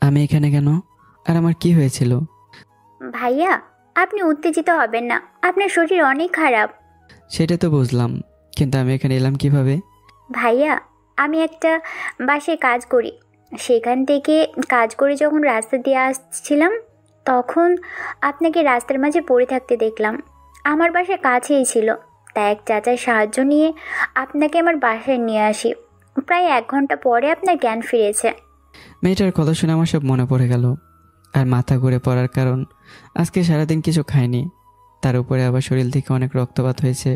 আমি এখানে কেন? আর আমার কি হয়েছিল? ভাইয়া, আপনি উত্তেজিত হবেন না, আপনার শরীর অনেক খারাপ। সেটা তো বুঝলাম, কিন্তু আমি এখানে এলাম কিভাবে? ভাইয়া, আমি একটা বাসায় কাজ করি। সেখান থেকে কাজ করে যখন রাস্তা দিয়ে আসছিলাম, তখন আপনাকে রাস্তার মাঝে পড়ে থাকতে দেখলাম। আমার বাসা কাছেই ছিল, তাই এক চাচার সাহায্য নিয়ে আপনাকে আমার বাসায় নিয়ে আসি। প্রায় 1 ঘন্টা পরে আপনার জ্ঞান ফিরেছে। মেয়েটার কথা শুনে আমার সব মনে পড়ে গেল। আর মাথা ঘুরে পড়ার কারণ, আজকে সারাদিন কিছু খাইনি, তার উপরে আবার শরীর থেকে অনেক রক্তপাত হয়েছে।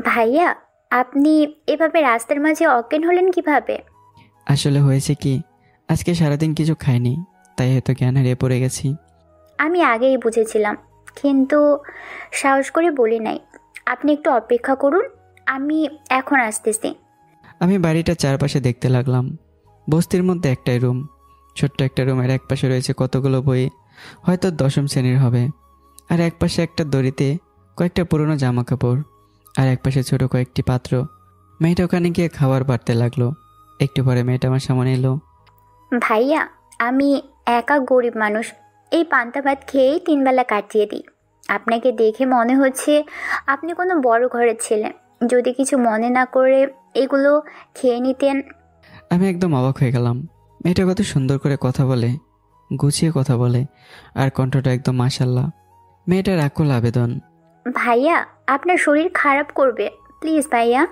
ভাইয়া, আপনি এভাবে রাস্তার মাঝে অজ্ঞান হলেন কিভাবে? আসলে হয়েছে কি, আজকে সারাদিন কিছু খাইনি, তাই হয়তো জ্ঞান হারিয়ে পড়ে গেছি। আমি আগেই বুঝেছিলাম, কিন্তু সাহস করে বলি নাই। আপনি একটু অপেক্ষা করুন, আমি এখন আসতেছি। আমি বাড়িটা চারপাশে দেখতে লাগলাম। বস্তির মধ্যে একটাই রুম, ছোট্ট একটা রুমের এক পাশে রয়েছে কতগুলো বই, হয়তো দশম শ্রেণীর হবে। আর এক পাশে একটা দড়িতে কয়েকটা পুরনো জামা কাপড়, আর এক পাশে ছোট কয়েকটি পাত্র। মেয়েটা ওখানে গিয়ে খাবার বাড়তে লাগলো। একটু পরে মেয়েটা আমার সামনে এলো। ভাইয়া, আমি একা গরিব মানুষ, এই পান্তা ভাত খেয়েই 3 বেলা কাটিয়ে দিই। আপনাকে দেখে মনে হচ্ছে আপনি কোনো বড় ঘরের ছেলে। যদি কিছু মনে না করে এগুলো খেয়ে নিতেন। আমি একদম অবাক হয়ে গেলাম। মেয়েটা কত সুন্দর করে কথা বলে, গুছিয়ে কথা বলে, আর কণ্ঠটা একদম মাশাল্লাহ। মেয়েটার আকুল আবেদন। ভাইয়া, আপনার শরীর খারাপ করবে, প্লিজ ভাইয়া।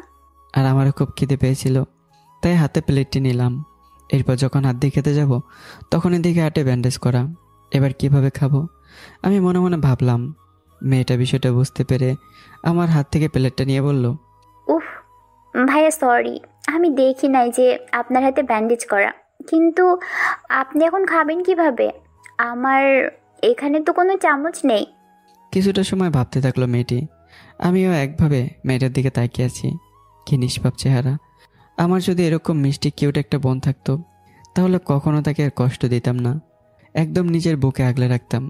আর আমারও খুব খিদে পেয়েছিল, তাই হাতে প্লেটটি নিলাম। এরপর যখন হাত দিয়ে খেতে যাব, তখন এদিকে হাতে ব্যান্ডেজ করা। এবার কিভাবে খাবো আমি মনে মনে ভাবলাম। মেয়েটা বিষয়টা বুঝতে পেরে আমার হাত থেকে প্লেটটা নিয়ে বলল, উফ, ভাইয়া সরি, আমি দেখি নাই যে আপনার হাতে ব্যান্ডেজ করা। কিন্তু আপনি এখন খাবেন কিভাবে? আমার এখানে তো কোনো চামচ নেই। কিছুটা সময় ভাবতে থাকলো মেয়েটি। আমিও একভাবে মেয়েটার দিকে তাকিয়ে আছি। কি নিষ্পাপ চেহারা। আমার যদি এরকম মিষ্টি কিউট একটা বোন থাকতো, তাহলে কখনো তাকে আর কষ্ট দিতাম না, একদম নিজের বুকে আগলে রাখতাম।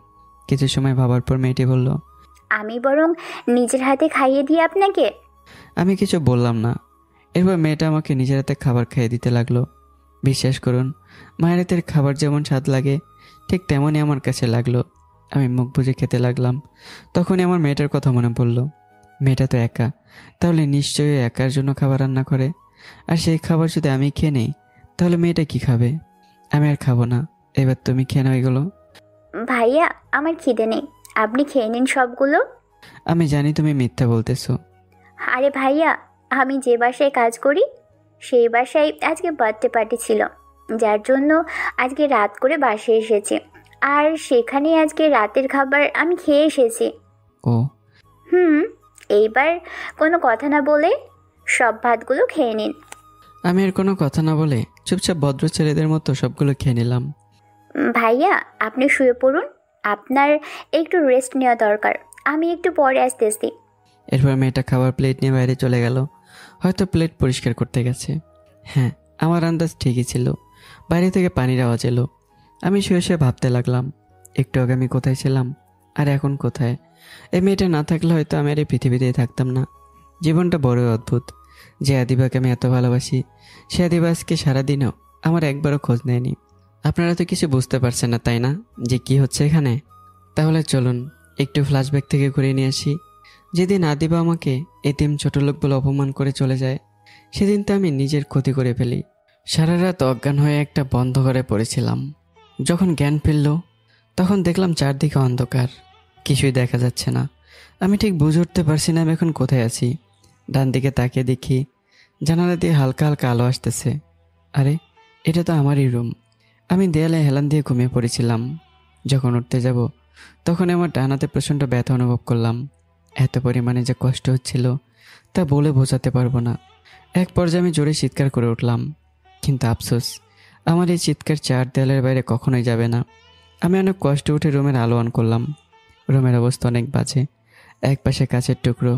কিছু সময় ভাবার পর মেয়েটি বলল, আমি বরং নিজের হাতে খাইয়ে দিই আপনাকে। আমি কিছু বললাম না। এরপর মেয়েটা আমাকে নিজের হাতে খাবার খাইয়ে দিতে লাগলো। বিশ্বাস করুন, মায়ের হাতের খাবার যেমন স্বাদ লাগে, ঠিক তেমনই আমার কাছে লাগলো। আমি মুখ বুজে খেতে লাগলাম। তখনই আমার মেয়েটার কথা মনে পড়ল। মেয়েটা তো একা, তাহলে নিশ্চয়ই একার জন্য খাবার রান্না করে। আর সেই খাবার যদি আমি খেয়ে নেই, তাহলে মেয়েটা কি খাবে? আমি আর খাবো না। এবার তুমি খেয়ে নাও এগুলো। ভাইয়া, আমার খিদে নেই, আপনি খেয়ে নিন সবগুলো। আমি জানি তুমি মিথ্যা বলতেছো। আরে ভাইয়া, আমি যে বাসায় কাজ করি সেই বাসায় আজকে বার্থডে পার্টি ছিল, যার জন্য আজকে রাত করে বাসায় এসেছি। আর সেখানে আজকে রাতের খাবার আমি খেয়ে এসেছি। ও, হুম, এইবার কোনো কথা না বলে সব ভাতগুলো খেয়ে নিন। আমি আর কোনো কথা না বলে চুপচাপ ভদ্র ছেলেদের মতো সবগুলো খেয়ে নিলাম। ভাইয়া, আপনি শুয়ে পড়ুন, আপনার একটু রেস্ট নেওয়া দরকার। আমি একটু পরে আসতেছি। এরপর মেয়েটা খাবার প্লেট নিয়ে বাইরে চলে গেল। হয়তো প্লেট পরিষ্কার করতে গেছে। হ্যাঁ, আমার আন্দাজ ঠিকই ছিল। বাইরে থেকে পানির আওয়াজ এলো। আমি শুয়ে শুয়ে ভাবতে লাগলাম, একটু আগে আমি কোথায় ছিলাম, আর এখন কোথায়? এই মেয়েটা না থাকলে হয়তো আমি আর এই পৃথিবীতেই থাকতাম না। জীবনটা বড়ই অদ্ভুত। যে আদিবাকে আমি এত ভালোবাসি, সে আদিবা আজকে সারাদিনও আমার একবারও খোঁজ নেয়নি। আপনারা তো কিছু বুঝতে পারছেন না, তাই না, যে কি হচ্ছে এখানে? তাহলে চলুন একটু ফ্ল্যাশব্যাক থেকে ঘুরিয়ে নিয়ে আসি। যেদিন আদিবা আমাকে এতিম ছোটলোক বলে অপমান করে চলে যায়, সেদিন তো আমি নিজের ক্ষতি করে ফেলি। সারা রাত অজ্ঞান হয়ে একটা বন্ধ ঘরে পড়েছিলাম। যখন জ্ঞান ফিরল, তখন দেখলাম চারদিকে অন্ধকার, কিছুই দেখা যাচ্ছে না। আমি ঠিক বুঝে উঠতে পারছি না আমি এখন কোথায় আছি। ডান দিকে তাকিয়ে দেখি জানালা দিয়ে হালকা হালকা আলো আসতেছে। আরে, এটা তো আমারই রুম। আমি দেয়ালে হেলান দিয়ে ঘুমিয়ে পড়েছিলাম। যখন উঠতে যাব, তখন আমার ডান হাতে প্রচণ্ড ব্যথা অনুভব করলাম। এত পরিমাণে যে কষ্ট হচ্ছিল তা বলে বোঝাতে পারবো না। এক পর্যায়ে আমি জোরে চিৎকার করে উঠলাম, কিন্তু আফসোস, আমার এই চিৎকার চার দেয়ালের বাইরে কখনোই যাবে না। আমি অনেক কষ্টে উঠে রুমের আলো অন করলাম। রুমের অবস্থা অনেক বাজে। এক পাশে কাচের টুকরো,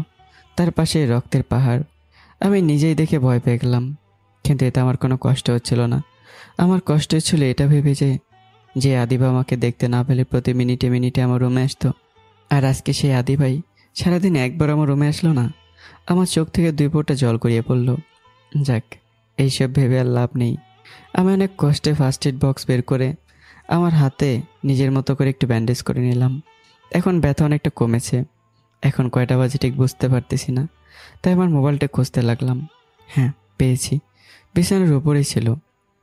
তার পাশে রক্তের পাহাড়। আমি নিজেই দেখে ভয় পেয়ে গেলাম, কিন্তু এতে আমার কোনো কষ্ট হচ্ছিল না। আমার কষ্ট হচ্ছিল এটা ভেবে যে আদিবা আমাকে দেখতে না পেলে প্রতি মিনিটে মিনিটে আমার রুমে আসতো। আর আজকে সেই আদিবাই সারাদিন একবার আমার রুমে আসলো না। আমার চোখ থেকে 2 ফোঁটা জল গড়িয়ে পড়ল। যাক, এইসব ভেবে আর লাভ নেই। আমি অনেক কষ্টে ফার্স্ট এড বক্স বের করে আমার হাতে নিজের মতো করে একটু ব্যান্ডেজ করে নিলাম। এখন ব্যথা অনেকটা কমেছে। এখন কয়টা বাজে ঠিক বুঝতে পারতেছি না, তাই আমার মোবাইলটা খুঁজতে লাগলাম। হ্যাঁ, পেয়েছি। বিছানার উপরেই ছিল।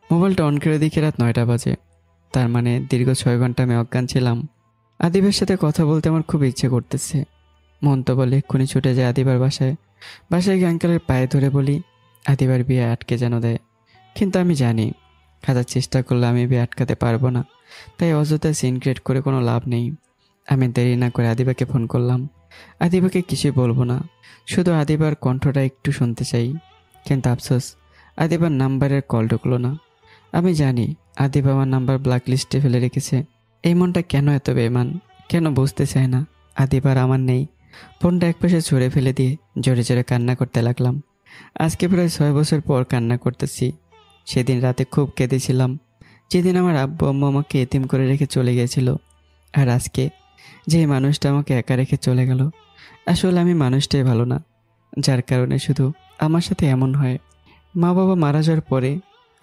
মোবাইলটা অন করে দেখি রাত 9টা বাজে। তার মানে দীর্ঘ 6 ঘন্টা আমি অজ্ঞান ছিলাম। আদিবের সাথে কথা বলতে আমার খুব ইচ্ছে করতেছে। মন তো বলে এক্ষুনি ছুটে যায় আদিবার বাসায়। বাসায় গিয়ে আঙ্কেলের পায়ে ধরে বলি আদিবার বিয়ে আটকে যেন দেয়। কিন্তু আমি জানি হাজার চেষ্টা করলে আমি বিয়ে আটকাতে পারবো না, তাই অযথা সিন ক্রিয়েট করে কোনো লাভ নেই। আমি দেরি না করে আদিবাকে ফোন করলাম। আদিবাকে কিছুই বলবো না, শুধু আদিবার কণ্ঠটা একটু শুনতে চাই। কিন্তু আফসোস, আদিবার নাম্বারের কল ঢুকলো না। আমি জানি আদিবা আমার নাম্বার ব্ল্যাক লিস্টে ফেলে রেখেছে। এই মনটা কেন এত বেমান, কেন বুঝতে চায় না আদিবার আমার নেই। ফোনটা একপাশে ছুঁড়ে ফেলে দিয়ে জোরে জোরে কান্না করতে লাগলাম। আজকে প্রায় 6 বছর পর কান্না করতেছি। সেদিন রাতে খুব কেঁদেছিলাম, যেদিন আমার আব্বু আম্মু আমাকে এতিম করে রেখে চলে গিয়েছিল। আর আজকে যে মানুষটা আমাকে একা রেখে চলে গেল, আসলে আমি মানুষটাই ভালো না, যার কারণে শুধু আমার সাথে এমন হয়। মা বাবা মারা যাওয়ার পরে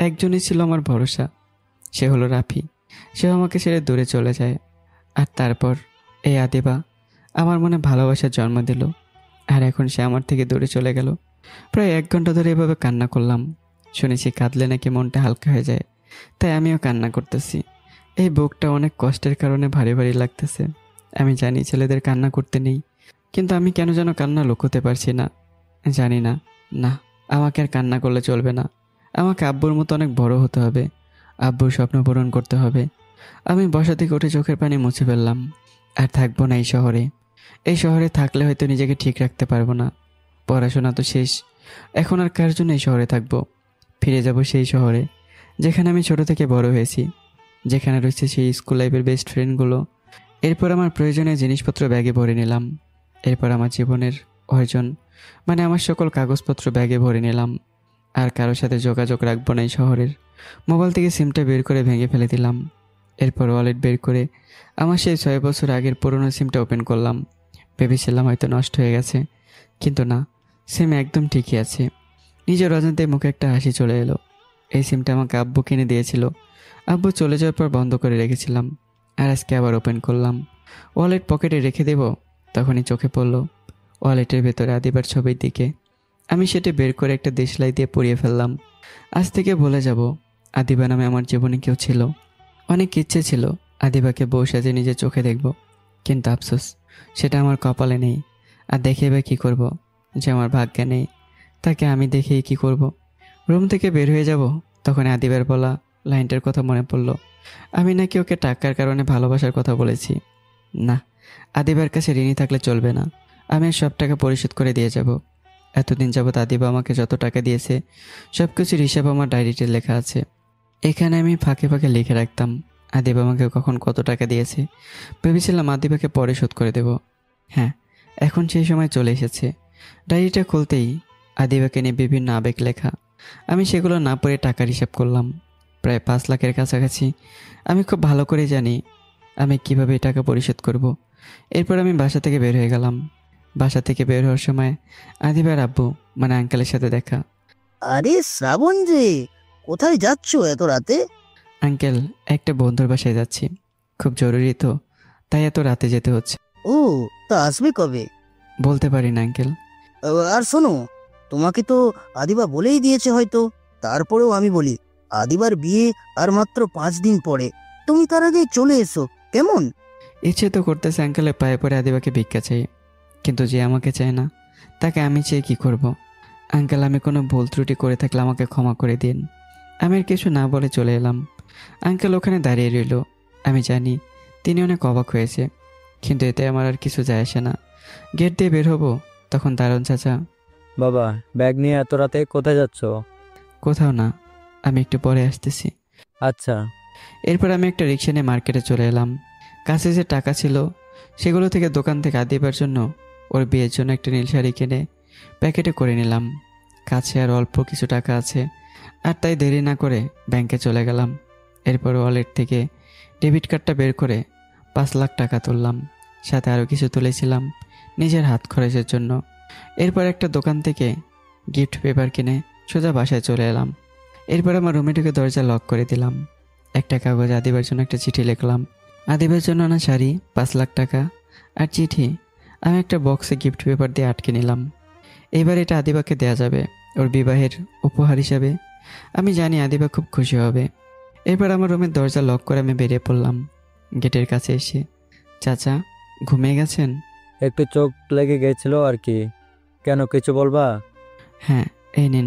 একজনই ছিল আমার ভরসা, সে হলো রাফি। সেও আমাকে ছেড়ে দূরে চলে যায়। আর তারপর এই আদিবা আমার মনে ভালোবাসার জন্ম দিল, আর এখন সে আমার থেকে দূরে চলে গেল। প্রায় 1 ঘন্টা ধরে এভাবে কান্না করলাম। শুনেছি কাঁদলে নাকি মনটা হালকা হয়ে যায়, তাই আমিও কান্না করতেছি। এই বুকটা অনেক কষ্টের কারণে ভারী ভারী লাগতেছে। আমি জানি ছেলেদের কান্না করতে নেই, কিন্তু আমি কেন যেন কান্না লুকোতে পারছি না। জানি না, না, আমাকে আর কান্না করলে চলবে না। আমাকে আব্বুর মতো অনেক বড় হতে হবে, আব্বুর স্বপ্ন পূরণ করতে হবে। আমি বসা থেকে উঠে চোখের পানি মুছে ফেললাম। আর থাকবো না এই শহরে। এই শহরে থাকলে হয়তো নিজেকে ঠিক রাখতে পারবো না। পড়াশোনা তো শেষ, এখন আর কার জন্য এই শহরে থাকবো। ফিরে যাব সেই শহরে যেখানে আমি ছোট থেকে বড় হয়েছি, যেখানে রয়েছে সেই স্কুল লাইফের বেস্ট ফ্রেন্ডগুলো। এরপর আমার প্রয়োজনীয় জিনিসপত্র ব্যাগে ভরে নিলাম। এরপর আমার জীবনের অর্জন মানে আমার সকল কাগজপত্র ব্যাগে ভরে নিলাম। আর কারোর সাথে যোগাযোগ রাখবো না এই শহরের। মোবাইল থেকে সিমটা বের করে ভেঙে ফেলে দিলাম। এরপর ওয়ালেট বের করে আমার সেই 6 বছর আগের পুরনো সিমটা ওপেন করলাম। ভেবেছিলাম হয়তো নষ্ট হয়ে গেছে, কিন্তু না, সিম একদম ঠিকই আছে। নিজের অজান্তে মুখে একটা হাসি চলে এলো। এই সিমটা আমাকে আব্বু কিনে দিয়েছিল। আব্বু চলে যাওয়ার পর বন্ধ করে রেখেছিলাম, আর আজকে আবার ওপেন করলাম। ওয়ালেট পকেটে রেখে দেব, তখনই চোখে পড়ল ওয়ালেটের ভেতরে আদিবার ছবির দিকে। আমি সেটা বের করে একটা দেশলাই দিয়ে পরিয়ে ফেললাম। আজ থেকে বলে যাব আদিবা নামে আমার জীবনে কেউ ছিল। অনেক ইচ্ছে ছিল আদিবাকে বউ সাজে নিজের চোখে দেখব, কিন্তু আফসোস সেটা আমার কপালে নেই। আর দেখে বা কী করবো, যে আমার ভাগ্যে নেই তাকে আমি দেখেই কি করব। রুম থেকে বের হয়ে যাব, তখন আদিবার বলা লাইনটার কথা মনে পড়ল। আমি নাকি ওকে টাকার কারণে ভালোবাসার কথা বলেছি। না, আদিবার কাছে ঋণী থাকলে চলবে না। আমি সব টাকা পরিশোধ করে দিয়ে যাব। এতদিন যাবৎ আদিবা আমাকে যত টাকা দিয়েছে সব কিছুর হিসাব আমার ডায়েরিতে লেখা আছে। এখানে আমি ফাঁকে ফাঁকে লিখে রাখতাম আদিবা আমাকে কখন কত টাকা দিয়েছে। ভেবেছিলাম আদিবাকে পরে শোধ করে দেব। হ্যাঁ, এখন সেই সময় চলে এসেছে। ডায়েরিটা খুলতেই আদিবাকে নিয়ে বিভিন্ন আবেগ লেখা। আমি সেগুলো না পড়ে টাকার হিসাব করলাম, প্রায় 5 লাখের কাছাকাছি। আমি খুব ভালো করে জানি আমি কিভাবে টাকা পরিশোধ করব। এরপর আমি বাসা থেকে বের হয়ে গেলাম। বাসা থেকে বের হওয়ার সময় আদিবার আব্বু মানে আঙ্কেলের সাথে দেখা। আরে শ্রাবণ যে, কোথায় যাচ্ছ এত রাতে? আঙ্কেল, একটা বন্ধুর বাসায় যাচ্ছি, খুব জরুরি তো, তাই এত রাতে যেতে হচ্ছে। ও, তা আসবে কবে? বলতে পারি না আঙ্কেল। আর শোনো, তোমাকে তো আদিবা বলেই দিয়েছে হয়তো। তারপরেও আমি বলি, আদিবার বিয়ে আর মাত্র 5 দিন পরে, তুমি তার আগে চলে এসো, কেমন? ইচ্ছে তো করতেছে আঙ্কেলের পায়ে পড়ে আদিবাকে ভিক্ষা চাই, কিন্তু যে আমাকে চায় না তাকে আমি চেয়ে কি করব। আঙ্কেল, আমি কোনো ভুল ত্রুটি করে থাকলে আমাকে ক্ষমা করে দিন। আমি আর কিছু না বলে চলে এলাম। আঙ্কেল ওখানে দাঁড়িয়ে রইল। আমি জানি তিনি অনেক অবাক হয়েছে, কিন্তু এতে আমার আর কিছু যায় আসে না। গেট দিয়ে বের হবো, তখন দারুণ চাচা, বাবা, ব্যাগ নিয়ে এত রাতে কোথায় যাচ্ছ? কোথাও না, আমি একটু পরে আসতেছি। আচ্ছা। এরপর আমি একটা রিক্সা নিয়ে মার্কেটে চলে এলাম। কাছে যে টাকা ছিল সেগুলো থেকে দোকান থেকে আদিবার জন্য ওর বিয়ের জন্য একটা নীল শাড়ি কিনে প্যাকেটে করে নিলাম। কাছে আর অল্প কিছু টাকা আছে, আর তাই দেরি না করে ব্যাংকে চলে গেলাম। এরপর ওয়ালেট থেকে ডেবিট কার্ডটা বের করে 5 লাখ টাকা তুললাম। সাথে আরও কিছু তুলেছিলাম নিজের হাত খরচের জন্য। এরপর একটা দোকান থেকে গিফট পেপার কিনে সোজা বাসায় চলে এলাম। এরপর আমার রুমে ঢুকে দরজা লক করে দিলাম। একটা কাগজ আদিবার জন্য একটা চিঠি লিখলাম। আদিবার জন্য না শাড়ি 5 লাখ টাকা, আর চিঠি আমি একটা বক্সে গিফট পেপার দিয়ে আটকে নিলাম। এবার এটা আদিবাকে দেয়া যাবে ওর বিবাহের উপহার হিসাবে। আমি জানি আদিবা খুব খুশি হবে। এরপর আমার রুমের দরজা লক করে আমি বেরিয়ে পড়লাম। গেটের কাছে এসে, চাচা ঘুমিয়ে গেছেন? একটু চোখ লেগে গেছিল আর কি। কেন, কিছু বলবা? হ্যাঁ, এই নিন,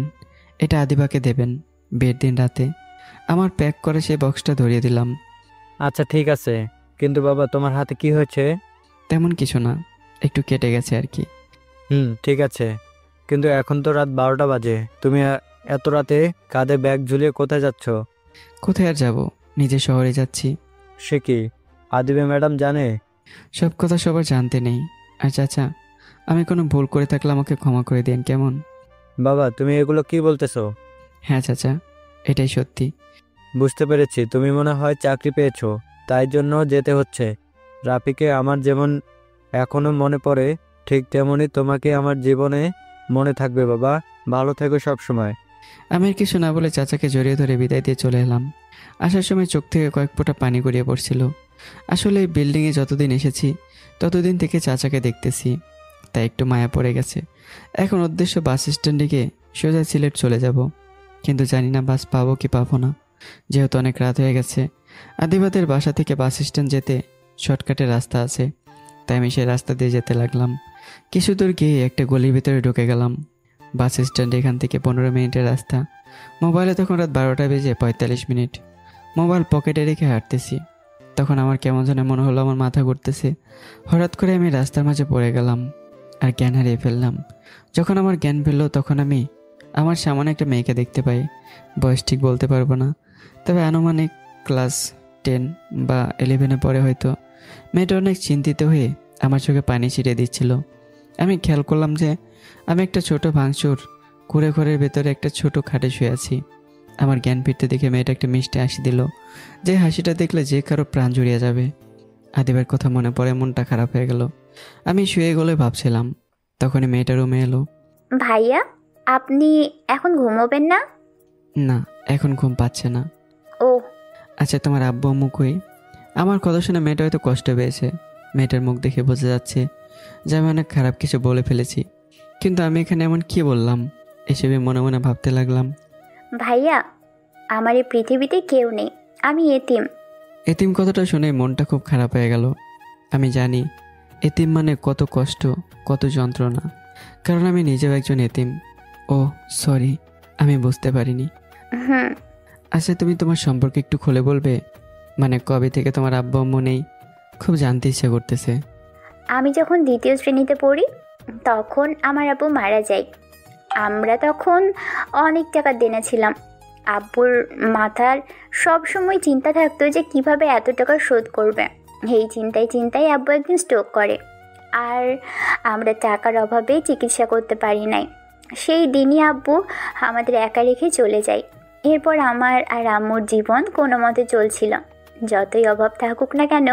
এটা আদিবাকে দেবেন বিয়ের দিন রাতে। আমার প্যাক করে সেই বক্সটা ধরিয়ে দিলাম। আচ্ছা ঠিক আছে, কিন্তু বাবা তোমার হাতে কি হয়েছে? তেমন কিছু না, একটু কেটে গেছে আর কি। ঠিক আছে, কিন্তু এখন তো রাত 12টা বাজে। তুমি এত রাতে কাঁধে ব্যাগ ঝুলিয়ে কোথায় যাচ্ছ? কোথায় আর যাব, নিজের শহরে যাচ্ছি। সে কি, আদিবে ম্যাডাম জানে? সব কথা সবার জানতে নেই। আর চাচা, আমি কোনো ভুল করে থাকলে আমাকে ক্ষমা করে দিন, কেমন? বাবা তুমি এগুলো কি বলতেছো? হ্যাঁ চাচা, এটাই সত্যি। বুঝতে পেরেছি, তুমি মনে হয় চাকরি পেয়েছো, তাই জন্য যেতে হচ্ছে। রাফিকে আমার যেমন এখনো মনে পড়ে, ঠিক তেমনি তোমাকে আমার জীবনে মনে থাকবে বাবা। ভালো থেকো সব সময়। আমি আর কিছু না বলে চাচাকে জড়িয়ে ধরে বিদায় দিয়ে চলে এলাম। আসার সময় চোখ থেকে কয়েক ফোঁটা পানি গড়িয়ে পড়ছিল। আসলে এই বিল্ডিংয়ে যতদিন এসেছি ততদিন থেকে চাচাকে দেখতেছি, তাই একটু মায়া পড়ে গেছে। এখন উদ্দেশ্য বাস স্ট্যান্ডে গিয়ে সোজা সিলেট চলে যাব, কিন্তু জানি না বাস পাবো কি পাবো না, যেহেতু অনেক রাত হয়ে গেছে। আদিবাদের বাসা থেকে বাস স্ট্যান্ড যেতে শর্টকাটের রাস্তা আছে, তাই আমি সেই রাস্তা দিয়ে যেতে লাগলাম। কিছু দূর গিয়ে একটা গলির ভিতরে ঢুকে গেলাম। বাস স্ট্যান্ড এখান থেকে 15 মিনিটের রাস্তা। মোবাইলে তখন রাত 12টা বেজে 45 মিনিট। মোবাইল পকেটে রেখে হাঁটতেছি। তখন আমার কেমন যেন মনে হলো আমার মাথা ঘুরতেছে। হঠাৎ করে আমি রাস্তার মাঝে পড়ে গেলাম আর জ্ঞান হারিয়ে ফেললাম। যখন আমার জ্ঞান ফেললো তখন আমি আমার সামনে একটা মেয়েকে দেখতে পাই। বয়স ঠিক বলতে পারবো না, তবে আনুমানিক ক্লাস 10 বা 11-এ পড়ে হয়তো। মেয়েটা অনেক চিন্তিত হয়ে আমার চোখে পানি ছিটিয়ে দিচ্ছিল। আমি খেয়াল করলাম যে আমি একটা ছোট ভাঙচুর কুঁড়ে ঘরের ভেতরে একটা ছোট খাটে শুয়ে আছি। আমার জ্ঞান ফিরতে দেখে মেয়েটা একটা মিষ্টি হাসি দিল, যে হাসিটা দেখলে যে কারো প্রাণ জুড়িয়ে যাবে। আদিবার কথা মনে পড়ে মনটা খারাপ হয়ে গেল। আমি শুয়ে গেলে ভাবছিলাম, তখনই মেয়েটা রুমে এলো। ভাইয়া, আপনি এখন ঘুমোবেন না? না, এখন ঘুম পাচ্ছে না। ও, আচ্ছা, তোমার আব্বু আম্মু কই? আমার কথা শুনে মেয়েটা হয়তো কষ্ট পেয়েছে। মেয়েটার মুখ দেখে বোঝা যাচ্ছে যে আমি অনেক খারাপ কিছু বলে ফেলেছি, কিন্তু আমি এখানে এমন কি বললাম এসবে মনে মনে ভাবতে লাগলাম। ভাইয়া, আমার এই পৃথিবীতে কেউ নেই, আমি এতিম। এতিম কথাটা শুনে মনটা খুব খারাপ হয়ে গেল। আমি জানি এতিম মানে কত কষ্ট, কত যন্ত্রণা, কারণ আমি নিজেও একজন এতিম। ও সরি, আমি বুঝতে পারিনি। হুম, আচ্ছা, তুমি তোমার সম্পর্কে একটু খুলে বলবে? মানে কবে থেকে তোমার আব্বু আম্মু নেই, খুব জানতে ইচ্ছা করতেছে। আমি যখন 2য় শ্রেণীতে পড়ি তখন আমার আব্বু মারা যায়। আমরা তখন অনেক টাকা দেনা ছিলাম। আব্বুর মাথার সব সময় চিন্তা থাকতো যে কিভাবে এত টাকা শোধ করবে। এই চিন্তায় আব্বু একদিন স্ট্রোক করে, আর আমরা টাকার অভাবে চিকিৎসা করতে পারি নাই। সেই দিনই আব্বু আমাদের একা রেখে চলে যায়। এরপর আমার আর আম্মুর জীবন কোনো মতে চলছিল। যতই অভাব থাকুক না কেন,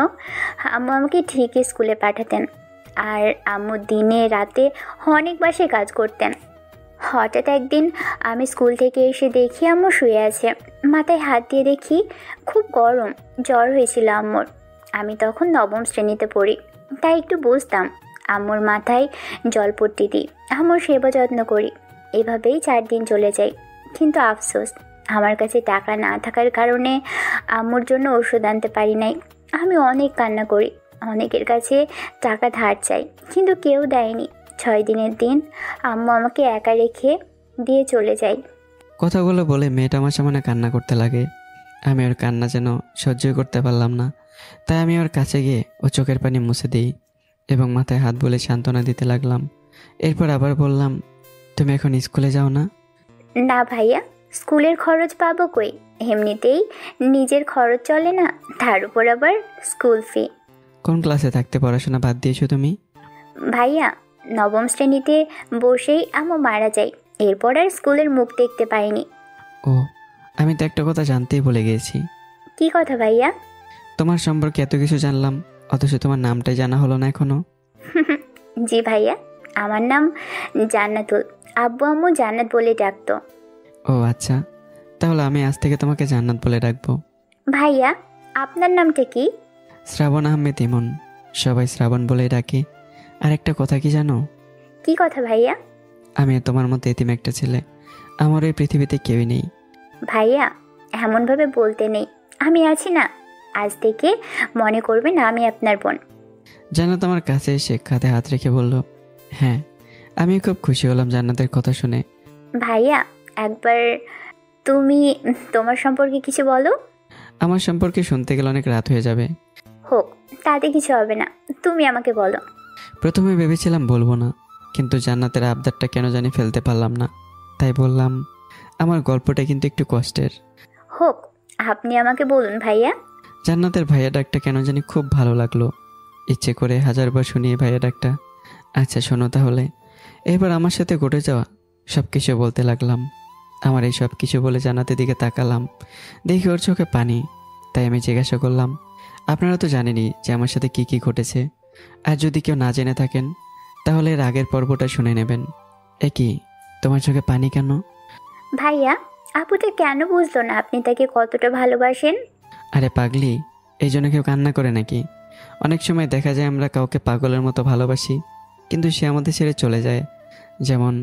আম্মু আমাকে ঠিকই স্কুলে পাঠাতেন, আর আম্মু দিনে রাতে অনেক বাসে কাজ করতেন। হঠাৎ একদিন আমি স্কুল থেকে এসে দেখি আম্মু শুয়ে আছে। মাথায় হাত দিয়ে দেখি খুব গরম, জ্বর হয়েছিল আম্মুর। আমি তখন 9ম শ্রেণীতে পড়ি, তাই একটু বুঝতাম। আম্মুর মাথায় জলপট্টি দিই, আম্মুর সেবা যত্ন করি। এভাবেই 4 দিন চলে যায়। কিন্তু আফসোস, আমার কাছে টাকা না থাকার কারণে আম্মুর জন্য ওষুধ আনতে পারি নাই। আমি অনেক কান্না করি, অনেকের কাছে টাকা ধার চাই, কিন্তু কেউ দেয়নি। 6 দিনের দিন আম্মু আমাকে একা রেখে দিয়ে চলে যায়। কথাগুলো বলে মেয়েটা আমার সামনে কান্না করতে লাগে। আমি ওর কান্না যেন সহ্য করতে পারলাম না, তাই আমি ওর কাছে গিয়ে ও চোখের পানি মুছে দিই এবং মাথায় হাত বলে সান্ত্বনা দিতে লাগলাম। এরপর আবার বললাম, তুমি এখন স্কুলে যাও না? না ভাইয়া, স্কুলের খরচ পাবো কই? এমনিতেই নিজের খরচ চলে না, তার উপর আবার স্কুল ফি। কোন ক্লাসে থাকতে পড়াশোনা বাদ দিয়েছো তুমি? ভাইয়া, 9ম শ্রেণীতে বসেই আম্মু মারা যায়। এরপর আর স্কুলের মুখ দেখতে পাইনি। ও, আমি তো একটা কথা জানতেই ভুলে গিয়েছি। কি কথা ভাইয়া? তোমার সম্পর্কে এত কিছু জানলাম, অথচ তোমার নামটাই জানা হলো না এখনো। জি ভাইয়া, আমার নাম জান্নাতুল। আব্বু আম্মু জান্নাত বলে ডাকতো। ও আচ্ছা, তাহলে আমি আজ থেকে তোমাকে জান্নাত বলে ডাকবো। ভাইয়া, আপনার নামটা কি? শ্রাবণ আহমেদ ইমন, সবাই শ্রাবণ বলেই ডাকে। আর একটা কথা কি জানো? কি কথা ভাইয়া? আমি তোমার মতো এতিম একটা ছেলে, আমার এই পৃথিবীতে কেউই নেই। ভাইয়া, এমনভাবে বলতে নেই, আমি আছি না। আজ থেকে মনে করবেন আমি আপনার বোন। জান্নাত আমার কাছে এসে কাঁধে হাত রেখে বলল, হ্যাঁ। আমি খুব খুশি হলাম জান্নাতের কথা শুনে। ভাইয়া, একবার তুমি তোমার সম্পর্কে কিছু বলো। আমার সম্পর্কে শুনতে গেলে অনেক রাত হয়ে যাবে। হোক, তাতে কিছু হবে না, তুমি আমাকে বলো। প্রথমে ভেবেছিলাম বলবো না, কিন্তু জান্নাতের আবদারটা কেন জানি ফেলতে পারলাম না, তাই বললাম। আমার গল্পটা কিন্তু একটু কষ্টের। হোক, আপনি আমাকে বলুন ভাইয়া। জান্নাতের ভাইয়া ডাকটা কেন জানি খুব ভালো লাগলো। ইচ্ছে করে হাজারবার শুনিয়ে ভাইয়া ডাকটা। আচ্ছা শোনো তাহলে, এবার আমার সাথে ঘটে যাওয়া সব কিছু বলতে লাগলাম। আমার এই সব কিছু বলে জান্নাতের দিকে তাকালাম, দেখি ওর চোখে পানি। তাই আমি জিজ্ঞাসা করলাম, আপনারা তো জানেনই যে আমার সাথে কি কি ঘটেছে। আর যদি কেউ না জেনে থাকেন তাহলে এর আগের পর্বটা শুনে নেবেন। এ কি, তোমার চোখে পানি কেন? ভাইয়া, আপুটা কেন বুঝলো না আপনি তাকে কতটা ভালোবাসেন? আরে পাগলি, এই জন্য কেউ কান্না করে নাকি? অনেক সময় দেখা যায় আমরা কাউকে পাগলের মতো ভালোবাসি, কিন্তু সে আমাদের ছেড়ে চলে যায়। যেমন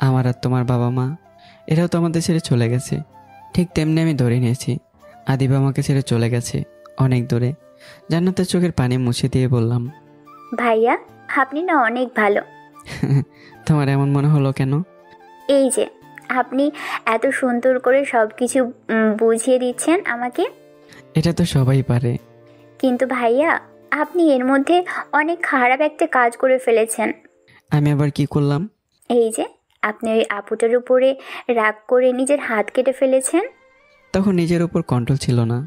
আমার আর তোমার বাবা মা, এরাও তো আমাদের ছেড়ে চলে গেছে। ঠিক তেমনি আমি ধরে নিয়েছি আদিবা আমাকে ছেড়ে চলে গেছে অনেক দূরে। জান্নাতের চোখের পানি মুছে দিয়ে বললাম, ভাইয়া, আপনি না অনেক ভালো। তোমার এমন মনে হলো কেন? এই যে আপনি এত সুন্দর করে সব কিছু বুঝিয়ে দিচ্ছেন আমাকে। এটা তো সবাই পারে। কিন্তু ভাইয়া, আপনি এর মধ্যে অনেক খারাপ একটা কাজ করে ফেলেছেন। আমি আবার কি করলাম? এই যে আপনি ওই আপুটার উপরে রাগ করে নিজের হাত কেটে ফেলেছেন। তখন নিজের উপর কন্ট্রোল ছিল না।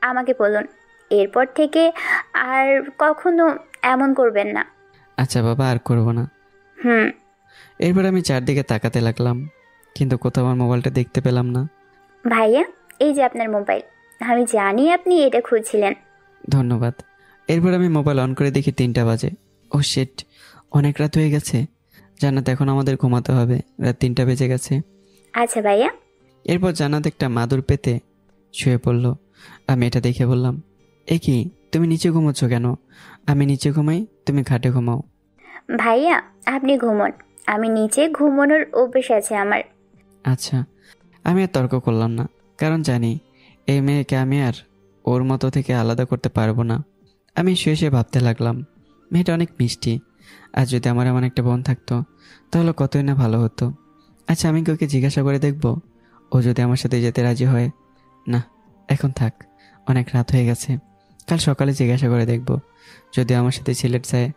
আমাকে বলুন, এরপর থেকে আর কখনো এমন করবেন না। আচ্ছা বাবা, আর করবো না। হুম। এরপর আমি চারদিকে তাকাতে লাগলাম, কিন্তু কোথাও আমার মোবাইলটা দেখতে পেলাম না। ভাইয়া, এই যে আপনার মোবাইল, আমি জানি আপনি এটা খুঁজছিলেন। ধন্যবাদ। এরপর আমি মোবাইল অন করে দেখি 3টা বাজে। ও শিট, অনেক রাত হয়ে গেছে। জান্নাত, এখন আমাদের ঘুমাতে হবে, রাত 3টা বেজে গেছে। আচ্ছা ভাইয়া। এরপর জান্নাত একটা মাদুর পেতে শুয়ে পড়ল। আমি এটা দেখে বললাম, এ কি, তুমি নিচে ঘুমোচ্ছ কেন? আমি নিচে ঘুমাই, তুমি খাটে ঘুমাও। ভাইয়া, আপনি ঘুমোন, আমি নিচে ঘুমানোর অভ্যেস আছে আমার। আচ্ছা। আমি আর তর্ক করলাম না, কারণ জানি এই মেয়েকে আমি আর ওর মতো থেকে আলাদা করতে পারবো না। আমি শুয়ে শুয়ে ভাবতে লাগলাম, মেয়েটা অনেক মিষ্টি। আর যদি আমার এমন একটা বোন থাকতো তাহলে কতই না ভালো হতো। আচ্ছা, আমি কি ওকে জিজ্ঞাসা করে দেখব, ও যদি আমার সাথে যেতে রাজি হয়? না, এখন থাক, অনেক রাত হয়ে গেছে। কাল সকালে জিজ্ঞাসা করে দেখব। যদি আমার সাথে সিলেট যায়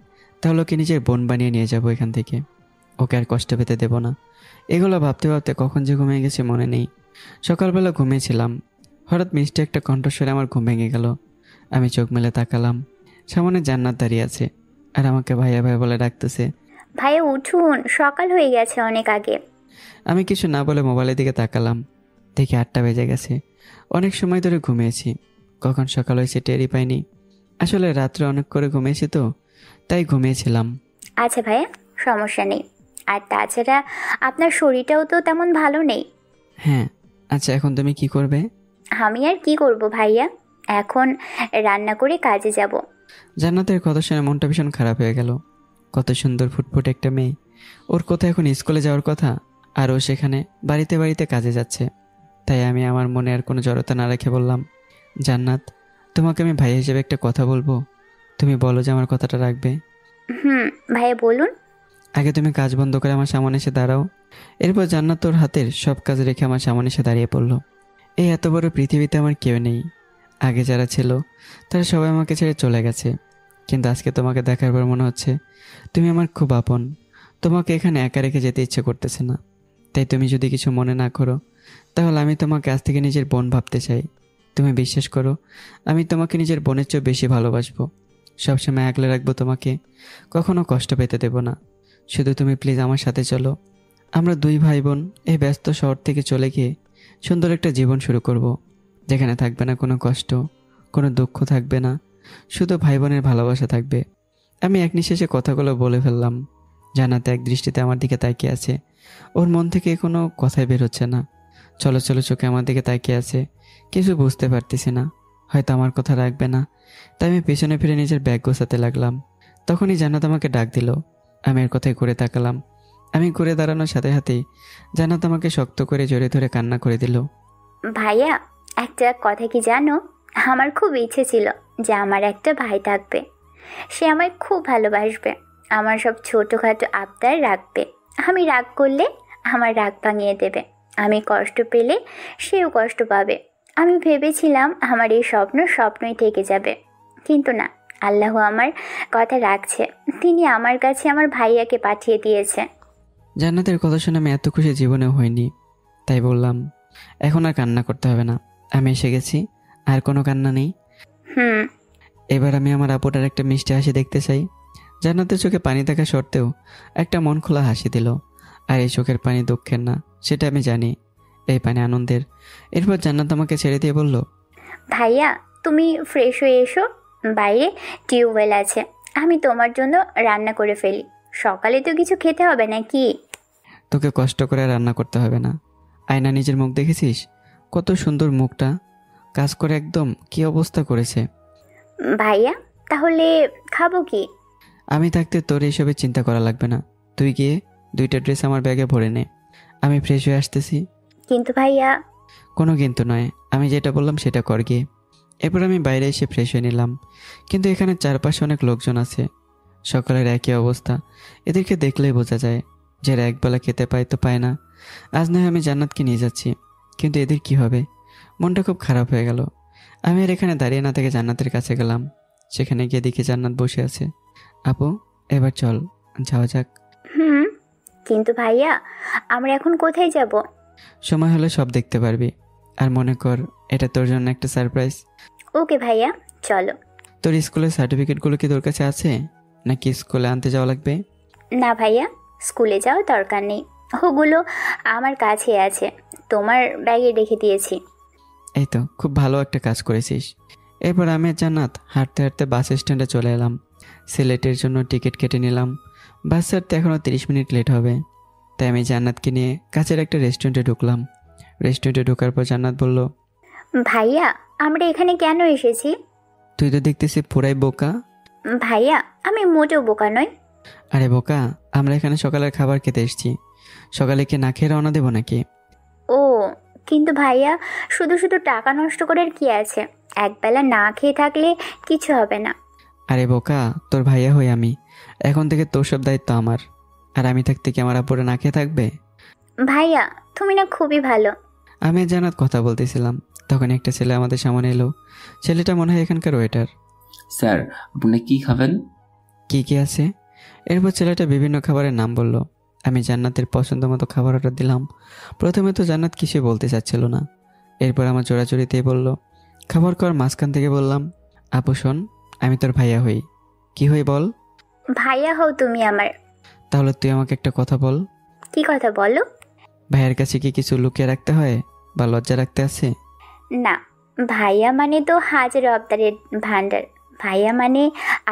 তাহলে ওকে নিজের বোন বানিয়ে নিয়ে যাব এখান থেকে। ওকে আর কষ্ট পেতে দেব না। এগুলো ভাবতে ভাবতে কখন যে ঘুমিয়ে গেছে মনে নেই। সকালবেলা ঘুমিয়েছিলাম, হঠাৎ মিষ্টি একটা কণ্ঠস্বরে আমার ঘুম ভেঙে গেল। আমি চোখ মেলে তাকালাম, সামনে জান্নাত দাঁড়িয়ে আছে আর আমাকে ভাইয়া ভাইয়া বলে ডাকতেছে। ভাইয়া উঠুন, সকাল হয়ে গেছে অনেক আগে। আমি কিছু না বলে মোবাইলের দিকে তাকালাম, দেখি 8টা বেজে গেছে। অনেক সময় ধরে ঘুমিয়েছি, কখন সকাল হয়েছে টেরই পাইনি। আসলে রাত্রে অনেক করে ঘুমিয়েছি তো, তাই ঘুমিয়েছিলাম। আচ্ছা ভাইয়া, সমস্যা নেই। আর তাছাড়া আপনার শরীরটাও তো তেমন ভালো নেই। হ্যাঁ। আচ্ছা, এখন তুমি কি করবে? আমি আর কি করব ভাইয়া, এখন রান্না করে কাজে যাব। জান্নাতের কথা শুনে মনটা ভীষণ খারাপ হয়ে গেল। কত সুন্দর ফুটফুটে একটা মেয়ে, ওর কথা এখন স্কুলে যাওয়ার কথা, আর ও সেখানে বাড়িতে বাড়িতে কাজে যাচ্ছে। তাই আমি আমার মনে আর কোনো জড়তা না রেখে বললাম, জান্নাত, তোমাকে আমি ভাই হিসেবে একটা কথা বলবো, তুমি বলো যে আমার কথাটা রাখবে। ভাইয়া বলুন। আগে তুমি কাজ বন্ধ করে আমার সামনে এসে দাঁড়াও। এরপর জান্নাত তোর হাতের সব কাজ রেখে আমার সামনে এসে দাঁড়িয়ে পড়লো। এই এত বড় পৃথিবীতে আমার কেউ নেই। আগে যারা ছিল তারা সবাই আমাকে ছেড়ে চলে গেছে, কিন্তু আজকে তোমাকে দেখার পর মনে হচ্ছে তুমি আমার খুব আপন। তোমাকে এখানে একা রেখে যেতে ইচ্ছে করতেছে না। তাই তুমি যদি কিছু মনে না করো তাহলে আমি তোমাকে আজ থেকে নিজের বোন ভাবতে চাই। তুমি বিশ্বাস করো, আমি তোমাকে নিজের বোনের চেয়ে বেশি ভালোবাসবো। সবসময় আগলে রাখবো তোমাকে, কখনো কষ্ট পেতে দেব না। শুধু তুমি প্লিজ আমার সাথে চলো। আমরা 2 ভাই বোন এই ব্যস্ত শহর থেকে চলে গিয়ে সুন্দর একটা জীবন শুরু করব, যেখানে থাকবে না কোনো কষ্ট, কোনো দুঃখ থাকবে না, শুধু ভাই বোনের ভালোবাসা থাকবে। আমি এক নিঃশ্বাসে কথাগুলো বলে ফেললাম। জান্নাত এক দৃষ্টিতে আমার দিকে তাকিয়ে আছে, ওর মন থেকে কোনো কথাই বের হচ্ছে না। চলো চলো চোখে আমার দিকে তাকিয়ে আছে, কিছু বুঝতে পারতেছি না। হয়তো আমার কথা রাখবে না, তাই আমি পিছনে ফিরে নিজের ব্যাগ গোছাতে লাগলাম। তখনই জান্নাত আমাকে ডাক দিল। আমি এর কথায় ঘুরে তাকালাম। আমি ঘুরে দাঁড়ানোর সাথে সাথেই জান্নাত আমাকে শক্ত করে জড়িয়ে ধরে কান্না করে দিল। ভাইয়া, একটা কথা কি জানো, আমার খুব ইচ্ছে ছিল যে আমার একটা ভাই থাকবে। সে আমায় খুব ভালোবাসবে, আমার সব ছোটোখাটো আবদার রাখবে। আমি রাগ করলে আমার রাগ ভাঙিয়ে দেবে, আমি কষ্ট পেলে সেও কষ্ট পাবে। আমি ভেবেছিলাম আমার এই স্বপ্ন স্বপ্নই থেকে যাবে, কিন্তু না, আল্লাহ আমার কথা রাখছে। তিনি আমার কাছে আমার ভাইয়াকে পাঠিয়ে দিয়েছে। জান্নাতের কথা শুনে আমি এত খুশি জীবনেও হয়নি। তাই বললাম, এখন আর কান্না করতে হবে না, আমি এসে গেছি, আর কোনো কান্না নেই। হুম। এবার আমি আমার আপুটার একটা মিষ্টি হাসি দেখতে চাই। জান্নাতের চোখে পানি থাকা সত্ত্বেও একটা মন খোলা হাসি দিল। আর এই চোখের পানি দুঃখের না, সেটা আমি জানি, এই পানি আনন্দের। এরপর জান্নাত আমাকে ছেড়ে দিয়ে বলল, ভাইয়া, তুমি ফ্রেশ হয়ে এসো, বাইরে টিউবওয়েল আছে, আমি তোমার জন্য রান্না করে ফেলি। সকালে তো কিছু খেতে হবে নাকি? তোকে কষ্ট করে রান্না করতে হবে না। আয়না নিজের মুখ দেখেছিস? কত সুন্দর মুখটা, কাজ করে একদম কি অবস্থা করেছে। ভাইয়া, তাহলে খাবো কি? আমি থাকতে তোর এইসবের চিন্তা করা লাগবে না। তুই গিয়ে 2টা ড্রেস আমার ব্যাগে ভরে নে, আমি ফ্রেশ হয়ে আসতেছি। কিন্তু ভাইয়া। কোনো কিন্তু নয়, আমি যেটা বললাম সেটা কর গিয়ে। এরপর আমি বাইরে এসে ফ্রেশ হয়ে নিলাম। কিন্তু এখানে চারপাশে অনেক লোকজন আছে, সকলের একই অবস্থা। এদেরকে দেখলেই বোঝা যায় যারা একবেলা খেতে পায় তো পায় না। আজ নয় আমি জান্নাতকে নিয়ে যাচ্ছি, কিন্তু এদের কি হবে? মনটা খুব খারাপ হয়ে গেল। আমি আর এখানে দাঁড়িয়ে না থেকে জান্নাতের কাছে গেলাম। সেখানে গিয়ে দেখি জান্নাত বসে আছে। আপু, এবার চল যাওয়া যাক। হুম, কিন্তু ভাইয়া, আমরা এখন কোথায় যাব? সময় হলে সব দেখতে পারবি। আর মনে কর, এটা তোর জন্য একটা সারপ্রাইজ। ওকে ভাইয়া, চলো। তোর স্কুলের সার্টিফিকেটগুলো কি তোর কাছে আছে, নাকি স্কুলে আনতে যাওয়া লাগবে? না ভাইয়া, স্কুলে যাওয়ার দরকার নেই, ওগুলো আমার কাছে আছে, তোমার ব্যাগে রেখে দিয়েছি। এই তো খুব ভালো একটা কাজ করেছিস। এরপর আমি আর জান্নাত হাঁটতে হাঁটতে বাস স্ট্যান্ডে চলে এলাম। সিলেটের জন্য টিকিট কেটে নিলাম। বাস ছাড়তে এখনও 30 মিনিট লেট হবে। তাই আমি জান্নাতকে নিয়ে কাছের একটা রেস্টুরেন্টে ঢুকলাম। রেস্টুরেন্টে ঢোকার পর জান্নাত বলল, ভাইয়া, আমরা এখানে কেন এসেছি? তুই তো দেখতেছি পুরাই বোকা। ভাইয়া, আমি মোটেও বোকা নই। আরে বোকা, আমরা এখানে সকালের খাবার খেতে এসেছি। সকালে কি না খেয়ে রওনা দেবো নাকি? ও, কিন্তু ভাইয়া, শুধু শুধু টাকা নষ্ট করার কি আছে? একবেলা না খেয়ে থাকলে কিছু হবে না। আরে বোকা, তোর ভাইয়া হই আমি, এখন থেকে তোর সব দায়িত্ব আমার। আর আমি থাকতে কি আমার আপুরে না খেয়ে থাকবে? ভাইয়া, তুমি না খুবই ভালো। আমি আর জান্নাত কথা বলতেছিলাম, তখন একটা ছেলে আমাদের সামনে এলো। ছেলেটা মনে হয় এখানকার ওয়েটার। স্যার, আপনি কি খাবেন? কি কি আছে? এরপর ছেলেটা বিভিন্ন খাবারের নাম বলল। আমি জান্নাতের পছন্দ মতো খাবার অর্ডার দিলাম। প্রথমে তো জান্নাত কিছুই বলতে চাচ্ছিল না। এরপর আমার জোড়াজুড়িতেই বলল। খাবার খাওয়ার মাঝখান থেকে বললাম, আপু শোন, আমি তোর ভাইয়া হই। কি হই বল? ভাইয়া হও তুমি আমার। তাহলে তুই আমাকে একটা কথা বল। কি কথা বলো? ভাইয়ের কাছে কি কিছু লুকিয়ে রাখতে হয় বা লজ্জা রাখতে আছে? না, ভাইয়া মানে তো হাজার আবদারের ভান্ডার। ভাইয়া মানে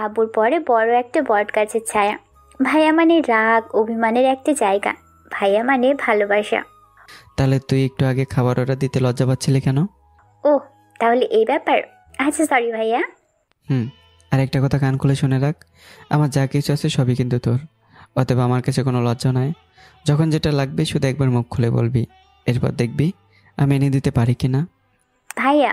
আবুর পরে বড় একটা বট গাছের ছায়া। ভাইয়া মানে রাগ অভিমানের একটা জায়গা। ভাইয়া মানে ভালোবাসা। তাহলে তুই একটু আগে খাবার অর্ডার দিতে লজ্জা পাচ্ছিলি কেন? ও, তাহলে এই ব্যাপার। আচ্ছা, সরি ভাইয়া। আর একটা কথা কান খুলে শুনে রাখ, আমার যা কিছু আছে সবই কিন্তু তোর। অতএব আমার কাছে কোনো লজ্জা নয়। যখন যেটা লাগবে শুধু একবার মুখ খুলে বলবি, এরপর দেখবি আমি এনে দিতে পারি কি না। ভাইয়া,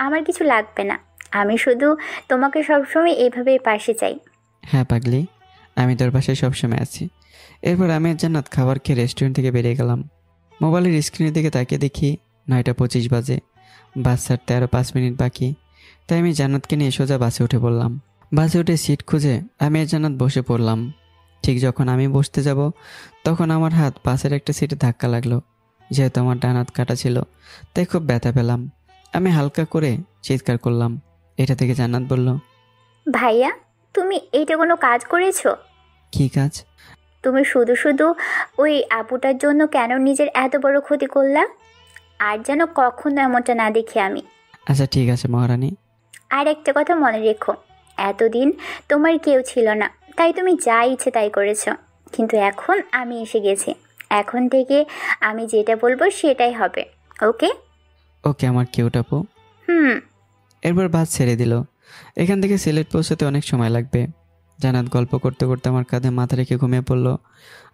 আমার কিছু লাগবে না, আমি শুধু তোমাকে সবসময় এইভাবেই পাশে চাই। হ্যাঁ পাগলি, আমি তোর পাশে সবসময় আছি। এরপর আমি আর জান্নাত খাবার খেয়ে রেস্টুরেন্ট থেকে বেরিয়ে গেলাম। মোবাইলের স্ক্রিনের দিকে তাকিয়ে দেখি 9টা 25 বাজে। বাস ছাড়তে আরও 5 মিনিট বাকি। তাই আমি জান্নাতকে নিয়ে সোজা বাসে উঠে পড়লাম। বাসে উঠে সিট খুঁজে আমি আর জান্নাত বসে পড়লাম। ঠিক যখন আমি বসতে যাব, তখন আমার হাত পাশের একটা সিটে ধাক্কা লাগলো। যেহেতু আমার ডান হাত কাটা ছিল, তাই খুব ব্যথা পেলাম। আমি হালকা করে চিৎকার করলাম। এটা থেকে জান্নাত বলল, ভাইয়া, তুমি এইটা কোনো কাজ করেছো? কি কাজ? তুমি শুধু শুধু ওই আপুটার জন্য কেন নিজের এত বড় ক্ষতি করলা? আর যেন কখনো এমনটা না দেখি আমি। আচ্ছা ঠিক আছে মহারানী। আর একটা কথা মনে রেখো, এতদিন তোমার কেউ ছিল না, তাই তুমি যা ইচ্ছে তাই করেছো। কিন্তু এখন আমি এসে গেছি, এখন থেকে আমি যেটা বলবো সেটাই হবে। ওকে? ওকে আমার কিউট আপু। হুম। এরপর বাস ছেড়ে দিল। এখান থেকে সিলেট পৌঁছতে অনেক সময় লাগবে। জান্নাত গল্প করতে করতে আমার কাঁধে মাথা রেখে ঘুমিয়ে পড়ল।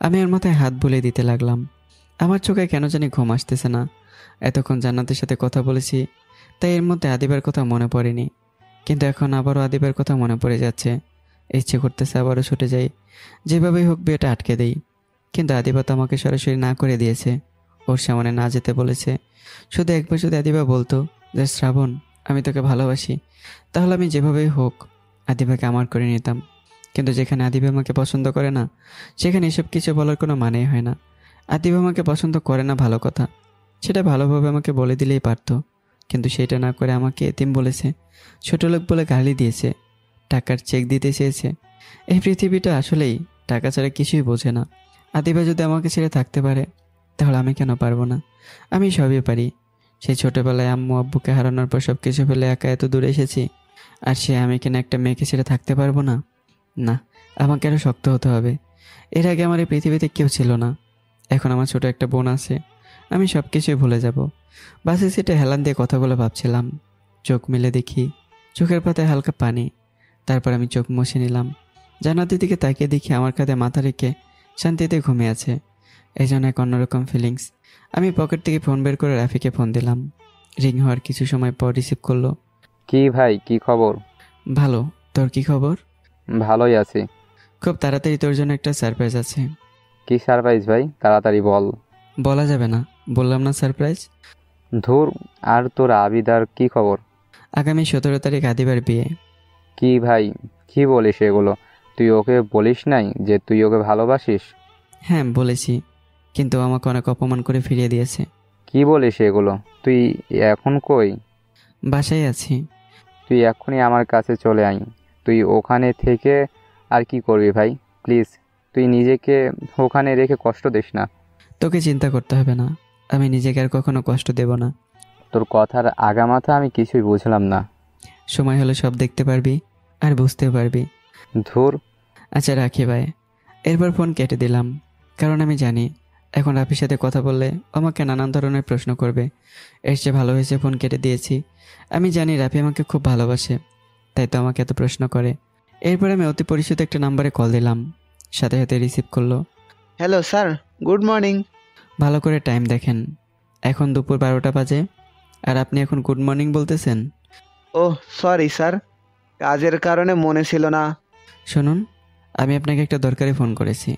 আমি ওর মাথায় হাত বুলিয়ে দিতে লাগলাম। আমার চোখে কেন জানি ঘুম আসতেছে না। এতক্ষণ জান্নাতের সাথে কথা বলেছি, তাই এর মধ্যে আদিবার কথা মনে পড়েনি, কিন্তু এখন আবারও আদিবার কথা মনে পড়ে যাচ্ছে। ইচ্ছে করতেছে আবারও ছুটে যাই, যেভাবেই হোক বিয়েটা আটকে দেই। কিন্তু আদিবা তো আমাকে সরাসরি না করে দিয়েছে, ওর সামনে না যেতে বলেছে। শুধু একবার যদি আদিবা বলতো যে শ্রাবণ আমি তোকে ভালোবাসি, তাহলে আমি যেভাবেই হোক আদিবাকে আমার করে নিতাম। কিন্তু যেখানে আদিবা আমাকে পছন্দ করে না, সেখানে এসব কিছু বলার কোনো মানেই হয় না। আদিবা আমাকে পছন্দ করে না ভালো কথা, সেটা ভালোভাবে আমাকে বলে দিলেই পারতো, কিন্তু সেটা না করে আমাকে এতিম বলেছে, ছোটলোক বলে গালি দিয়েছে, টাকার চেক দিতে চেয়েছে। এই পৃথিবীটা আসলেই টাকা ছাড়া কিছুই বোঝে না। আদিবা যদি আমাকে ছেড়ে থাকতে পারে, তাহলে আমি কেন পারবো না? আমি সবই পারি। সেই ছোটোবেলায় আম্মু আব্বুকে হারানোর পর সব কিছু ফেলে একা এত দূরে এসেছি, আর সে আমি কিনা একটা মেয়েকে ছেড়ে থাকতে পারবো না? না, আমাকে আরও শক্ত হতে হবে। এর আগে আমার এই পৃথিবীতে কেউ ছিল না, এখন আমার ছোট একটা বোন আছে। আমি সব কিছুই ভুলে যাব। বাসে সিটে হেলান দিয়ে কথাগুলো ভাবছিলাম। চোখ মেলে দেখি চোখের পাতায় হালকা পানি। তারপর আমি চোখ মুছে নিলাম। জান্নাতের দিকে তাকিয়ে দেখি আমার কাঁধে মাথা রেখে শান্তিতে ঘুমিয়ে আছে। এই জন্য এক অন্যরকম ফিলিংস। আমি পকেট থেকে ফোন বের করে রাফিকে ফোন দিলাম। রিং হওয়ার কিছু সময় পর রিসিভ করলো। কি ভাই, কি খবর? ভালো, তোর কি খবর? ভালোই আছি। খুব তাড়াতাড়ি তোর জন্য একটা সারপ্রাইজ আছে। কি সারপ্রাইজ ভাই? তাড়াতাড়ি বল। বলা যাবে না, বললাম না সারপ্রাইজ। ধুর, আর তোর আবিদার কি খবর? আগামী 17 তারিখ আদিবার বিয়ে। কি ভাই, কি বলিস এগুলো? তুই ওকে বলিস নাই যে তুই ওকে ভালোবাসিস? হ্যাঁ বলেছি, কিন্তু আমাকে অনেক অপমান করে ফিরিয়ে দিয়েছে। কি বলিস এগুলো? তুই এখন কই? বাসায় আছি। তুই এক্ষুনি আমার কাছে চলে আয়। তুই ওখানে থেকে আর কি করবি ভাই? প্লিজ, তুই নিজেকে ওখানে রেখে কষ্ট দিস না। তোকে চিন্তা করতে হবে না, আমি নিজেকে আর কখনো কষ্ট দেব না। তোর কথার আগামাথা আমি কিছুই বুঝলাম না। সময় হলে সব দেখতে পারবি আর বুঝতেও পারবি। ধুর। আচ্ছা রাখি ভাই। এরপর ফোন কেটে দিলাম, কারণ আমি জানি এখন রাফির সাথে কথা বললে আমাকে নানান ধরনের প্রশ্ন করবে। এর চেয়ে ভালো হয়েছে ফোন কেটে দিয়েছি। আমি জানি রাফি আমাকে খুব ভালোবাসে, তাই তো আমাকে এত প্রশ্ন করে। এরপর আমি অতি পরিচিত একটা নাম্বারে কল দিলাম। সাথে সাথে রিসিভ করলো। Hello sir, good morning. ভালো করে টাইম দেখেন, এখন দুপুর 12টা বাজে, আর আপনি এখন গুড মর্নিং বলতেছেন? ওহ সরি স্যার, কাজের কারণে মনে ছিল না। শুনুন, আমি আপনাকে একটা দরকারি ফোন করেছি।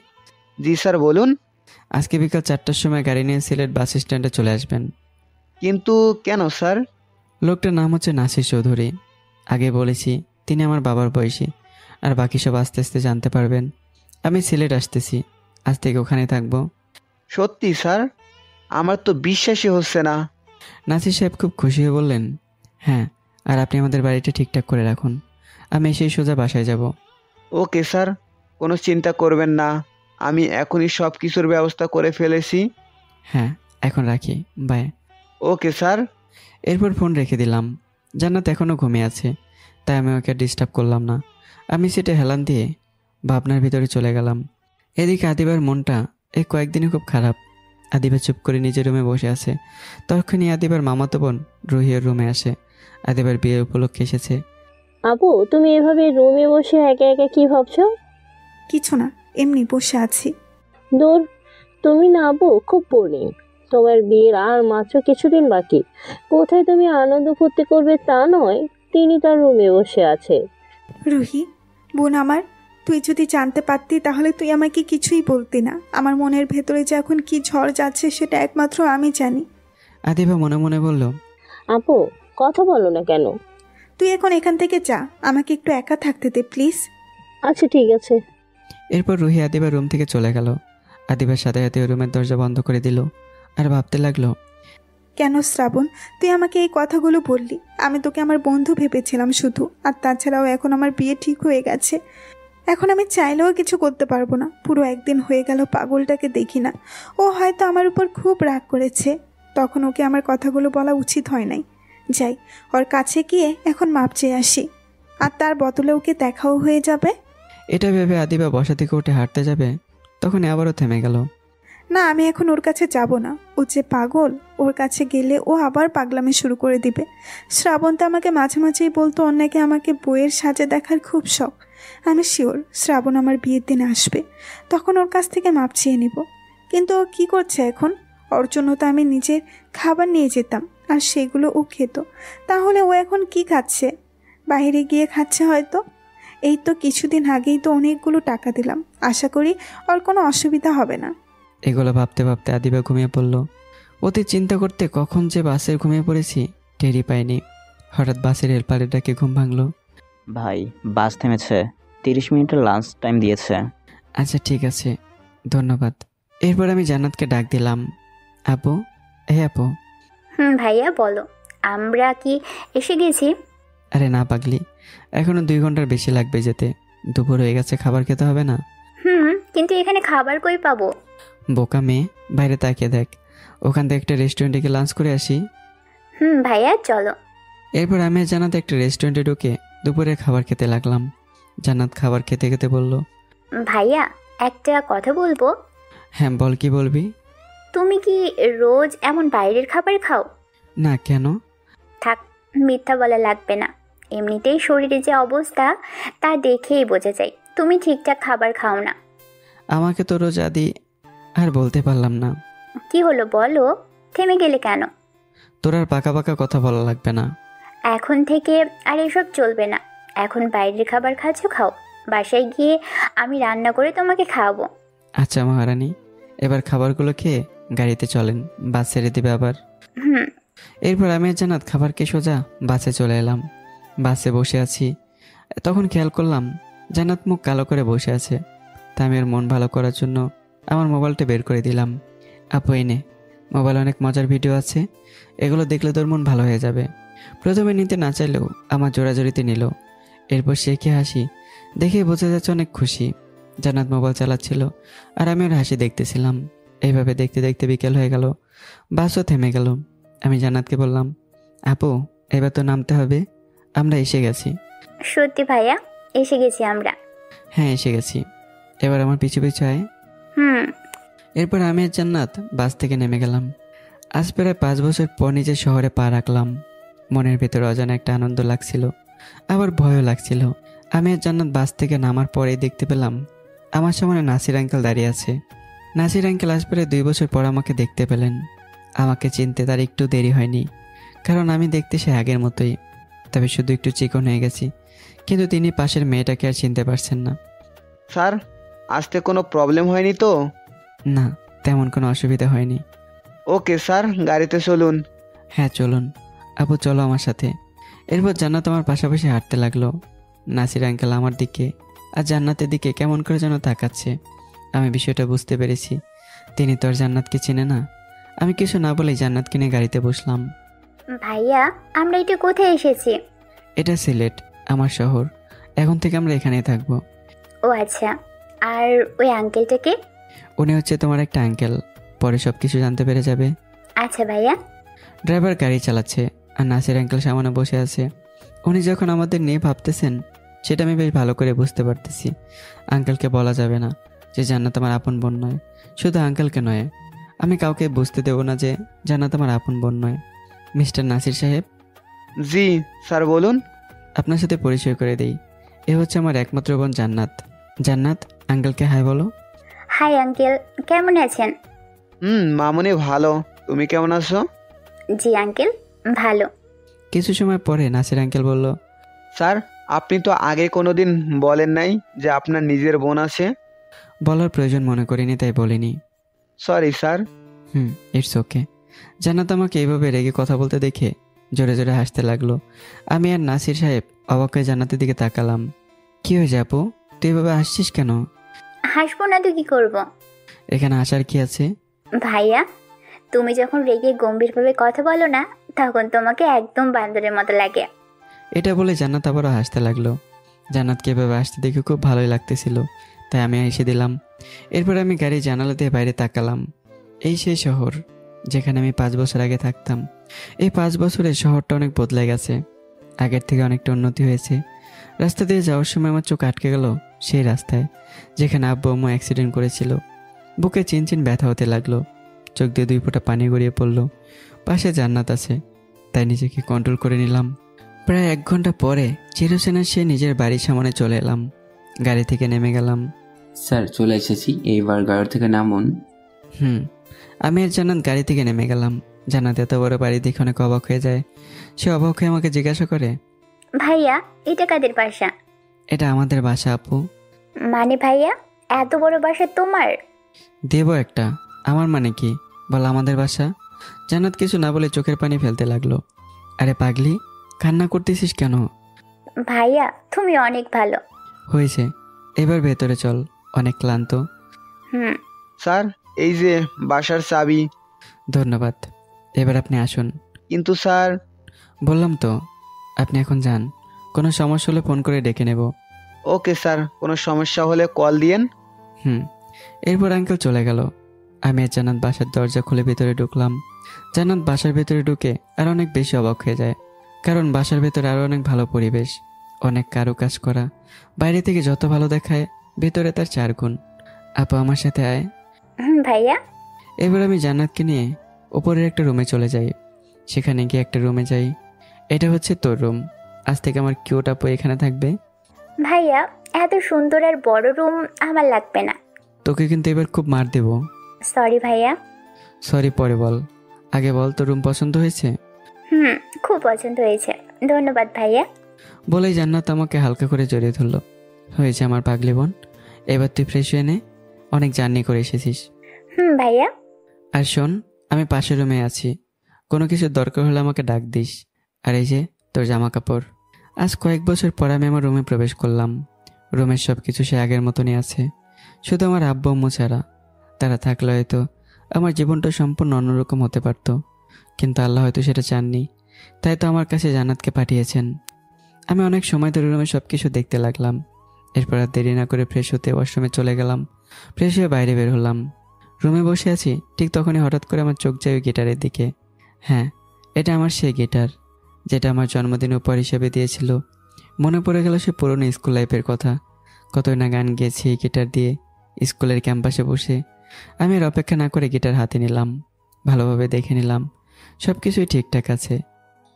জি স্যার বলুন। আজকে বিকাল 4টার সময় গাড়ি নিয়ে সিলেট বাস স্ট্যান্ডে চলে আসবেন। কিন্তু কেন স্যার? লোকটার নাম হচ্ছে নাসির চৌধুরী। আগে বলেছি তিনি আমার বাবার বয়সী, আর বাকি সব আস্তে আস্তে জানতে পারবেন। আমি সিলেট আসতেছি, আজ থেকে ওখানে থাকবো। সত্যি স্যার? আমার তো বিশ্বাসই হচ্ছে না। নাসির সাহেব খুব খুশি হয়ে বললেন, হ্যাঁ, আর আপনি আমাদের বাড়িটা ঠিকঠাক করে রাখুন, আমি এসেই সোজা বাসায় যাব। ওকে স্যার, কোনো চিন্তা করবেন না, আমি এখনই সব কিছুর ব্যবস্থা করে ফেলেছি। হ্যাঁ, এখন রাখি, বাই। Okay sir. এরপর ফোন রেখে দিলাম। জান্নাত এখনও ঘুমিয়ে আছে, তাই আমি ওকে ডিস্টার্ব করলাম না। আমি সিটে হেলান দিয়ে ভাবনার ভিতরে চলে গেলাম। এদিকে আদিবার মনটা এই কয়েকদিনই খুব খারাপ। আদিবা চুপ করে নিজের রুমে বসে আছে। তখনই আদিবার মামাতো বোন রুহির রুমে আসে। আদিবার বিয়ের উপলক্ষে এসেছে। আপু, তুমি এভাবে রুমে বসে একা একা কি ভাবছো? কিছু না, এমনি বসে আছি। দূর, তুমি না আপু খুব বোরিং। তোমার বিয়ের আর মাত্র কিছুদিন বাকি। কোথায় তুমি আনন্দ ফুর্তি করবে তা নয়, তিনি তার রুমে বসে আছে। রুহি বোন আমার, তুই যদি জানতে পারতি তাহলে তুই আমাকে কিছুই বলতি না। আমার মনের ভেতরে যে এখন কি ঝড় যাচ্ছে সেটা একমাত্র আমি জানি। আদিবা মনে মনে বলল, আপু কথা বলো না কেন? তুই এখন এখান থেকে যা, আমাকে একটু একা থাকতে দে প্লিজ। আচ্ছা ঠিক আছে। এরপর রুহি আদিবার রুম থেকে চলে গেল। আদিবার সাথে সাথে রুমের দরজা বন্ধ করে দিল, আর ভাবতে লাগলো, কেন শ্রাবণ তুই আমাকে এই কথাগুলো বললি? আমি তোকে আমার বন্ধু ভেবেছিলাম শুধু, আর তাছাড়াও এখন আমার বিয়ে ঠিক হয়ে গেছে। এখন আমি চাইলেও কিছু করতে পারবো না। পুরো একদিন হয়ে গেল পাগলটাকে দেখি না। ও হয়তো আমার উপর খুব রাগ করেছে, তখন ওকে আমার কথাগুলো বলা উচিত হয় নাই। যাই, ওর কাছে গিয়ে এখন মাপ চেয়ে আসি, আর তার বদলে ওকে দেখাও হয়ে যাবে। এটা ভেবে আদিবা বসা থেকে উঠে হাঁটতে যাবে, তখন আবারও থেমে গেল। না, আমি এখন ওর কাছে যাব না। ও যে পাগল, ওর কাছে গেলে ও আবার পাগলামি শুরু করে দিবে। শ্রাবন্ত আমাকে মাঝে মাঝেই বলতো ওর নাকি আমাকে বইয়ের সাজে দেখার খুব শখ। আমি শিওর শ্রাবণ আমার বিয়ের দিন আসবে, তখন ওর কাছ থেকে মাপ চেয়ে নিব। কিন্তু ও কী করছে এখন? ওর জন্য তো আমি নিজের খাবার নিয়ে যেতাম, আর সেগুলো ও খেত। তাহলে ও এখন কি খাচ্ছে? বাইরে গিয়ে খাচ্ছে হয়তো। এই তো কিছুদিন আগেই তো অনেকগুলো টাকা দিলাম, আশা করি ওর কোনো অসুবিধা হবে না। এগুলো ভাবতে ভাবতে আদিবা ঘুমিয়ে পড়ল। অতি চিন্তা করতে কখন যে বাসের ঘুমিয়ে পড়েছি টেরই পাইনি। হঠাৎ বাসের হেল্পারের ডাকে ঘুম ভাঙলো। ভাই, বাস থেমেছে, 30 মিনিটের লাঞ্চ টাইম দিয়েছে। আচ্ছা ঠিক আছে, ধন্যবাদ। এরপর আমি জান্নাতকে ডাক দিলাম। আপু, আপু। ভাইয়া বলো, আমরা কি এসে গেছি? আরে না পাগলি, এখনো 2 ঘন্টার বেশি লাগবে যেতে। দুপুর হয়ে গেছে, খাবার খেতে হবে না? কিন্তু এখানে খাবার কই পাবো? বোকা মেয়ে, বাইরে তাকিয়ে দেখ, ওখান থেকে একটা রেস্টুরেন্টে গিয়ে লাঞ্চ করে আসি। ভাইয়া চলো। এরপর আমি আর জান্নাত একটা রেস্টুরেন্টে ঢুকে দুপুরে খাবার খেতে লাগলাম। জান্নাত খাবার খেতে খেতে বলল, ভাইয়া একটা কথা বলবো। হ্যাঁ বল, কি বলবি? তুমি কি রোজ এমন বাইরের খাবার খাও? না, কেন? থাক, মিথ্যা বলা লাগবে না। এমনিতেই শরীরে যে অবস্থা তা দেখেই বোঝা যায় তুমি ঠিকঠাক খাবার খাও না। আমাকে তো রোজ আদি। আর বলতে পারলাম না। কি হলো বলো, থেমে গেলে কেন? তোর আর পাকা পাকা কথা বলা লাগবে না। এখন থেকে আর এসব চলবে না। এখন বাইরের খাবার খাচ্ছ, খাও। বাসায় গিয়ে আমি রান্না করে তোমাকে খাওয়াবো। আচ্ছা মহারানী, এবার খাবারগুলো খেয়ে গাড়িতে চলেন, বাস ছেড়ে দিবে আবার। এরপর আমি আর জান্নাত খাবার খেয়ে সোজা বাসে চলে এলাম। বাসে বসে আছি, তখন খেয়াল করলাম জান্নাত মুখ কালো করে বসে আছে। তা আমি ওর মন ভালো করার জন্য আমার মোবাইলটা বের করে দিলাম। আপু এনে, মোবাইলে অনেক মজার ভিডিও আছে, এগুলো দেখলে তোর মন ভালো হয়ে যাবে। প্রথমে নিতে না চাইলেও আমার জোড়াজোড়িতে নিল। এরপর সে কি হাসি দেখে বোঝা যাচ্ছে অনেক খুশি। জান্নাত মোবাইল চালাচ্ছিল আর আমি ওর হাসি দেখতেছিলাম। এইভাবে দেখতে দেখতে বিকেল হয়ে গেল, বাসও থেমে গেল। আমি জান্নাতকে বললাম, আপু এবার তো নামতে হবে, আমরা এসে গেছি। সত্যি ভাইয়া, এসে গেছি আমরা। হ্যাঁ এসে গেছি, এবার আমার পিছু পিছু আয়। এরপর আমি আর জান্নাত বাস থেকে নেমে গেলাম। আজ প্রায় 5 বছর পর নিজের শহরে পা রাখলাম। মনের ভেতরে অজানা একটা আনন্দ লাগছিল, আবার ভয়ও লাগছিল। আমি আর জান্নাত বাস থেকে নামার পরেই দেখতে পেলাম আমার সামনে নাসির আঙ্কেল দাঁড়িয়ে আছে। নাসির আঙ্কেল আজ প্রায় 2 বছর পর আমাকে দেখতে পেলেন। আমাকে চিনতে তার একটু দেরি হয়নি, কারণ আমি দেখতে সে আগের মতোই, তবে শুধু একটু চিকন হয়ে গেছি। কিন্তু তিনি পাশের মেয়েটাকে আর চিনতে পারছেন না। স্যার, আসতে কোনো প্রবলেম হয়নি তো? না, তেমন কোনো অসুবিধা হয়নি। ওকে স্যার, গাড়িতে চলুন। হ্যাঁ চলুন। আপু চলো আমার সাথে। এরপর জান্নাত আমার পাশাপাশি হাঁটতে লাগলো। নাসির আঙ্কেল আমার দিকে আর জান্নাতের দিকে কেমন করে যেন তাকাচ্ছে। আমি বিষয়টা বুঝতে পেরেছি, তিনি তো আর জান্নাতকে চিনে না। আমি কিছু না বলেই জান্নাতকে নিয়ে গাড়িতে বসলাম। ভাইয়া, আমরা এটা কোথায় এসেছি? এটা সিলেট, আমার শহর। এখন থেকে আমরা এখানেই থাকবো। ও আচ্ছা, আর ওই আঙ্কেলটাকে? উনি হচ্ছে তোমার একটা আঙ্কেল, পরে সব কিছু জানতে পেরে যাবে। আচ্ছা ভাইয়া। ড্রাইভার গাড়ি চালাচ্ছে আর নাসির আঙ্কেল সামনে বসে আছে। উনি যখন আমাদের নিয়ে ভাবতেছেন সেটা আমি বেশ ভালো করে বুঝতে পারতেছি। আঙ্কেলকে বলা যাবে না যে জান্নাত আমার আপন বোন নয়। শুধু আঙ্কেলকে নয়, আমি কাউকে বুঝতে দেব না যে জান্নাত আমার আপন বোন নয়। মিস্টার নাসির সাহেব। জি স্যার, বলুন। আপনার সাথে পরিচয় করে দেই, এ হচ্ছে আমার একমাত্র বোন জান্নাত। জান্নাত, আঙ্কেলকে হাই বলো। হাই আঙ্কেল, কেমন আছেন? মামুনি ভালো, তুমি কেমন আছো? জি আঙ্কেল, ভালো। কিছু সময় পরে নাসির আঙ্কেল বলল, স্যার, আপনি তো আগে কোনোদিন বলেন নাই যে আপনার নিজের বোন আছে। বলার প্রয়োজন মনে করিনি, তাই বলিনি। Sorry sir. It's okay. জান্নাত আমাকে এইভাবে রেগে কথা বলতে দেখে জোরে জোরে হাসতে লাগলো। আমি আর নাসির সাহেব অবাক হয়ে জান্নাতের দিকে তাকালাম। কি হয়েছে আপু, তুই এভাবে হাসছিস কেন? হাসবো না তো কি করবো? এখানে হাসার কি আছে? ভাইয়া, তুমি যখন রেগে গম্ভীরভাবে কথা বলো না, তখন তোমাকে একদম বান্দরের মতো লাগে। এটা বলে জান্নাত আবারও হাসতে লাগলো। জান্নাতকে এভাবে হাসতে দেখে খুব ভালোই লাগতেছিল, তাই আমি হেসে দিলাম। এরপর আমি গাড়ি জানালা দিয়ে বাইরে তাকালাম। এই সেই শহর যেখানে আমি 5 বছর আগে থাকতাম। এই 5 বছরে শহরটা অনেক বদলে গেছে, আগের থেকে অনেকটা উন্নতি হয়েছে। রাস্তা দিয়ে যাওয়ার সময় আমার চোখ আটকে গেল সেই রাস্তায় যেখানে আব্বু আম্মু অ্যাক্সিডেন্ট করেছিল। বুকে চিনচিন ব্যথা হতে লাগলো। চোখ দিয়ে 2 ফোঁটা পানি গড়িয়ে পড়লো। পাশে জান্নাত আছে, তাই নিজেকে কন্ট্রোল করে নিলাম। প্রায় 1 ঘন্টা পরে চিরসেনা সে নিজের বাড়ির সামনে চলে এলাম। গাড়ি থেকে নেমে গেলাম। স্যার চলে এসেছি, এইবার গাড়ি থেকে নামুন। আমি আর জান্নাত গাড়ি থেকে নেমে গেলাম। জান্নাত এত বড় বাড়ি দেখে অনেক অবাক হয়ে যায়। সে অবাক হয়ে আমাকে জিজ্ঞাসা করে, ভাইয়া এটা কাদের বাসা? এটা আমাদের বাসা আপু। মানে ভাইয়া এত বড় বাসা তোমার? দেবো একটা, আমার মানে কি বল, আমাদের বাসা। জান্নাত কিছু না বলে চোখের পানি ফেলতে লাগলো। আরে পাগলি, কান্না করতেছিস কেন? ভাইয়া তুমি অনেক ভালো। হয়েছে, এবার ভেতরে চল, অনেক ক্লান্ত। স্যার এই যে বাসার চাবি। ধন্যবাদ, এবার আপনি আসুন। কিন্তু স্যার। বললাম তো, আপনি এখন যান, কোনো সমস্যা হলে ফোন করে ডেকে নেব। ওকে স্যার, কোনো সমস্যা হলে কল দিয়েন। এরপর আঙ্কেল চলে গেল। আমি আর জান্নাত বাসার দরজা খুলে ভেতরে ঢুকলাম। জান্নাত বাসার ভেতরে ঢুকে আর অনেক বেশি অবাক হয়ে যায়, কারণ বাসার ভেতরে আরো অনেক ভালো পরিবেশ, অনেক কারুকাজ করা। বাইরে থেকে যত ভালো দেখায়, ভেতরে তার 4 গুণ। আপু আমার সাথে আয়। ভাইয়া। এবার আমি জান্নাতকে নিয়ে উপরের একটা রুমে চলে যাই। সেখানে গিয়ে একটা রুমে যাই। এটা হচ্ছে তোর রুম, আজ থেকে আমার কিউট আপু এখানে থাকবে। ভাইয়া এত সুন্দর আর বড় রুম আমার লাগবে না। তোকে কিন্তু এবার খুব মার দেব। সরি ভাইয়া। সরি পরে বল, আগে বল তোর রুম পছন্দ হয়েছে? খুব পছন্দ হয়েছে, ধন্যবাদ ভাইয়া। বলেই জান্নাত আমাকে হালকা করে জড়িয়ে ধরলো। হয়েছে আমার পাগলি বোন, এবার তুই ফ্রেশ হয়ে নে, অনেক জার্নি করে এসেছিস। ভাইয়া। আর শোন, আমি পাশের রুমে আছি, কোনো কিছু দরকার হলে আমাকে ডাক দিস। আর এই যে তোর জামা কাপড়। আজ কয়েক বছর পর আমি আমার রুমে প্রবেশ করলাম। রুমের সব কিছু সে আগের মতনই আছে, শুধু আমার আব্বু আম্মু ছাড়া। তারা থাকলে হয়তো আমার জীবনটা সম্পূর্ণ অন্যরকম হতে পারত, কিন্তু আল্লাহ হয়তো সেটা চাননি, তাই তো আমার কাছে জান্নাতকে পাঠিয়েছেন। আমি অনেক সময় ধরে রুমে সব কিছু দেখতে লাগলাম। এরপর আর দেরি না করে ফ্রেশ হতে ওয়াশরুমে চলে গেলাম। ফ্রেশ হয়ে বাইরে বের হলাম। রুমে বসে আছি, ঠিক তখনই হঠাৎ করে আমার চোখ যায় ওই গিটারের দিকে। হ্যাঁ, এটা আমার সেই গিটার, যেটা আমার জন্মদিন উপহার হিসেবে দিয়েছিল। মনে পড়ে গেল সে পুরনো স্কুল লাইফের কথা। কতই না গান গেয়েছি এই গিটার দিয়ে স্কুলের ক্যাম্পাসে বসে। আমি আর অপেক্ষা না করে গিটার হাতে নিলাম, ভালোভাবে দেখে নিলাম সব কিছুই ঠিকঠাক আছে।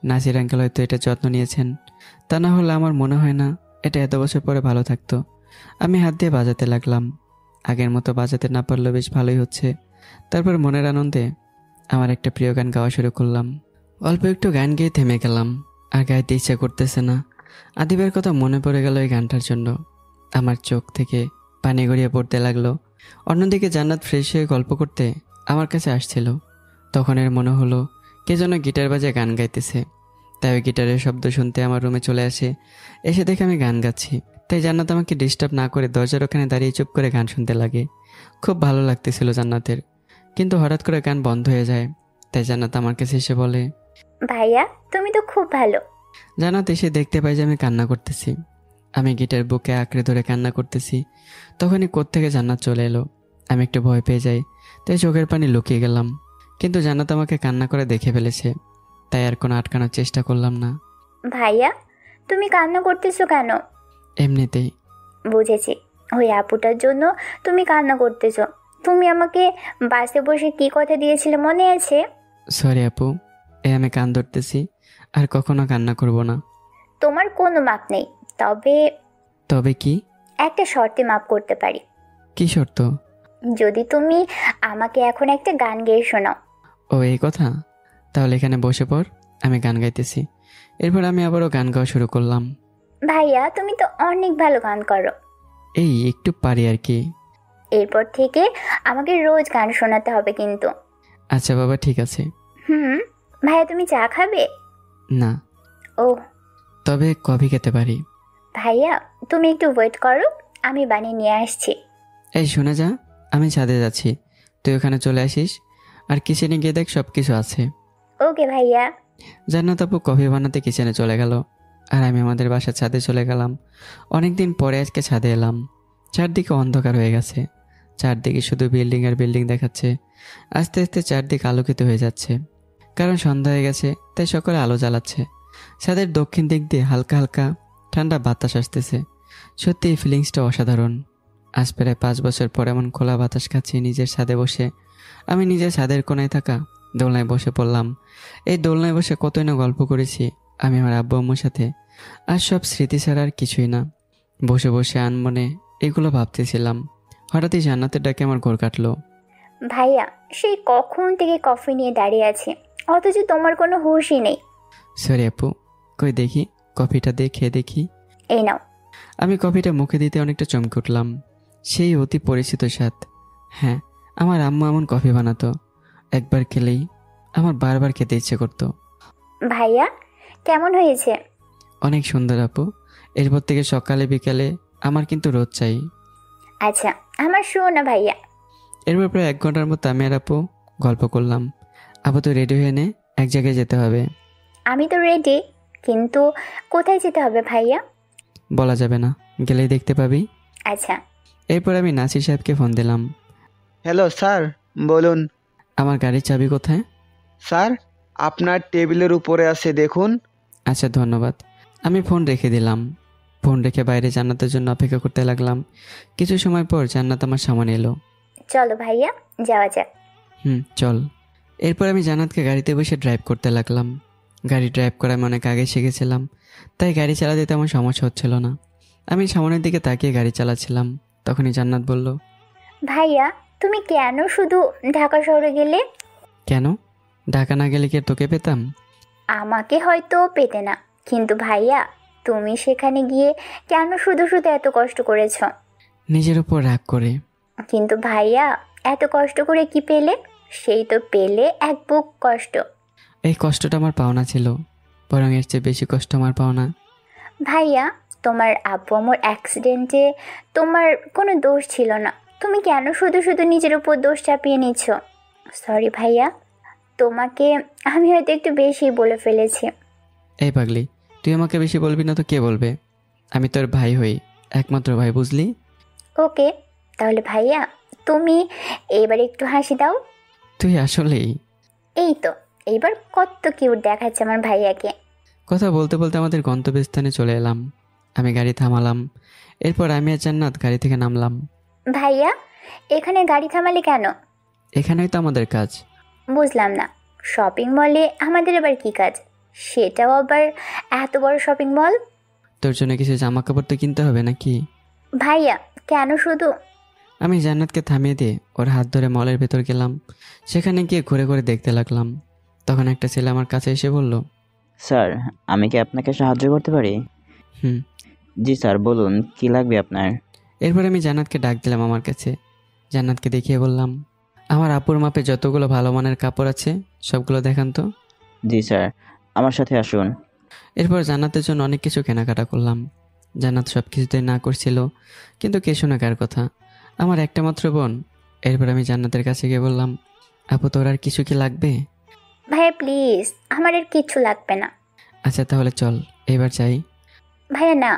নাসির আঙ্কেল হয়তো এটা যত্ন নিয়েছেন, তা না হলে আমার মনে হয় না এটা এত বছর পরে ভালো থাকতো। আমি হাত দিয়ে বাজাতে লাগলাম, আগের মতো বাজাতে না পারলেও বেশ ভালোই হচ্ছে। তারপর মনের আনন্দে আমার একটা প্রিয় গান গাওয়া শুরু করলাম। অল্প একটু গান গেয়ে থেমে গেলাম, আর গাইতে ইচ্ছা করতেছে না। আদিবের কথা মনে পড়ে গেল এই গানটার জন্য। আমার চোখ থেকে পানি গড়িয়ে পড়তে লাগলো। অন্যদিকে জান্নাত ফ্রেশ হয়ে গল্প করতে আমার কাছে আসছিল। তখন এর মনে হলো কে যেন গিটার বাজে গান গাইতেছে, তাই ওই গিটারের শব্দ শুনতে আমার রুমে চলে আসে। এসে দেখে আমি গান গাচ্ছি, তাই জান্নাত আমাকে ডিস্টার্ব না করে দরজার ওখানে দাঁড়িয়ে চুপ করে গান শুনতে লাগে। খুব ভালো লাগতেছিল জান্নাতের, কিন্তু হঠাৎ করে গান বন্ধ হয়ে যায়। তাই জান্নাত আমার কাছে এসে বলে, ভাইয়া তুমি তো খুব ভালো। জান্নাত এসে দেখতে পাই যে আমি কান্না করতেছি। আমি গিটার বুকে আঁকড়ে ধরে কান্না করতেছি। তখনই কোত্থেকে জান্নাত চলে এলো। আমি একটু ভয় পেয়ে যাই, তাই চোখের পানি লুকিয়ে গেলাম। কিন্তু জান্নাত আমাকে কান্না করে দেখে ফেলেছে, তাই আর কোনো আটকানোর চেষ্টা করলাম না। ভাইয়া তুমি কান্না করতেছো কেন? এমনিতেই। বুঝেছি, ওই আপুটার জন্য তুমি কান্না করতেছো। তুমি আমাকে বাসে বসে কি কথা দিয়েছিলে মনে আছে? সরি আপু, আমি কান ধরতেছি, আর কখনো কান্না করব না। তোমার কোনো মাপ নেই। তবে কি? একটা শর্তে মাপ করতে পারি। কি শর্ত? যদি তুমি আমাকে এখন একটা গান গেয়ে শোনাও। ও এই কথা, তাহলে এখানে বসে পড়, আমি গান গাইতেছি। এরপর আমি আবারও গান গাওয়া শুরু করলাম। ভাইয়া তুমি তো অনেক ভালো গান করো। এই একটু পারি আর কি। এরপর থেকে আমাকে রোজ গান শোনাতে হবে কিন্তু। আচ্ছা বাবা, ঠিক আছে। ভাইয়া তুমি চা খাবে? না। ও, তবে কফি খেতে পারি। ভাইয়া তুমি একটু ওয়েট করো, আমি বানিয়ে নিয়ে আসছি। এই শুনে যা, আমি ছাদে যাচ্ছি, তুই ওখানে চলে আসিস, আর কিচেনে গিয়ে দেখ সব কিছু আছে। ওকে ভাইয়া। জান্নাত আপু কফি বানাতে কিচেনে চলে গেল, আর আমি আমাদের বাসার ছাদে চলে গেলাম। অনেকদিন পরে আজকে ছাদে এলাম। চারদিকে অন্ধকার হয়ে গেছে, চারদিকে শুধু বিল্ডিং আর বিল্ডিং দেখাচ্ছে। আস্তে আস্তে চারদিক আলোকিত হয়ে যাচ্ছে, কারণ সন্ধ্যা হয়ে গেছে, তাই সকলে আলো জ্বালাচ্ছে। ছাদের দক্ষিণ দিক দিয়ে হালকা হালকা ঠান্ডা বাতাস আসতেছে। সত্যি এই ফিলিংসটা অসাধারণ। আজ প্রায় 5 বছর পর এমন খোলা বাতাস খাচ্ছি নিজের ছাদে বসে। আমি নিজের ছাদের কোনায় থাকা দোলনায় বসে পড়লাম। এই দোলনায় বসে কতই না গল্প করেছি আমি আমার আব্বু আম্মুর সাথে। আর সব স্মৃতি ছাড়া আর কিছুই না। বসে বসে আনমনে এগুলো ভাবতেছিলাম। হঠাৎই জান্নাতের ডাকে আমার ঘোর কাটলো। ভাইয়া, সেই কখন থেকে কফি নিয়ে দাঁড়িয়ে আছে, অথচ তোমার কোনো হুঁশই নেই। সরি আপু, কই দেখি কফিটা দিয়ে খেয়ে দেখি। এই নাও। আমি কফিটা মুখে দিতে অনেকটা চমকে উঠলাম। সেই অতি পরিচিত স্বাদ। হ্যাঁ, আমার আম্মু এমন কফি বানাতো, একবার খেলেই আমার বারবার খেতে ইচ্ছে করতো। ভাইয়া, কেমন হয়েছে? অনেক সুন্দর আপু। এরপর থেকে সকালে বিকালে আমার কিন্তু রোজ চাই। আচ্ছা, আমার শুও না ভাইয়া। এরপর প্রায় 1 ঘন্টার মতো আমি আর আপু গল্প করলাম। আপু তো রেডি হয়ে নে, এক জায়গায় যেতে হবে। আমি তো রেডি, কিন্তু কোথায় যেতে হবে ভাইয়া? বলা যাবে না, গেলেই দেখতে পাবি। আচ্ছা। এরপর আমি নাসির সাহেবকে ফোন দিলাম। হ্যালো স্যার, বলুন। আমার গাড়ির চাবি কোথায়? স্যার, আপনার টেবিলের উপরে আছে, দেখুন। আচ্ছা, ধন্যবাদ। আমি ফোন রেখে দিলাম। ফোন রেখে বাইরে জান্নাতের জন্য অপেক্ষা করতে লাগলাম। কিছু সময় পর জান্নাত আমার সামনে এলো। চলো ভাইয়া, যাওয়া যাক। চল। এরপর আমি জান্নাতকে গাড়িতে বসে ড্রাইভ করতে লাগলাম। গাড়ি ড্রাইভ করা আমি অনেক আগে শিখেছিলাম, তাই গাড়ি চালাতে তেমন সমস্যা হচ্ছিল না। আমি সামনের দিকে তাকিয়ে গাড়ি চালাচ্ছিলাম। তখনই জান্নাত বলল, ভাইয়া, তুমি কেন শুধু ঢাকা শহরে গেলে? কেন? ঢাকা না গেলে কি আর তোকে পেতাম? আমাকে হয়তো পেতে না, কিন্তু ভাইয়া, তুমি সেখানে গিয়ে কেন শুধু শুধু এত কষ্ট করেছো? নিজের উপর রাগ করে। কিন্তু ভাইয়া, এত কষ্ট করে কি পেলে? সেই তো পেলে এক বুক কষ্ট। এই কষ্টটা আমার পাওনা ছিল, বরং এর চেয়ে বেশি কষ্ট আমার পাওনা। ভাইয়া, তোমার আব্বু আম্মুর অ্যাক্সিডেন্টে তোমার কোনো দোষ ছিল না, তুমি কেন শুধু শুধু নিজের উপর দোষ চাপিয়ে নিচ্ছ? সরি ভাইয়া, তোমাকে আমি হয়তো একটু বেশি বলে ফেলেছি। এই পাগলি, তুই আমাকে বেশি বলবি না তো কে বলবে? আমি তোর ভাই হই, একমাত্র ভাই, বুঝলি? ওকে, তাহলে ভাইয়া তুমি এবার একটু হাসি দাও। তুই আসলেই। এই তো, এইবার কত কিউট দেখাচ্ছে আমার ভাইয়াকে। কথা বলতে বলতে আমাদের গন্তব্যস্থানে চলে এলাম। আমি গাড়ি থামালাম। এরপর আমি আর জান্নাত গাড়ি থেকে নামলাম। ভাইয়া, এখানে গাড়ি থামালে কেন? এখানেই তো আমাদের কাজ। বুঝলাম না, শপিং মলে আমাদের আবার কি কাজ? সেটাও আবার এত বড় শপিং মল। তোর জন্য কিছু জামা কাপড় তো কিনতে হবে নাকি? ভাইয়া, কেন শুধু? আমি জান্নাতকে থামিয়ে দিয়ে ওর হাত ধরে মলের ভেতর গেলাম। সেখানে গিয়ে ঘুরে ঘুরে দেখতে লাগলাম। তখন একটা ছেলে আমার কাছে এসে বলল, স্যার, আমি কি আপনাকে সাহায্য করতে পারি? হুম। জি স্যার, বলুন কি লাগবে আপনার? এরপর আমি জান্নাতকে ডাক দিলাম আমার কাছে। জান্নাতকে দেখিয়ে বললাম, আমার আপুর মাপে যতগুলো ভালো মানের কাপড় আছে সবগুলো দেখান তো। জি স্যার, আমার সাথে আসুন। এরপর জান্নাতের জন্য অনেক কিছু কেনাকাটা করলাম। জান্নাত সব কিছুতেই না করছিল, কিন্তু কে শোনে কার কথা? আমার একটা মাত্র বোন। এরপর আমি জান্নাতের কাছে গিয়ে বললাম, আপু তোর আর কিছু কি লাগবে? ভাইয়া প্লিজ, আমার আর কিচ্ছু লাগবে না। আচ্ছা তাহলে চল এবার যাই। ভাইয়া না,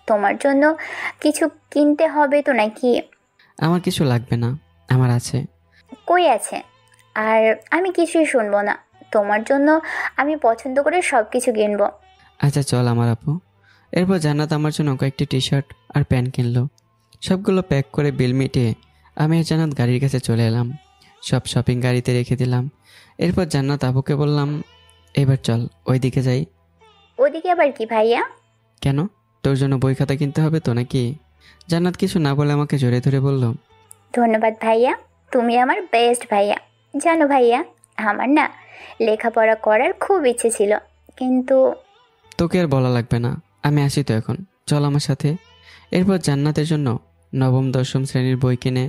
তোমার জন্য কিছু কিনতে হবে তো নাকি? আমার কিছু লাগবে না, আমার আছে। কই আছে? আর আমি কিছুই শুনবো না, তোমার জন্য আমি পছন্দ করে সব কিছু কিনবো। আচ্ছা চল আমার আপু। এরপর জান্নাত আমার জন্য কয়েকটি টি শার্ট আর প্যান্ট কিনলো। সবগুলো প্যাক করে বিল মিটিয়ে আমি আর জান্নাত গাড়ির কাছে চলে এলাম। সব শপিং গাড়িতে রেখে দিলাম। এরপর জান্নাত আপুকে বললাম, এবার চল ওই দিকে যাই। ওদিকে আবার কি ভাইয়া? কেন, তোর জন্য বই খাতা কিনতে হবে তো নাকি? জান্নাত কিছু না বলে আমাকে জড়িয়ে ধরে বলল, ধন্যবাদ ভাইয়া, তুমি আমার বেস্ট ভাইয়া। জানো ভাইয়া, আমার না লেখাপড়া করার খুব ইচ্ছে ছিল, কিন্তু তোকে আর বলা লাগবে না, আমি আসি তো এখন, চল আমার সাথে। এরপর জান্নাতের জন্য নবম দশম শ্রেণীর বই কিনে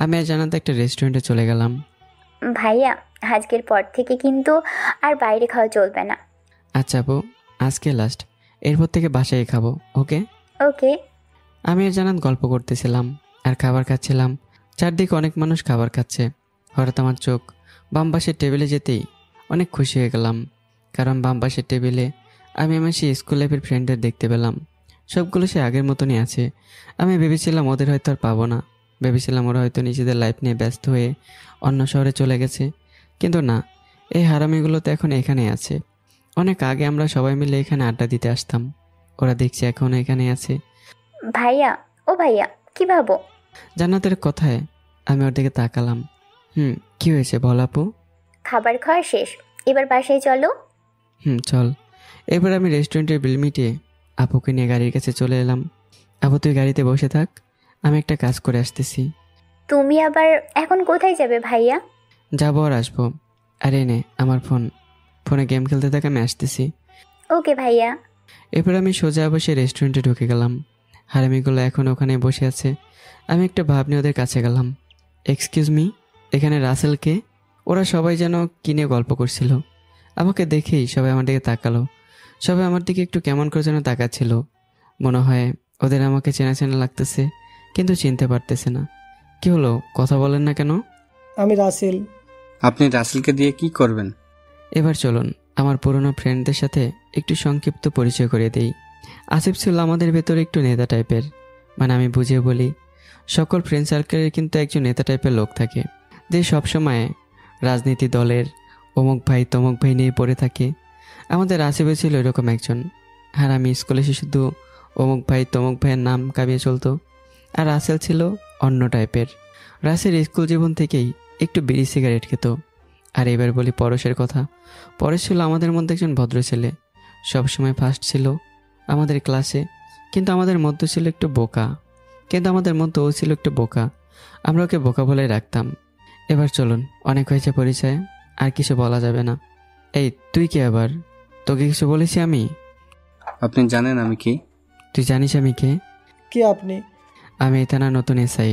আমি আর জান্নাত একটা রেস্টুরেন্টে চলে গেলাম। ভাইয়া, আজকের পর থেকে কিন্তু আর বাইরে খাওয়া চলবে না। আচ্ছা আপু, আজকে লাস্ট, এরপর থেকে বাসায় খাবো, ওকে? ওকে। আমি আর জান্নাত গল্প করতেছিলাম আর খাবার খাচ্ছিলাম। চারদিকে অনেক মানুষ খাবার খাচ্ছে। হঠাৎ আমার চোখ বাম পাশের টেবিলে যেতেই অনেক খুশি হয়ে গেলাম, কারণ বাম পাশের টেবিলে আমি আমার সেই স্কুল লাইফের ফ্রেন্ডদের দেখতে পেলাম। সবগুলো সে আগের মতনই আছে। আমি ভেবেছিলাম ওদের হয়তো আর পাবো না, ভেবেছিলাম ওরা হয়তো নিজেদের লাইফ নিয়ে ব্যস্ত হয়ে অন্য শহরে চলে গেছে, কিন্তু না, এই হারামিগুলো তো এখন এখানেই আছে। অনেক আগে আমরা সবাই মিলে এখানে আড্ডা দিতে আসতাম, ওরা দেখছি এখনও এখানে আছে। ভাইয়া, ও ভাইয়া, কি ভাবো? জান্নাতের কথায় আমি ওর দিকে তাকালাম। কি হয়েছে বল আপু? খাবার খাওয়া শেষ, এবার বাসায় চলো। চল। এবার আমি রেস্টুরেন্টের বিল মিটিয়ে আপুকে নিয়ে গাড়ির কাছে চলে এলাম। আপু তুই গাড়িতে বসে থাক, আমি একটা কাজ করে আসতেছি। তুমি আবার এখন কোথায় যাবে ভাইয়া? যাবো আর আসবো। আরে নে আমার ফোনে গেম খেলতে থাক, আমি আসতেছি। ওকে ভাইয়া। এরপর আমি সোজা বসে রেস্টুরেন্টে ঢুকে গেলাম। হারামিগুলো এখন ওখানে বসে আছে। আমি একটা ভাব নিয়ে ওদের কাছে গেলাম। এক্সকিউজ মি, এখানে রাসেলকে? ওরা সবাই যেন কিনে গল্প করছিল। আমাকে দেখেই সবাই আমার দিকে তাকালো। সবাই আমার দিকে একটু কেমন করে যেন তাকাচ্ছিল। মনে হয় ওদের আমাকে চেনা চেনা লাগতেছে, কিন্তু চিনতে পারতেছে না। কি হলো, কথা বলেন না কেন? আমি রাসেল। আপনি রাসেলকে দিয়ে কি করবেন? এবার চলুন আমার পুরনো ফ্রেন্ডদের সাথে একটু সংক্ষিপ্ত পরিচয় করে দেই। আসিফ ছিল আমাদের ভেতরে একটু নেতা টাইপের, মানে আমি বুঝিয়ে বলি, সকল ফ্রেন্ড সার্কেলের কিন্তু একজন নেতা টাইপের লোক থাকে, যে সবসময় রাজনীতি দলের অমুক ভাই তমুক ভাই নিয়ে পড়ে থাকে। আমাদের আসিফে ছিল এরকম একজন। আর আমি স্কুলে এসে শুধু অমুক ভাই তমুক ভাইয়ের নাম কামিয়ে চলতো। আর রাসেল ছিল অন্য টাইপের। রাসেল স্কুল জীবন থেকেই একটু বিড়ি সিগারেট খেত। আর এবার বলি পরশের কথা। পরশ ছিল আমাদের মধ্যে একজন ভদ্র ছেলে, সবসময় ফার্স্ট ছিল আমাদের ক্লাসে, কিন্তু আমাদের মধ্যে ছিল একটু বোকা। আমরা ওকে বোকা বলে রাখতাম। এবার চলুন, অনেক হয়েছে পরিচয়, আর কিছু বলা যাবে না। এই তুই কে আবার? তোকে কিছু বলেছি আমি? আপনি জানেন আমি কি? তুই জানিস আমি কে? কে আপনি? আমি এই থানার নতুন এসআই।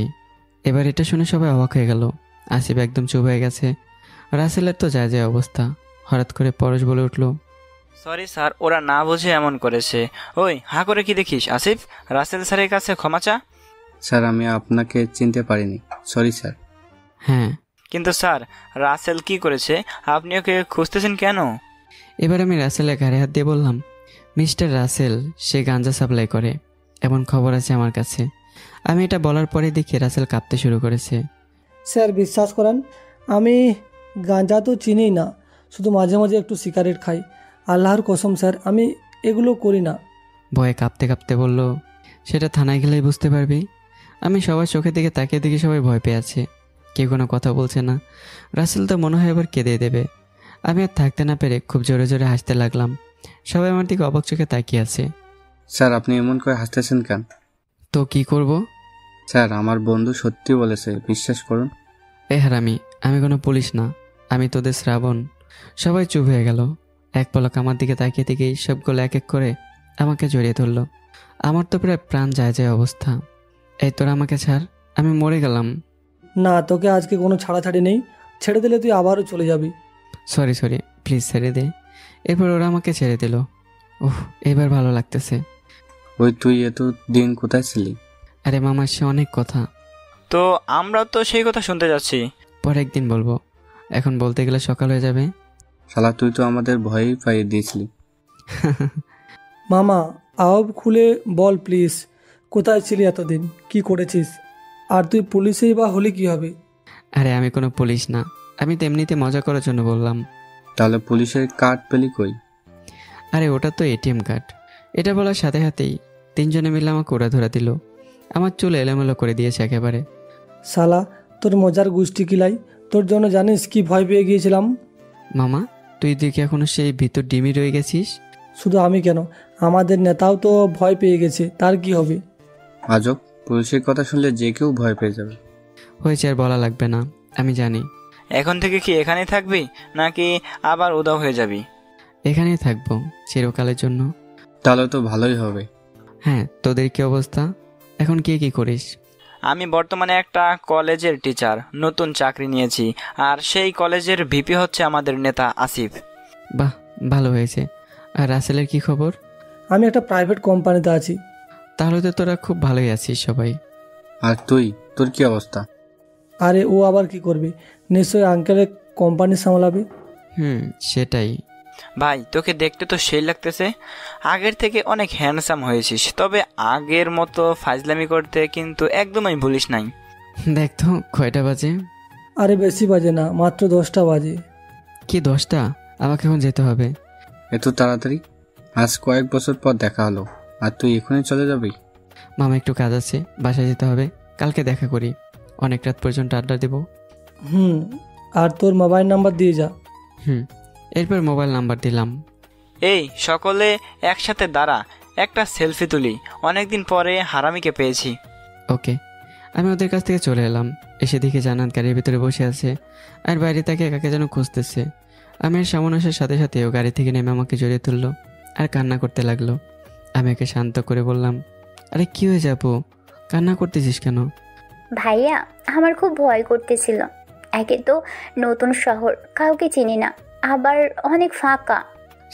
এবার এটা শুনে সবাই অবাক হয়ে গেল। আসিফ একদম চুপ হয়ে গেছে। রাসেলের তো যায় অবস্থা। হঠাৎ করে পরশ বলে উঠল, সরি স্যার, ওরা না বুঝে এমন করেছে। ওই হা করে কি দেখিস আসিফ? রাসেল স্যারের কাছে ক্ষমা চা। স্যার আমি আপনাকে চিনতে পারিনি, সরি স্যার। হ্যাঁ কিন্তু স্যার, রাসেল কি করেছে? আপনি ওকে খুঁজতেছেন কেন? এবার আমি রাসেলের ঘাড়ে হাত দিয়ে বললাম, মিস্টার রাসেল সে গাঞ্জা সাপ্লাই করে, এমন খবর আছে আমার কাছে। আমি এটা বলার পরে দেখি রাসেল কাঁপতে শুরু করেছে। স্যার বিশ্বাস করেন, আমি গাঁজা তো চিনি না, শুধু মাঝে মাঝে একটু সিগারেট খাই। আল্লাহর কসম স্যার, আমি এগুলো করি না। ভয়ে কাঁপতে কাঁপতে বলল, সেটা থানায় গেলেই বুঝতে পারবি। আমি সবার চোখের দিকে তাকিয়ে দেখি সবাই ভয় পেয়ে আছে, কেউ কোনো কথা বলছে না। রাসেল তো মনে হয় এবার কেঁদে দেবে। আমি আর থাকতে না পেরে খুব জোরে জোরে হাসতে লাগলাম। সবাই আমার দিকে অবাক চোখে তাকিয়ে আছে। স্যার আপনি এমন করে হাসতেছেন কেন? তো কি করব? স্যার আমার বন্ধু সত্যি বলেছে, বিশ্বাস করুন। এ হারামি, আমি কোনো পুলিশ না, আমি তোদের শ্রাবণ। সবাই চুপ হয়ে গেল। এক পলক আমার দিকে তাকিয়ে থেকেই সবগুলো এক এক করে আমাকে জড়িয়ে ধরলো। আমার তো প্রায় প্রাণ যায় অবস্থা। এই তোরা আমাকে ছাড়, আমি মরে গেলাম। না, তোকে আজকে কোনো ছাড়াছাড়ি নেই, ছেড়ে দিলে তুই আবারও চলে যাবি। সরি প্লিজ ছেড়ে দে। এরপর ওরা আমাকে ছেড়ে দিল। ওহ, এবার ভালো লাগতেছে। ওই তুই এত দিন কোথায় ছিলি? আরে মামা, সে অনেক কথা। তো আমরা তো সেই কথা শুনতে যাচ্ছি। পরে একদিন বলবো, এখন বলতে গেলে সকাল হয়ে যাবে। শালা তুই তো আমাদের ভয়ই পাইয়ে দিয়েছিলি। মামা আওয়াজ খুলে বল প্লিজ, কোথায় ছিলি এতদিন, কি করেছিস? আর তুই পুলিশেই বা হলি কি হবে? আরে আমি কোনো পুলিশ না, আমি তো এমনিতে মজা করার জন্য বললাম। তাহলে পুলিশের কার্ড পেলি কই? আরে ওটা তো এটিএম কার্ড। এটা বলার সাথে সাথেই তিনজনে মিলে আমাকে ওরা ধরে দিল। আমার চুল এলোমেলো করে দিয়েছে একেবারে। শালা তোর মজার গুষ্টি কিলাই, তোর জন্য জানিস কি ভয় পেয়ে গিয়েছিলাম? মামা তুই দেখি এখনো সেই ভিতর ডিমি রয়ে গেছিস। শুধু আমি কেন, আমাদের নেতাও তো ভয় পেয়ে গেছে, তার কি হবে? আজব, পুলিশের কথা শুনলে যে কেউ ভয় পেয়ে যাবে। হয়েছে, আর বলা লাগবে না, আমি জানি। এখন থেকে কি এখানেই থাকবি নাকি আবার উধাও হয়ে যাবি? এখানেই থাকবো চিরকালের জন্য। তাহলে তো ভালোই হবে। হ্যাঁ, তোদের কি অবস্থা? এখন কি করিস? আমি বর্তমানে একটা কলেজের টিচার, নতুন চাকরি নিয়েছি। আর সেই কলেজের ভিপি হচ্ছে আমাদের নেতা আসিফ। বাহ, ভালো হয়েছে। আর রাসেলের কি খবর? আমি একটা প্রাইভেট কোম্পানিতে আছি। তাহলে তো তোরা খুব ভালোই আছিস সবাই। আর তোর কি অবস্থা? আরে ও আবার কি করবে, নিশ্চয়ই আঙ্কেলের কোম্পানি সামলাবে। সেটাই। ভাই তোকে দেখতে তো সেই লাগতেছে, আগের থেকে অনেক হ্যান্ডসাম হয়েছিস, তবে আগের মতো ফাজলামি করতে কিন্তু একদমই ভুলিস নাই। দেখ তো কয়টা বাজে? আরে বেশি বাজে না, মাত্র 10টা বাজে। কি 10টা? আমাকে এখন যেতে হবে। এত তাড়াতাড়ি? আজ কয়েক বছর পর দেখা হলো, আর তুই এখনই চলে যাবি? মামা একটু কাজ আছে, বাসায় যেতে হবে। কালকে দেখা করি, অনেক রাত পর্যন্ত আড্ডা দেব। হুম, আর তোর মোবাইল নাম্বার দিয়ে যা। হুম। এরপর মোবাইল নাম্বার দিলাম। এই সকলে একসাথে দাঁড়া, একটা সেলফি তুলি, অনেকদিন পরে হারামিকে পেয়েছি। ওকে। আমি ওদের কাছ থেকে চলে এলাম। এসে দেখি জান্নাত গাড়ির ভিতরে বসে আছে আর বাইরে তাকে কাকে যেন খুঁজতেছে। আমি এর সামনে আসার সাথে সাথে ও গাড়ি থেকে নেমে আমাকে জড়িয়ে তুললো আর কান্না করতে লাগলো। আমি ওকে শান্ত করে বললাম, আরে কি হয়ে যাবো, কান্না করতেছিস কেন? ভাইয়া, আমার খুব ভয় করতেছিল। একে তো নতুন শহর, কাউকে চিনি না, আবার অনেক ফাঁকা।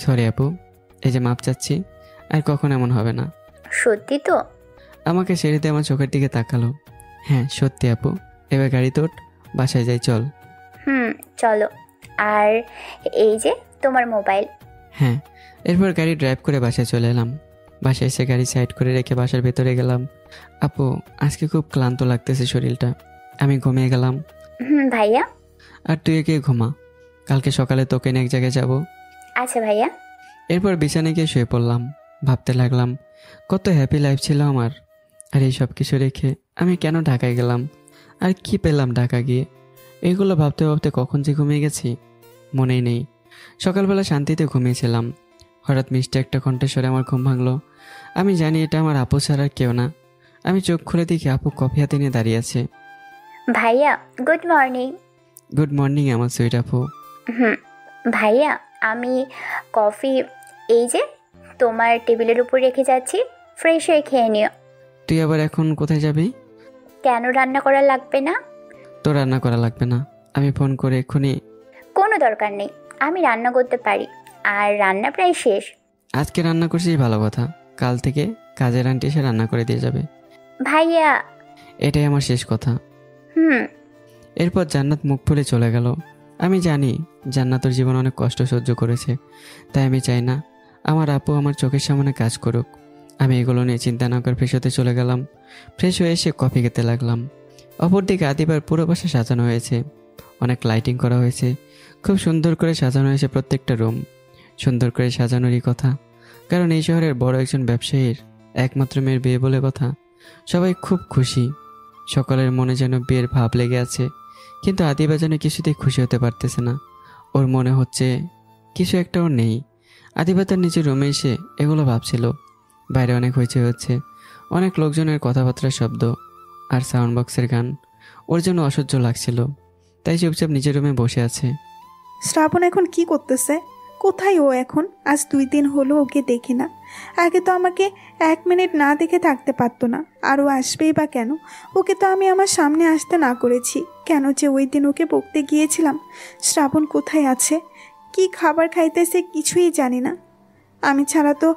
সরি আপু, এই যে মাপ চাচ্ছি, আর কখন এমন হবে না। সত্যি তো? আমাকে সেরিতে আমার চোখের দিকে তাকালো। হ্যাঁ সত্যি আপু, এবার গাড়ি তোট, বাসায় যাই চল। চলো। আর এই যে তোমার মোবাইল। হ্যাঁ। এরপর গাড়ি ড্রাইভ করে বাসায় চলে এলাম। বাসায় এসে গাড়ি সাইড করে রেখে বাসার ভেতরে গেলাম। আপু আজকে খুব ক্লান্ত লাগতেছে শরীরটা, আমি ঘুমিয়ে গেলাম। ভাইয়া। আর তুই একে ঘুমা, কালকে সকালে তোকে নিয়ে এক জায়গায় যাব। আচ্ছা ভাইয়া। এরপর বিছানায় গিয়ে শুয়ে পড়লাম। ভাবতে লাগলাম কত হ্যাপি লাইফ ছিল আমার, আর এই সব কিছু রেখে আমি কেন ঢাকায় গেলাম, আর কি পেলাম ঢাকা গিয়ে। এগুলো ভাবতে ভাবতে কখন যে ঘুমিয়ে গেছি মনেই নেই। সকালবেলা শান্তিতে ঘুমিয়েছিলাম, হঠাৎ মিষ্টি একটা কণ্ঠস্বরে আমার ঘুম ভাঙলো। আমি জানি এটা আমার আপু ছাড়া কেউ না। আমি চোখ খুলে দেখি আপু কফি হাতে নিয়ে দাঁড়িয়ে আছে। ভাইয়া গুড মর্নিং। গুড মর্নিং আমার সুইট আপু। ভাইয়া, আমি কফি এই যে তোমার টেবিলের উপর রেখে যাচ্ছি, ফ্রেশ হয়ে খেয়ে নিও। তুই আবার এখন কোথায় যাবি? কেন রান্না করা লাগবে না? তোর রান্না করা লাগবে না, আমি ফোন করে এক্ষুনি। কোনো দরকার নেই, আমি রান্না করতে পারি, আর রান্না প্রায় শেষ। আজকে রান্না করছিস ভালো কথা, কাল থেকে কাজের আন্টি এসে রান্না করে দিয়ে যাবে। ভাইয়া। এটাই আমার শেষ কথা। এরপর জান্নাত মুখ ফুলে চলে গেল। আমি জানি জান্নাতের জীবন অনেক কষ্ট সহ্য করেছে, তাই আমি চাই না আমার আপু আমার চোখের সামনে কাজ করুক। আমি এগুলো নিয়ে চিন্তা না করে ফ্রেশ হতে চলে গেলাম। ফ্রেশ হয়ে এসে কফি খেতে লাগলাম। অপরদিকে আদিবার পুরো বাসা সাজানো হয়েছে, অনেক লাইটিং করা হয়েছে, খুব সুন্দর করে সাজানো হয়েছে প্রত্যেকটা রুম। সুন্দর করে সাজানোরই কথা, কারণ এই শহরের বড় একজন ব্যবসায়ীর একমাত্র মেয়ের বিয়ে বলে কথা। সবাই খুব খুশি, সকলের মনে যেন বিয়ের ভাব লেগে আছে, কিন্তু আদিবা যেন কিছুতেই খুশি হতে পারতেছে না। ওর মনে হচ্ছে কিছু একটা ওর নেই। আদিবা তার নিজের রুমে এসে এগুলো ভাবছিল। বাইরে অনেক হইচই হচ্ছে, অনেক লোকজনের কথাবার্তার শব্দ আর সাউন্ড বক্সের গান। ওর জন্য অসহ্য লাগছিল, তাই চুপচাপ নিজের রুমে বসে আছে। শ্রাবণ এখন কি করতেছে? কোথায় ও এখন? আজ 2 দিন হলো ওকে দেখি না। আগে তো আমাকে 1 মিনিট না দেখে থাকতে পারতো না, আর ও আসবেই বা কেন? ওকে তো আমি আমার সামনে আসতে না করেছি, কেন যে ওই দিন ওকে বকতে গিয়েছিলাম। শ্রাবণ কোথায় আছে, কি খাবার খাইতেছে কিছুই জানি না। আমি ছাড়া তো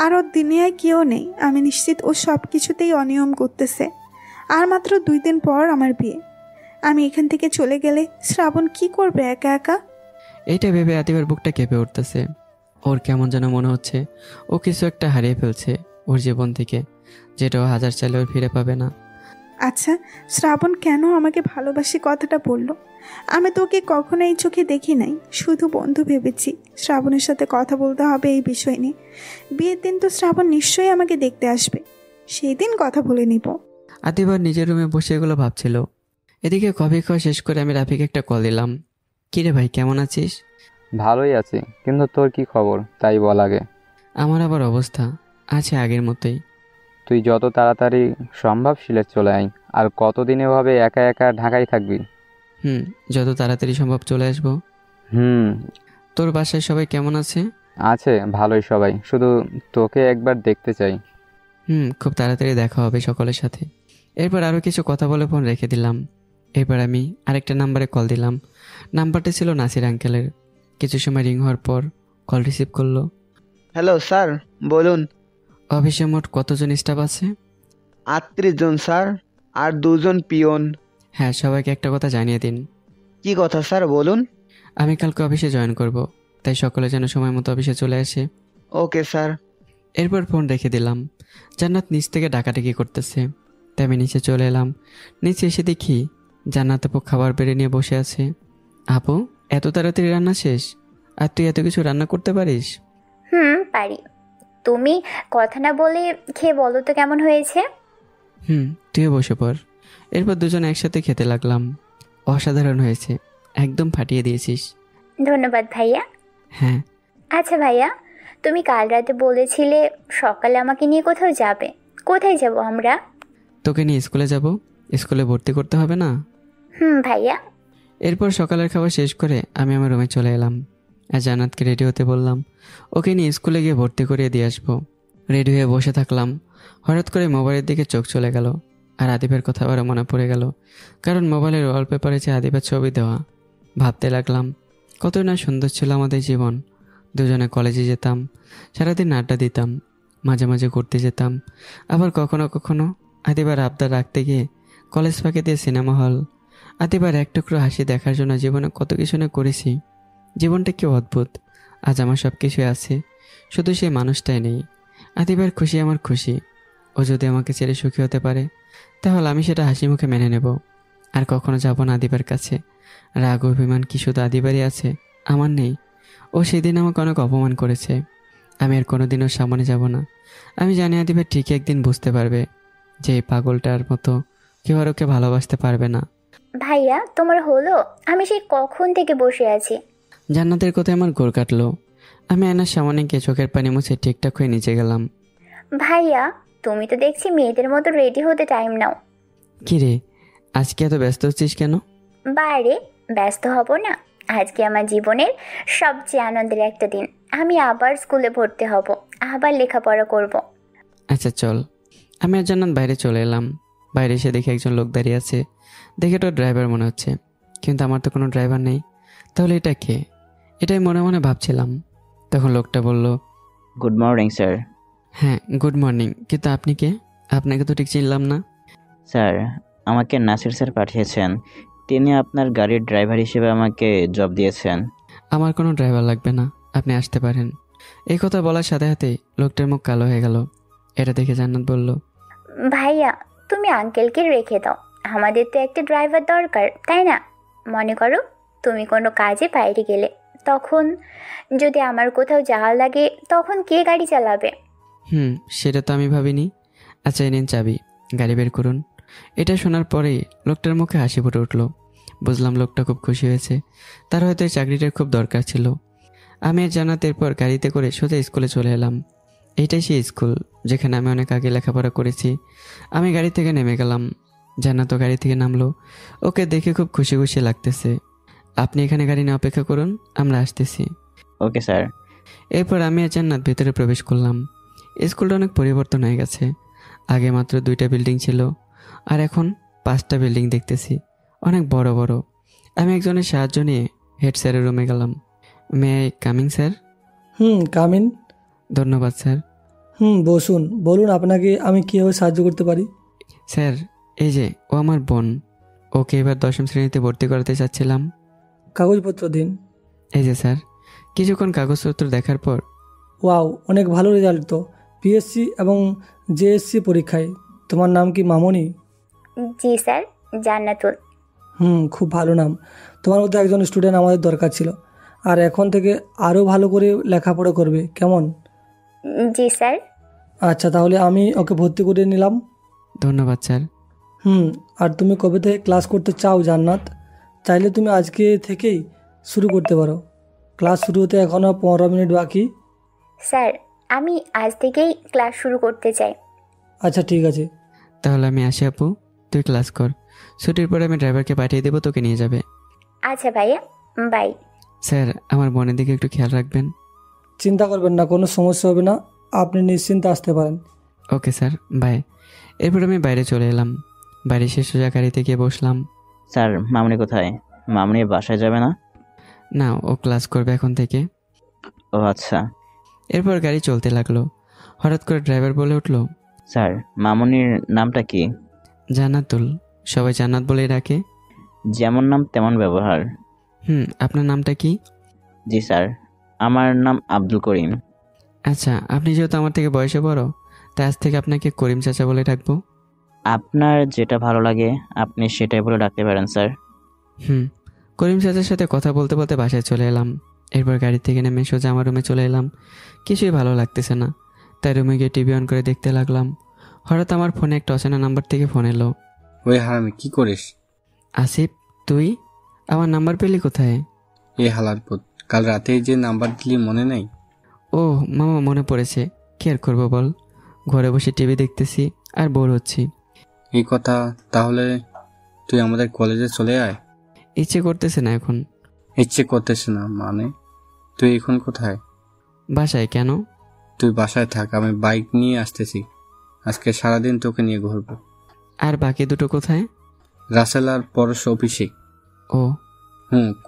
আর ওর দুনিয়ায় কেউ নেই। আমি নিশ্চিত ও সব কিছুতেই অনিয়ম করতেছে। আর মাত্র 2 দিন পর আমার বিয়ে। আমি এখান থেকে চলে গেলে শ্রাবণ কি করবে একা একা? এইটা ভেবে আদিবার বুকটা কেঁপে উঠতেছে। ওর কেমন যেন মনে হচ্ছে ও কিছু একটা হারিয়ে ফেলছে ওর জীবন থেকে, যেটা ও হাজার চাইলেও ফিরে পাবে না। আচ্ছা, শ্রাবণ কেন আমাকে ভালোবাসি কথাটা বলল? আমি তো ওকে কখনো এই চোখে দেখি নাই, শুধু বন্ধু ভেবেছি। শ্রাবণের সাথে কথা বলতে হবে এই বিষয় নিয়ে। বিয়ের দিন তো শ্রাবণ নিশ্চয়ই আমাকে দেখতে আসবে, সেই দিন কথা বলে নিব। আদিবার নিজের রুমে বসে এগুলো ভাবছিল। এদিকে কফি খাওয়া শেষ করে আমি রাফিকে একটা কল দিলাম। কিরে ভাই, কেমন আছিস? ভালোই আছি, কিন্তু তোর কি খবর তাই বল আগে। আমার আবার অবস্থা আছে আগের মতোই। তুই যত তাড়াতাড়ি সম্ভব সিলেট চলে আয়। আর কতদিন এভাবে একা একা ঢাকায় থাকবি? যত তাড়াতাড়ি সম্ভব চলে আসবো। তোর বাসায় সবাই কেমন আছে? আছে ভালোই সবাই, শুধু তোকে একবার দেখতে চাই। খুব তাড়াতাড়ি দেখা হবে সকলের সাথে। এরপর আরও কিছু কথা বলে ফোন রেখে দিলাম। এরপর আমি আরেকটা নাম্বারে কল দিলাম। নাম্বারটা ছিল নাসির আঙ্কেলের। কিছু সময় রিং হওয়ার পর কল রিসিভ করলো। হ্যালো স্যার, বলুন। অফিসে মোট কতজন স্টাফ আছে? 38 জন স্যার, আর 2 জন পিয়ন। হ্যাঁ, সবাইকে একটা কথা জানিয়ে দিন। কি কথা স্যার, বলুন। আমি কালকে অফিসে জয়েন করব, তাই সকলে যেন সময় মতো অফিসে চলে আসে। Okay sir. এরপর ফোন রেখে দিলাম। জান্নাত নিচ থেকে ডাকাডাকি করতেছে, তাই আমি নিচে চলে এলাম। নিচে এসে দেখি জান্নাত আপু খাবার বেড়ে নিয়ে বসে আছে। আপু, এত তাড়াতাড়ি রান্না শেষ? আর তুই এত কিছু রান্না করতে পারিস? পারি। তুমি কথা না বলে খেয়ে বলো তো কেমন হয়েছে। তুইও বসে পড়। এরপর দুজনে একসাথে খেতে লাগলাম। অসাধারণ হয়েছে, একদম ফাটিয়ে দিয়েছিস। ধন্যবাদ ভাইয়া। হ্যাঁ। আচ্ছা ভাইয়া, তুমি কাল রাতে বলেছিলে সকালে আমাকে নিয়ে কোথাও যাবে। কোথায় যাব আমরা? তোকে নিয়ে স্কুলে যাব, স্কুলে ভর্তি করতে হবে না? ভাইয়া। এরপর সকালের খাবার শেষ করে আমি আমার রুমে চলে এলাম আর জান্নাতকে রেডি হতে বললাম। ওকে নিয়ে স্কুলে গিয়ে ভর্তি করিয়ে দিয়ে আসবো। রেডি হয়ে বসে থাকলাম, হঠাৎ করে মোবাইলের দিকে চোখ চলে গেল আর আদিবের কথা আবার মনে পড়ে গেল, কারণ মোবাইলের ওয়ালপেপারে যে আদিবের ছবি দেওয়া। ভাবতে লাগলাম কতই না সুন্দর ছিল আমাদের জীবন। দুজনে কলেজে যেতাম, সারাদিন আড্ডা দিতাম, মাঝে মাঝে ঘুরতে যেতাম, আবার কখনো কখনো আদিবার আবদার রাখতে গিয়ে কলেজ ফাঁকে দিয়ে সিনেমা হল। আদিবার এক টুকরো হাসি দেখার জন্য জীবনে কত কিছু না করেছি। জীবনটা কি অদ্ভুত। আজ আমার সব কিছুই আছে, শুধু সেই মানুষটাই নেই। আদিবার খুশি আমার খুশি। ও যদি আমাকে ছেড়ে সুখী হতে পারে তাহলে আমি সেটা হাসি মুখে মেনে নেব। আর কখনো যাব না আদিবার কাছে। রাগ অভিমান কি শুধু আদিবারই আছে, আমার নেই? ও সেদিন আমাকে অনেক অপমান করেছে, আমি আর কোনোদিনও সামনে যাব না। আমি জানি আদিবার ঠিকই একদিন বুঝতে পারবে যে এই পাগলটার মতো কেউ আর ওকে ভালোবাসতে পারবে না। ভাইয়া তোমার হলো? আমি সেই কখন থেকে বসে আছি। জান্নাতের কথায় আমার গোর কাটলো। আমি আয়নার সামনে গিয়ে চোখের পানি মুছে ঠিকঠাক হয়ে নিচে গেলাম। ভাইয়া তুমি তো দেখছি মেয়েদের মতো রেডি হতে টাইম নাও। কি রে, আজকে এত ব্যস্ত হচ্ছিস কেন? বাইরে ব্যস্ত হব না, আজকে আমার জীবনের সবচেয়ে আনন্দের একটা দিন। আমি আবার স্কুলে ভর্তি হব, আবার লেখাপড়া করব। আচ্ছা চল। আমি আর জান্নাত বাইরে চলে এলাম। বাইরে এসে দেখে একজন লোক দাঁড়িয়ে আছে। দেখে তো ড্রাইভার মনে হচ্ছে, কিন্তু আমার তো কোনো ড্রাইভার নেই। তাহলে এটা কে? এটাই মনে মনে ভাবছিলাম। তখন লোকটা বলল, গুড মর্নিং স্যার। হ্যাঁ গুড মর্নিং, কিন্তু আপনি কে? আপনাকে তো ঠিক চিনলাম না। স্যার, আমাকে নাসির স্যার পাঠিয়েছেন। তিনি আপনার গাড়ির ড্রাইভার হিসেবে আমাকে জব দিয়েছেন। আমার কোনো ড্রাইভার লাগবে না, আপনি আসতে পারেন। এই কথা বলার সাথে সাথে লোকটার মুখ কালো হয়ে গেল। এটা দেখে জান্নাত বলল, ভাইয়া তুমি আঙ্কেলকে রেখে দাও, আমাদের তো একটা ড্রাইভার দরকার, তাই না? মনে করো তুমি কোনো কাজে বাইরে গেলে, তখন যদি আমার কোথাও যাওয়া লাগে তখন কে গাড়ি চালাবে? সেটা তো আমি ভাবিনি। আচ্ছা এই নিন চাবি, গাড়ি বের করুন। এটা শোনার পরেই লোকটার মুখে হাসি ফুটে উঠল। বুঝলাম লোকটা খুব খুশি হয়েছে, তার হয়তো এই চাকরিটার খুব দরকার ছিল। আমি আর জান্নাতের পর গাড়িতে করে সোজা স্কুলে চলে এলাম। এইটাই সেই স্কুল যেখানে আমি অনেক আগে লেখাপড়া করেছি। আমি গাড়ি থেকে নেমে গেলাম, জান্নাতও গাড়ি থেকে নামলো। ওকে দেখে খুব খুশি খুশি লাগতেছে। আপনি এখানে গাড়ি নিয়ে অপেক্ষা করুন, আমরা আসতেছি। Okay sir. এরপর আমি আর জান্নাত ভেতরে প্রবেশ করলাম। স্কুলটা অনেক পরিবর্তন হয়ে গেছে। আগে মাত্র 2টা বিল্ডিং ছিল, আর এখন 5টা বিল্ডিং দেখতেছি, অনেক বড় বড়। আমি একজনের সাহায্য নিয়ে হেড স্যারের রুমে গেলাম। May I coming sir? Come in. ধন্যবাদ স্যার। বসুন। বলুন আপনাকে আমি কীভাবে সাহায্য করতে পারি? স্যার এই যে ও আমার বোন, ওকে এবার 10ম শ্রেণীতে ভর্তি করাতে চাচ্ছিলাম। কাগজপত্র দিন। এই যে স্যার। কিছুক্ষণ কাগজপত্র দেখার পর, ওয়াও, অনেক ভালো রেজাল্ট তো পিএসসি এবং জেএসসি পরীক্ষায়। তোমার নাম কি মামনি? জি স্যার, জান্নাতুল। খুব ভালো নাম। তোমার মতো একজন স্টুডেন্ট আমাদের দরকার ছিল, আর এখন থেকে আরও ভালো করে লেখাপড়া করবে, কেমন? জি স্যার। আচ্ছা তাহলে আমি ওকে ভর্তি করে নিলাম। ধন্যবাদ স্যার। আর তুমি কবে থেকে ক্লাস করতে চাও জান্নাত? চাইলে তুমি আজকে থেকেই শুরু করতে পারো। ক্লাস শুরু হতে এখনও 15 মিনিট বাকি। স্যার আমি আজ থেকেই ক্লাস শুরু করতে চাই। আচ্ছা ঠিক আছে। তাহলে আমি আসি আপু, তুই ক্লাস কর। ছুটির পরে আমি ড্রাইভারকে পাঠিয়ে দেবো, তোকে নিয়ে যাবে। আচ্ছা ভাইয়া, বাই। স্যার আমার বোনের দিকে একটু খেয়াল রাখবেন। চিন্তা করবেন না, কোনো সমস্যা হবে না, আপনি নিশ্চিন্তে আসতে পারেন। Okay sir, bye. এরপর আমি বাইরে চলে এলাম। বাইরে এসে সোজা গাড়িতে গিয়ে বসলাম। স্যার মামনি কোথায়? মামনি বাসায় যাবে না? না, ও ক্লাস করবে এখন থেকে। ও আচ্ছা। এরপর গাড়ি চলতে লাগলো। হঠাৎ করে ড্রাইভার বলে উঠলো, স্যার মামনির নামটা কি? জান্নাতুল, সবাই জান্নাত বলেই ডাকে। যেমন নাম তেমন ব্যবহার। আপনার নামটা কি? জি স্যার, আমার নাম আব্দুল করিম। আচ্ছা, আপনি যেহেতু আমার থেকে বয়সে বড়, তাই আজ থেকে আপনাকে করিম চাচা বলে ডাকবো। আপনার যেটা ভালো লাগে আপনি সেটাই বলে ডাকতে পারেন স্যার। করিম চাচার সাথে কথা বলতে বলতে বাসায় চলে এলাম। এরপর গাড়ি থেকে নেমে সোজা আমার রুমে চলে এলাম। কিছুই ভালো লাগতেছে না, তাই রুমে গিয়ে টিভি অন করে দেখতে লাগলাম। হঠাৎ আমার ফোনে একটা অচেনা নাম্বার থেকে ফোন এলো। ওই হারামি কি করিস? আসিফ, তুই আমার নাম্বার পেলি কোথায়? এ হালার পুত, কাল রাতেই যে নাম্বার দিলি মনে নেই? ও মামা, মনে পড়েছে। কি আর করবো বল, ঘরে বসে টিভি দেখতেছি আর বোর হচ্ছি। এই কথা, তাহলে তুই আমাদের কলেজে চলে আয়। ইচ্ছে করতেছে না এখন। ইচ্ছে করতেছে না মানে? তুই এখন কোথায়? বাসায়। কেন? তুই বাসায় থাক, আমি বাইক নিয়ে আসতেছি। আজকে সারাদিন তোকে নিয়ে ঘুরবো। আর বাকি দুটো কোথায়? রাসেল আর পরশ অফিসে। ও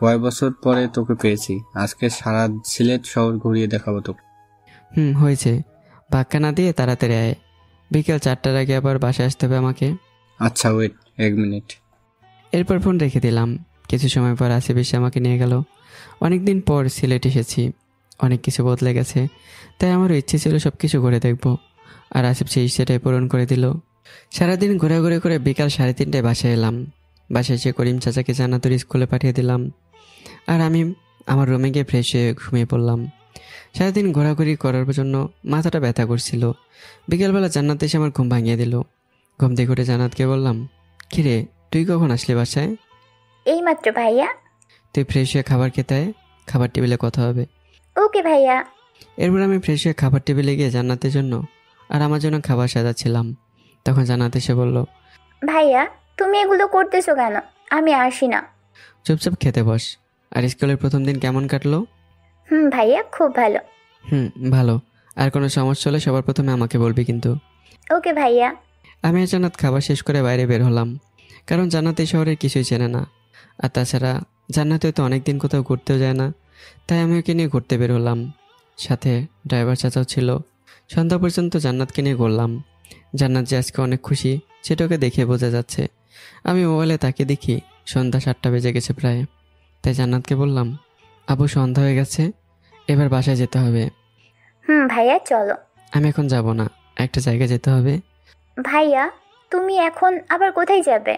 কয় বছর পরে তোকে পেয়েছি। আজকে সারা সিলেট শহর ঘুরিয়ে দেখাবো তোকে। হয়েছে, বাক্কা না দিয়ে তাড়াতাড়ি আয়। বিকেল 4টার আগে আবার বাসায় আসতে হবে আমাকে। আচ্ছা ওয়েট 1 মিনিট। এরপর ফোন রেখে দিলাম। কিছু সময় পর আসিফ এসে আমাকে নিয়ে গেল। অনেকদিন পর সিলেট এসেছি, অনেক কিছু বদলে গেছে, তাই আমারও ইচ্ছে ছিল সব কিছু ঘুরে দেখব। আর আসিফ সেই ইচ্ছেটাই পূরণ করে দিল। সারাদিন ঘোরাঘুরি করে বিকাল 3:30টায় বাসায় এলাম। বাসায় এসে করিম চাচাকে জান্নাতুর স্কুলে পাঠিয়ে দিলাম, আর আমি আমার রুমে গিয়ে ফ্রেশ হয়ে ঘুমিয়ে পড়লাম। সারাদিন ঘোরাঘুরি করার জন্য মাথাটা ব্যথা করছিল। বিকেলবেলা জান্নাত এসে আমার ঘুম ভাঙিয়ে দিল। ঘুম থেকে উঠে জান্নাতকে বললাম, কিরে তুই কখন আসলি বাসায়? এইমাত্র ভাইয়া। তুই ফ্রেশ হয়ে খাবার খেতে আয়, খাবার টেবিলে কথা হবে। ওকে ভাইয়া। এরপর আমি ফ্রেশ হয়ে খাবার টেবিলে গিয়ে জান্নাতের জন্য আর আমার জন্য খাবার সাজাচ্ছিলাম। তখন জান্নাত এসে বলল, ভাইয়া তুমি এগুলো করতেছো কেন? আমি আসি না। চুপচাপ খেতে বস। আর স্কুলের প্রথম দিন কেমন কাটলো? ভাইয়া খুব ভালো। ভালো। আর কোনো সমস্যা হলে সবার প্রথমে আমাকে বলবি কিন্তু। ওকে ভাইয়া। আমি আর জান্নাত খাবার শেষ করে বাইরে বের হলাম, কারণ জান্নাত এই শহরের কিছুই চেনে না। আর তাছাড়া জান্নাত তো অনেকদিন কোথাও ঘুরতেও যায় না, তাই আমি ওকে নিয়ে ঘুরতে বের হলাম। সাথে ড্রাইভার চাচাও ছিল। সন্ধ্যা পর্যন্ত জান্নাতকে নিয়ে ঘুরলাম। জান্নাত যে আজকে অনেক খুশি সেটা ওকে দেখে বোঝা যাচ্ছে। আমি মোবাইলে তাকে দেখি সন্ধ্যা 7টা বেজে গেছে প্রায়। তাই জান্নাতকে বললাম, আবু সন্ধ্যা হয়ে গেছে, এবার বাসায় যেতে হবে। ভাইয়া চলো। আমি এখন যাব না, একটা জায়গায় যেতে হবে। ভাইয়া তুমি এখন আবার কোথায় যাবে?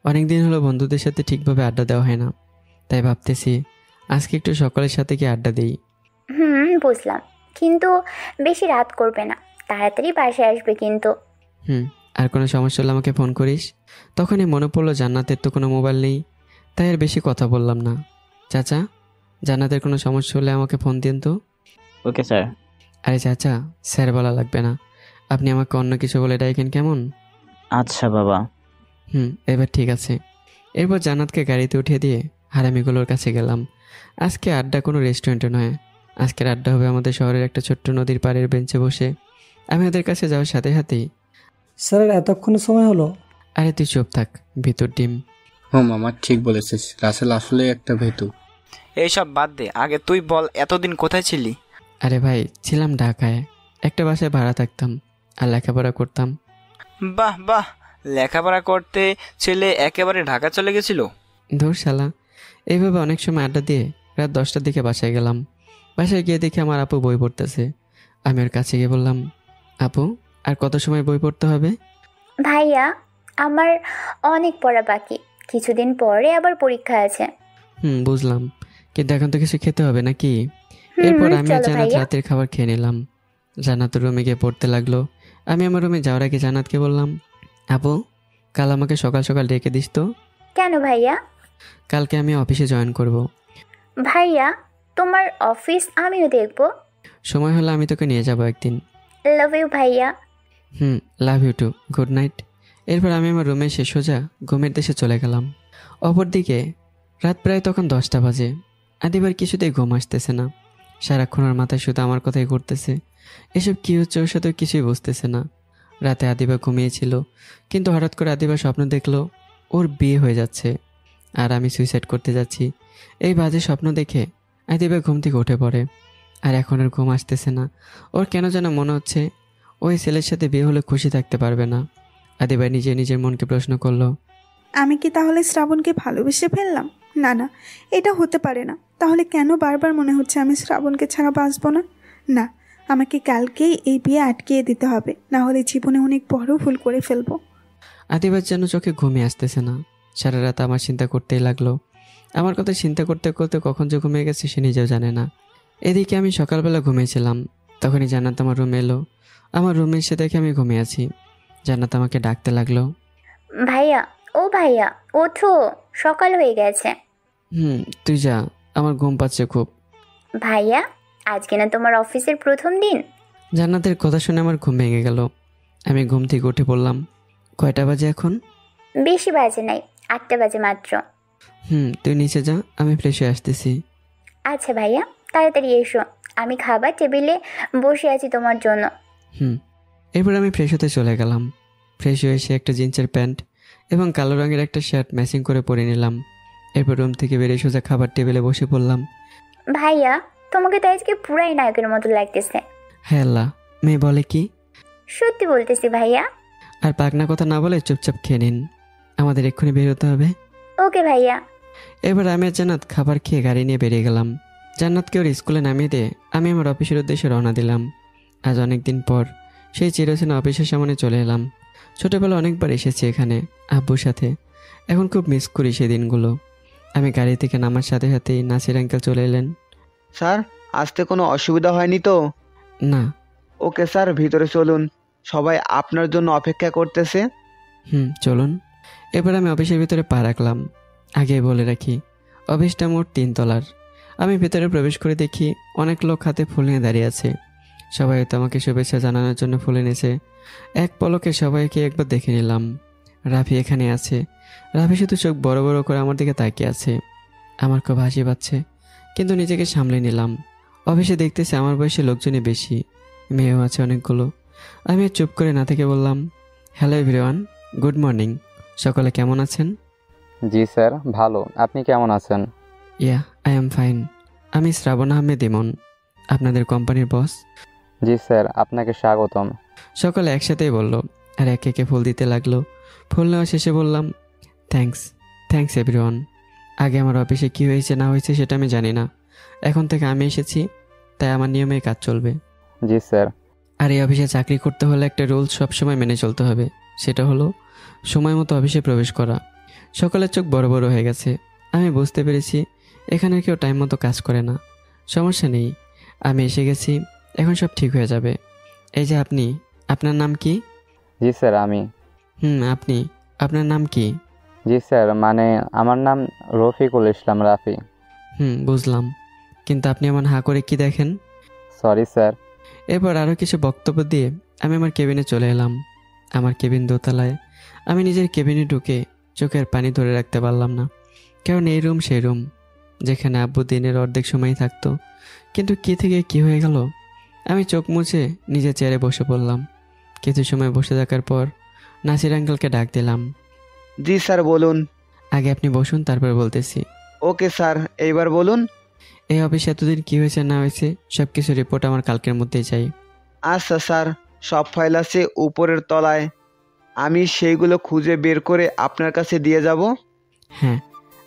অনেকদিন হলো বন্ধুদের সাথে ঠিকভাবে আড্ডা দেওয়া হয় না, তাই ভাবতেছি আজকে একটু সকালের সাথে কি আড্ডা দিই। বুঝলাম, কিন্তু বেশি রাত করবে না, তাড়াতাড়ি বাসায় আসবে কিন্তু। আর কোনো সমস্যা হলে আমাকে ফোন করিস। তখনই মনে পড়লো জান্নাতের তো কোনো মোবাইল নেই, তাই আর বেশি কথা বললাম না। চাচা, জান্নাতের কোনো সমস্যা হলে আমাকে ফোন দিন তো। Okay sir. আরে চাচা, স্যার বলা লাগবে না, আপনি আমাকে অন্য কিছু বলে ডাকেন কেমন? আচ্ছা বাবা। এবার ঠিক আছে। এরপর জান্নাতকে গাড়িতে উঠিয়ে দিয়ে হারামিগুলোর কাছে গেলাম। আজকে আড্ডা কোনো রেস্টুরেন্টে নয়, আজকের আড্ডা হবে আমাদের শহরের একটা ছোট্ট নদীর পাড়ের বেঞ্চে বসে। আমি ওদের কাছে যাওয়ার সাথে সাথেই, স্যার এতক্ষণ সময় হলো? আরে তুই চুপ থাক, ভিতর ডিম। মামা ঠিক বলেছিস, রাসেল আসলে একটা ভেতু। এইসব বাদ দে, আগে তুই বল এতদিন কোথায় ছিলি? আরে ভাই, ছিলাম ঢাকায়, একটা বাসায় ভাড়া থাকতাম আর লেখাপড়া করতাম। বাহ বাহ, লেখাপড়া করতে ছেলে একেবারে ঢাকা চলে গেছিল? ধুর শালা, এইভাবে অনেক সময় আড্ডা দিয়ে রাত 10টার দিকে বাসায় গেলাম। বাসায় গিয়ে দেখি আমার আপু বই পড়তেছে। আমি ওর কাছে গিয়ে বললাম, আপু আর কত সময় বই পড়তে হবে? ভাইয়া আমার অনেক পড়া বাকি, কিছুদিন পরে আবার পরীক্ষা আছে। বুঝলাম, কিন্তু এখন তো কিছু খেতে হবে নাকি? এরপর আমি আর জান্নাত রাতের খাবার খেয়ে নিলাম। জান্নাত রুমে গিয়ে পড়তে লাগলো। আমি আমার রুমে যাওয়ার আগে জান্নাতকে বললাম, আপু কাল আমাকে সকাল সকাল ডেকে দিস তো। কেন ভাইয়া? কালকে আমি অফিসে জয়েন করব। ভাইয়া তোমার অফিস আমিও দেখব। সময় হলে আমি তোকে নিয়ে যাব একদিন। লাভ ইউ ভাইয়া। Love you too, good night. এরপর আমি আমার রুমে এসে সোজা ঘুমের দেশে চলে গেলাম। অপরদিকে রাত প্রায় তখন 10টা বাজে। আদিবার কিছুতেই ঘুম আসতেছে না, সারাক্ষণ ওর মাথায় শুধু আমার কথাই ঘুরতেছে। এসব কী হচ্ছে ওর সাথে কিছুই বুঝতেছে না। রাতে আদিবা ঘুমিয়েছিল, কিন্তু হঠাৎ করে আদিবা স্বপ্ন দেখলো ওর বিয়ে হয়ে যাচ্ছে আর আমি সুইসাইড করতে যাচ্ছি। এই বাজে স্বপ্ন দেখে আদিবা ঘুম থেকে উঠে পড়ে। আর এখন আর ঘুম আসতেছে না। ওর কেন যেন মনে হচ্ছে ওই ছেলের সাথে বিয়ে হলে খুশি থাকতে পারবে না। আদিবা নিজে নিজের মনকে প্রশ্ন করলো, আমি কি তাহলে শ্রাবণকে ভালোবেসে ফেললাম? না না, এটা হতে পারে না। তাহলে কেন বারবার মনে হচ্ছে আমি শ্রাবণকে ছাড়া বাঁচব না? না, আমাকে কালকেই এই বিয়ে আটকিয়ে দিতে হবে, না হলে জীবনে অনেক বড় ভুল করে ফেলবো। আদিবার যেন চোখে ঘুমিয়ে আসতেছে না। সারা রাত আমার চিন্তা করতেই লাগলো। আমার কথা চিন্তা করতে করতে কখন যে ঘুমিয়ে গেছে সে নিজেও জানে না। এদিকে আমি সকালবেলা ঘুমিয়েছিলাম, তখনই জান্নাত আমার রুমে এলো। আমার রুমে এসে দেখে আমি ঘুমিয়ে আছি। জান্নাত আমাকে ডাকতে লাগলো, ভাইয়া ও ভাইয়া ওঠো, সকাল হয়ে গেছে। তুই যা, আমার ঘুম পাচ্ছে খুব। ভাইয়া আজকে না তোমার অফিসের প্রথম দিন? জান্নাতের কথা শুনে আমার ঘুম ভেঙে গেল। আমি ঘুম থেকে উঠে পড়লাম। কয়টা বাজে এখন? বেশি বাজে নাই, 8টা বাজে মাত্র। তুই নিচে যা, আমি ফ্রেশ হয়ে আসতেছি। আচ্ছা ভাইয়া, তাড়াতাড়ি এসো, আমি খাবার টেবিলে বসে আছি তোমার জন্য। এরপর আমি ফ্রেশ হতে চলে গেলাম। ফ্রেশ হয়ে এসে একটা জিন্সের প্যান্ট এবং কালো রঙের একটা শার্ট ম্যাচিং করে পরে নিলাম। এরপর রুম থেকে বেরিয়ে সোজা খাবার টেবিলে বসে পড়লাম। ভাইয়া তোমাকে তো আজকে পুরাই নায়কের মতো লাগতেছে। হ্যাঁ আল্লাহ, মেয়ে বলে কি? সত্যি বলতেছি ভাইয়া। আর পাকনা কথা না বলে চুপচাপ খেয়ে নিন, আমাদের এক্ষুনি বের হতে হবে। ওকে ভাইয়া। এবার আমি আর জান্নাত খাবার খেয়ে গাড়ি নিয়ে বেরিয়ে গেলাম। জান্নাতকে ওর স্কুলে নামিয়ে দিয়ে আমি আমার অফিসের উদ্দেশ্যে রওনা দিলাম। আজ অনেক দিন পর সেই চিরচেনা অফিসের সামনে চলে এলাম। ছোটোবেলা অনেকবার এসেছি এখানে আব্বুর সাথে, এখন খুব মিস করি সেই দিনগুলো। আমি গাড়ি থেকে নামার সাথে সাথেই নাসির আঙ্কেল চলে এলেন। স্যার আসতে কোনো অসুবিধা হয়নি তো? না। ওকে স্যার, ভিতরে চলুন, সবাই আপনার জন্য অপেক্ষা করতেছে। চলুন। এবার আমি অফিসের ভিতরে পা রাখলাম। আগে বলে রাখি, অফিসটা মোট 3 তলার। আমি ভেতরে প্রবেশ করে দেখি অনেক লোক হাতে ফুল নিয়ে দাঁড়িয়ে আছে। সবাই তো আমাকে শুভেচ্ছা জানানোর জন্য ফুল এনেছে। এক পলকে সবাইকে একবার দেখে নিলাম। রাফি এখানে আছে। রাফি শুধু চোখ বড় বড় করে আমার দিকে তাকিয়ে আছে। আমার খুব হাসি পাচ্ছে, কিন্তু নিজেকে সামলে নিলাম। অফিসে দেখতেছে আমার বয়সী লোকজনই বেশি, মেয়েও আছে অনেকগুলো। আমি চুপ করে না থেকে বললাম, হ্যালো এভরিওয়ান, গুড মর্নিং। সকলে কেমন আছেন? জি স্যার, ভালো। আপনি কেমন আছেন? I am fine. আমি শ্রাবণ আহমেদ ইমন, আপনাদের কোম্পানির বস। জি স্যার, আপনাকে স্বাগতম। সকলে একসাথেই বলল আর একে একে ফুল দিতে লাগলো। ফুল নেওয়া শেষে বললাম, থ্যাঙ্কস এভরিওয়ান। আগে আমার অফিসে কি হয়েছে না হয়েছে সেটা আমি জানি না, এখন থেকে আমি এসেছি, তাই আমার নিয়মেই কাজ চলবে। জি স্যার। আর এই অফিসে চাকরি করতে হলে একটা রুলস সবসময় মেনে চলতে হবে, সেটা হলো সময় মতো অফিসে প্রবেশ করা। সকলের চোখ বড় বড় হয়ে গেছে। আমি বুঝতে পেরেছি এখানে কেউ টাইম মতো কাজ করে না। সমস্যা নেই, আমি এসে গেছি, এখন সব ঠিক হয়ে যাবে। এই যে আপনি, আপনার নাম কি? জি স্যার, আমি। আপনি, আপনার নাম কি? জি স্যার, মানে আমার নাম রফিকুল ইসলাম রাফি। বুঝলাম, কিন্তু আপনি আমার হাঁ করে কি দেখেন? Sorry sir. এরপর আরও কিছু বক্তব্য দিয়ে আমি আমার কেবিনে চলে এলাম। আমার কেবিন দোতলায়। আমি নিজের কেবিনে ঢুকে চোখের পানি ধরে রাখতে পারলাম না, কারণ এই রুম সেই রুম যেখানে আব্বু দিনের অর্ধেক সময় থাকতো। কিন্তু কি থেকে কি হয়ে গেল? আমি চোখ মুছে নিজের চেয়ারে বসে পড়লাম। কিছু সময় বসে থাকার পর নাসির আঙ্কেলকে ডাক দিলাম। জি স্যার, বলুন। আগে আপনি বসুন, তারপর বলতেছি। ওকে স্যার, এইবার বলুন। এই অফিসে এতদিন কি হয়েছে না হয়েছে সব কিছু রিপোর্ট আমার কালকের মধ্যেই চাই। আচ্ছা স্যার, সব ফাইল আছে উপরের তলায়, আমি সেইগুলো খুঁজে বের করে আপনার কাছে দিয়ে যাব। হ্যাঁ,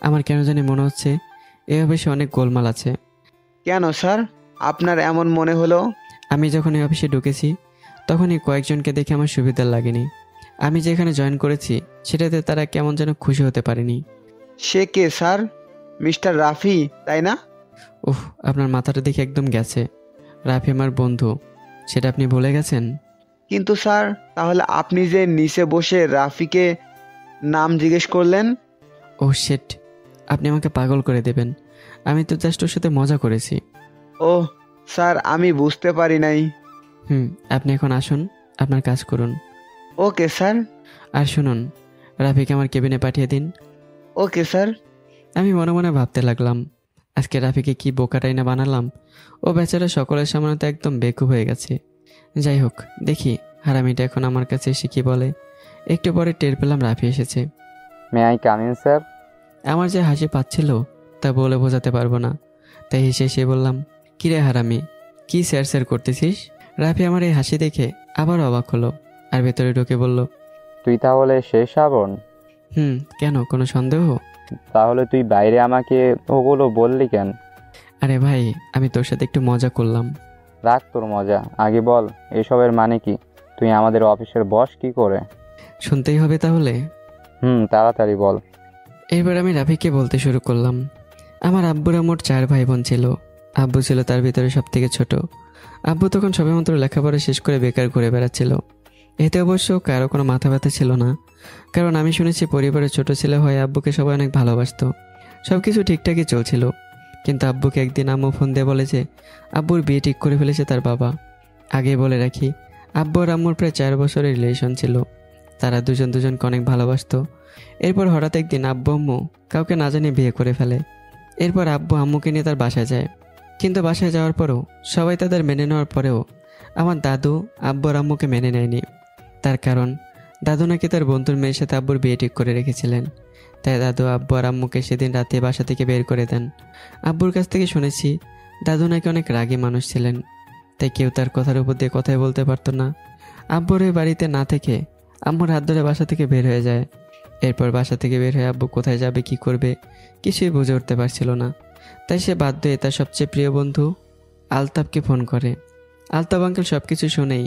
আমার কেন জানি মনে হচ্ছে এই অফিসে অনেক গোলমাল আছে। কেন স্যার, আপনার এমন মনে হলো? আমি যখন এই অফিসে ঢুকেছি তখনই কয়েকজনকে দেখে আমার সুবিধা লাগেনি। আমি যেখানে জয়েন করেছি সেটাতে তারা কেমন যেন খুশি হতে পারেনি। সে কে স্যার? মিস্টার রাফি, তাই না? আপনার মাথাটা দেখে একদম গেছে। রাফি আমার বন্ধু, সেটা আপনি ভুলে গেছেন? কিন্তু স্যার, তাহলে আপনি যে নিচে বসে রাফিকে নাম জিজ্ঞেস করলেন? শিট, আপনি আমাকে পাগল করে দেবেন। আমি তো জাস্ট ওর সাথে মজা করেছি। স্যার, আমি বুঝতে পারি নাই। আপনি এখন আসুন, আপনার কাজ করুন। Okay sir. আর শুনুন, রাফিকে আমার কেবিনে পাঠিয়ে দিন। Okay sir. আমি মনে মনে ভাবতে লাগলাম, আজকে রাফিকে কি বোকাটাই না বানালাম। ও বেচারা সকলের সামনে তো একদম বেকুব হয়ে গেছে। যাই হোক, দেখি হারামিটা এখন আমার কাছে এসে কি বলে। একটু পরে টের পেলাম রাফি এসেছে। May I come in sir? আমার যে হাসি পাচ্ছিল তা বলে বোঝাতে পারবো না, তাই হেসে এসে বললাম, কিরে হারামি, কি স্যার করতেছিস? রাফি আমার এই হাসি দেখে আবার অবাক হলো আর ভেতরে ঢুকে বলল, তুই তাহলে সেই শ্রাবণ? কেন, কোনো সন্দেহ? তাহলে তুই বাইরে আমাকে ওগুলো বললি কেন? আরে ভাই, আমি তোর সাথে একটু মজা করলাম। রাখ তোর মজা, আগে বল এসবের মানে কি? তুই আমাদের অফিসের বস কি করে? শুনতেই হবে তাহলে? তাড়াতাড়ি বল। এরপর আমি রাফিকে বলতে শুরু করলাম, আমার আব্বুরা মোট 4 ভাই বোন ছিল। আব্বু ছিল তার ভিতরে সব থেকে ছোট। আব্বু তখন সবেমাত্র লেখাপড়া শেষ করে বেকার ঘুরে বেড়াচ্ছিল। এতে অবশ্য কারো কোনো মাথা ব্যথা ছিল না, কারণ আমি শুনেছি পরিবারের ছোট ছেলে হয়ে আব্বুকে সবাই অনেক ভালোবাসতো। সব কিছু ঠিকঠাকই চলছিল, কিন্তু আব্বুকে একদিন আম্মু ফোন দিয়ে বলে যে আব্বুর বিয়ে ঠিক করে ফেলেছে তার বাবা। আগে বলে রাখি, আব্বু আর আম্মুর প্রায় 4 বছরের রিলেশন ছিল। তারা দুজনকে অনেক ভালোবাসতো। এরপর হঠাৎ একদিন আব্বু আম্মু কাউকে না জানিয়ে বিয়ে করে ফেলে। এরপর আব্বু আম্মুকে নিয়ে তার বাসায় যায়, কিন্তু বাসায় যাওয়ার পরেও সবাই তাদের মেনে নেওয়ার পরেও আমার দাদু আব্বু আর আম্মুকে মেনে নেয়নি। তার কারণ দাদু নাকি তার বন্ধুর মেয়ের সাথে আব্বুর বিয়ে ঠিক করে রেখেছিলেন। তাই দাদু আব্বু আর আম্মুকে সেদিন রাতে বাসা থেকে বের করে দেন। আব্বুর কাছ থেকে শুনেছি দাদু নাকি অনেক রাগী মানুষ ছিলেন, তাই কেউ তার কথার উপর দিয়ে কথাই বলতে পারতো না। আব্বুর ওই বাড়িতে না থেকে আম্মুর হাত ধরে বাসা থেকে বের হয়ে যায়। এরপর বাসা থেকে বের হয়ে আব্বু কোথায় যাবে কি করবে কিছুই বুঝে উঠতে পারছিল না। তাই সে বাধ্য হয়ে তার সবচেয়ে প্রিয় বন্ধু আলতাফকে ফোন করে। আলতাফ আঙ্কেল সব কিছু শুনেই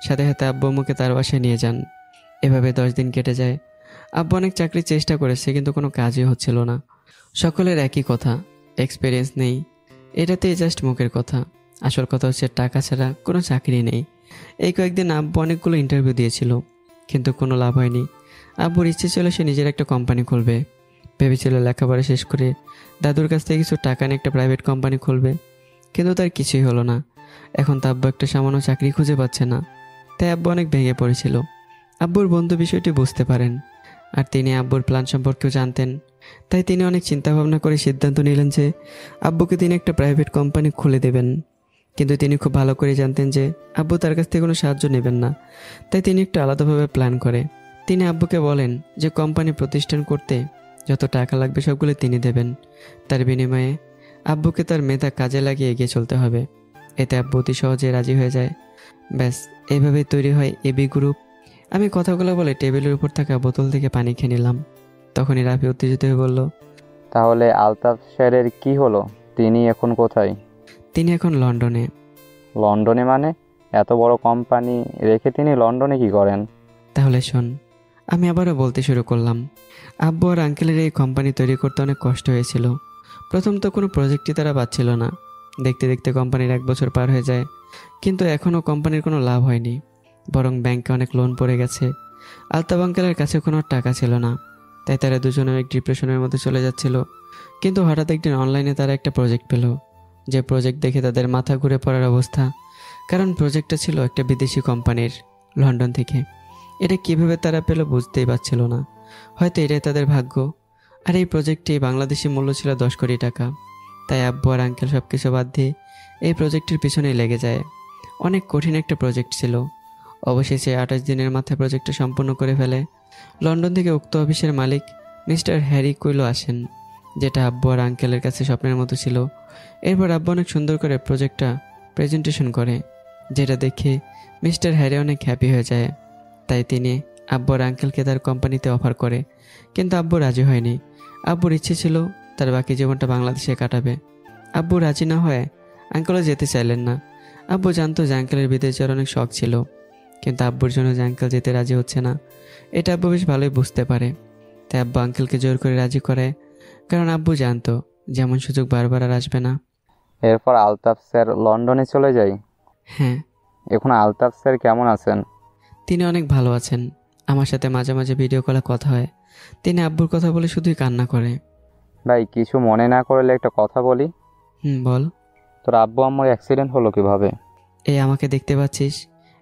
সাথে সাথে আব্বু আম্মুকে তার বাসায় নিয়ে যান। এভাবে 10 দিন কেটে যায়। আব্বু অনেক চাকরির চেষ্টা করেছে, কিন্তু কোনো কাজই হচ্ছিল না। সকলের একই কথা, এক্সপিরিয়েন্স নেই। এটাতেই জাস্ট মুখের কথা, আসল কথা হচ্ছে টাকা ছাড়া কোনো চাকরি নেই। এই কয়েকদিন আব্বু অনেকগুলো ইন্টারভিউ দিয়েছিল, কিন্তু কোনো লাভ হয়নি। আব্বুর ইচ্ছে ছিল সে নিজের একটা কোম্পানি খুলবে। ভেবেছিল লেখাপড়া শেষ করে দাদুর কাছ থেকে কিছু টাকা নিয়ে একটা প্রাইভেট কোম্পানি খুলবে, কিন্তু তার কিছুই হলো না। এখন তো আব্বু একটা সামান্য চাকরি খুঁজে পাচ্ছে না, তাই আব্বু অনেক ভেঙে পড়েছিল। আব্বুর বন্ধু বিষয়টি বুঝতে পারেন, আর তিনি আব্বুর প্ল্যান সম্পর্কেও জানতেন। তাই তিনি অনেক চিন্তাভাবনা করে সিদ্ধান্ত নিলেন যে আব্বুকে তিনি একটা প্রাইভেট কোম্পানি খুলে দেবেন। কিন্তু তিনি খুব ভালো করে জানতেন যে আব্বু তার কাছ থেকে কোনো সাহায্য নেবেন না। তাই তিনি একটু আলাদাভাবে প্ল্যান করে। তিনি আব্বুকে বলেন যে কোম্পানি প্রতিষ্ঠান করতে যত টাকা লাগবে সবগুলো তিনি দেবেন। তার বিনিময়ে আব্বুকে তার মেধা কাজে লাগিয়ে এগিয়ে চলতে হবে। এতে আব্বু অতি সহজে রাজি হয়ে যায়। ব্যাস, এইভাবেই তৈরি হয় এবি গ্রুপ। আমি কথাগুলো বলে টেবিলের উপর থাকা বোতল থেকে পানি খেয়ে নিলাম। তখনই রাফি উত্তেজিত হয়ে বলল, তাহলে আলতাফ স্যারের কি হলো? তিনি এখন কোথায়? তিনি এখন লন্ডনে। লন্ডনে মানে? এত বড় কোম্পানি রেখে তিনি লন্ডনে কি করেন? তাহলে শোন, আমি আবারও বলতে শুরু করলাম। আব্বু আর আঙ্কেলের এই কোম্পানি তৈরি করতে অনেক কষ্ট হয়েছিল। প্রথম তো কোনো প্রজেক্টই তারা পাচ্ছিল না। দেখতে দেখতে কোম্পানির 1 বছর পার হয়ে যায়, কিন্তু এখনও কোম্পানির কোনো লাভ হয়নি, বরং ব্যাংকে অনেক লোন পড়ে গেছে। আলতাফ আঙ্কেলের কাছে কোনো টাকা ছিল না, তাই তারা দুজনে এক ডিপ্রেশনের মধ্যে চলে যাচ্ছিল। কিন্তু হঠাৎ একদিন অনলাইনে তারা একটা প্রজেক্ট পেল, যে প্রজেক্ট দেখে তাদের মাথা ঘুরে পড়ার অবস্থা। কারণ প্রজেক্টটা ছিল একটা বিদেশি কোম্পানির, লন্ডন থেকে। এটা কিভাবে তারা পেল বুঝতেই পারছিল না। হয়তো এটাই তাদের ভাগ্য। আর এই প্রজেক্টটি বাংলাদেশি মূল্য ছিল 10 কোটি টাকা। তাই আব্বু আর আঙ্কেল সব কিছু বাদ দিয়ে এই প্রজেক্টের পিছনেই লেগে যায়। অনেক কঠিন একটা প্রজেক্ট ছিল। অবশেষে 28 দিনের মাথায় প্রজেক্টটা সম্পূর্ণ করে ফেলে। লন্ডন থেকে উক্ত অফিসের মালিক মিস্টার হ্যারি কুইলো আসেন, যেটা আব্বু আর আঙ্কেলের কাছে স্বপ্নের মতো ছিল। এরপর আব্বু অনেক সুন্দর করে প্রজেক্টটা প্রেজেন্টেশন করে, যেটা দেখে মিস্টার হ্যারি অনেক হ্যাপি হয়ে যায়। তাই তিনি আব্বু আর আঙ্কেলকে তার কোম্পানিতে অফার করে, কিন্তু আব্বু রাজি হয়নি। আব্বুর ইচ্ছে ছিল তার বাকি জীবনটা বাংলাদেশে কাটাবে। আব্বু রাজি না হয় আঙ্কেলও যেতে চাইলেন না। আব্বু জানতো যে আঙ্কেলের বিদেশ যাওয়ার অনেক শখ ছিল, কিন্তু আব্বুর জন্য যে আঙ্কেল যেতে রাজি হচ্ছে না, এটা আব্বু বেশ ভালোই বুঝতে পারে। তাই আব্বু আঙ্কেলকে জোর করে রাজি করে, কারণ আব্বু জানতো যেমন সুযোগ বারবার আর আসবে না। এরপর আলতাফ স্যার লন্ডনে চলে যায়? হ্যাঁ। এখন আলতাফ স্যার কেমন আছেন? তিনি অনেক ভালো আছেন। আমার সাথে মাঝে মাঝে ভিডিও কলে কথা হয়। তিনি আব্বুর কথা বলে শুধুই কান্না করে। ভাই, কিছু মনে না করলে একটা কথা বলি? বল। তোর আব্বু আম্মুর অ্যাক্সিডেন্ট হলো কিভাবে? এই আমাকে দেখতে পাচ্ছিস,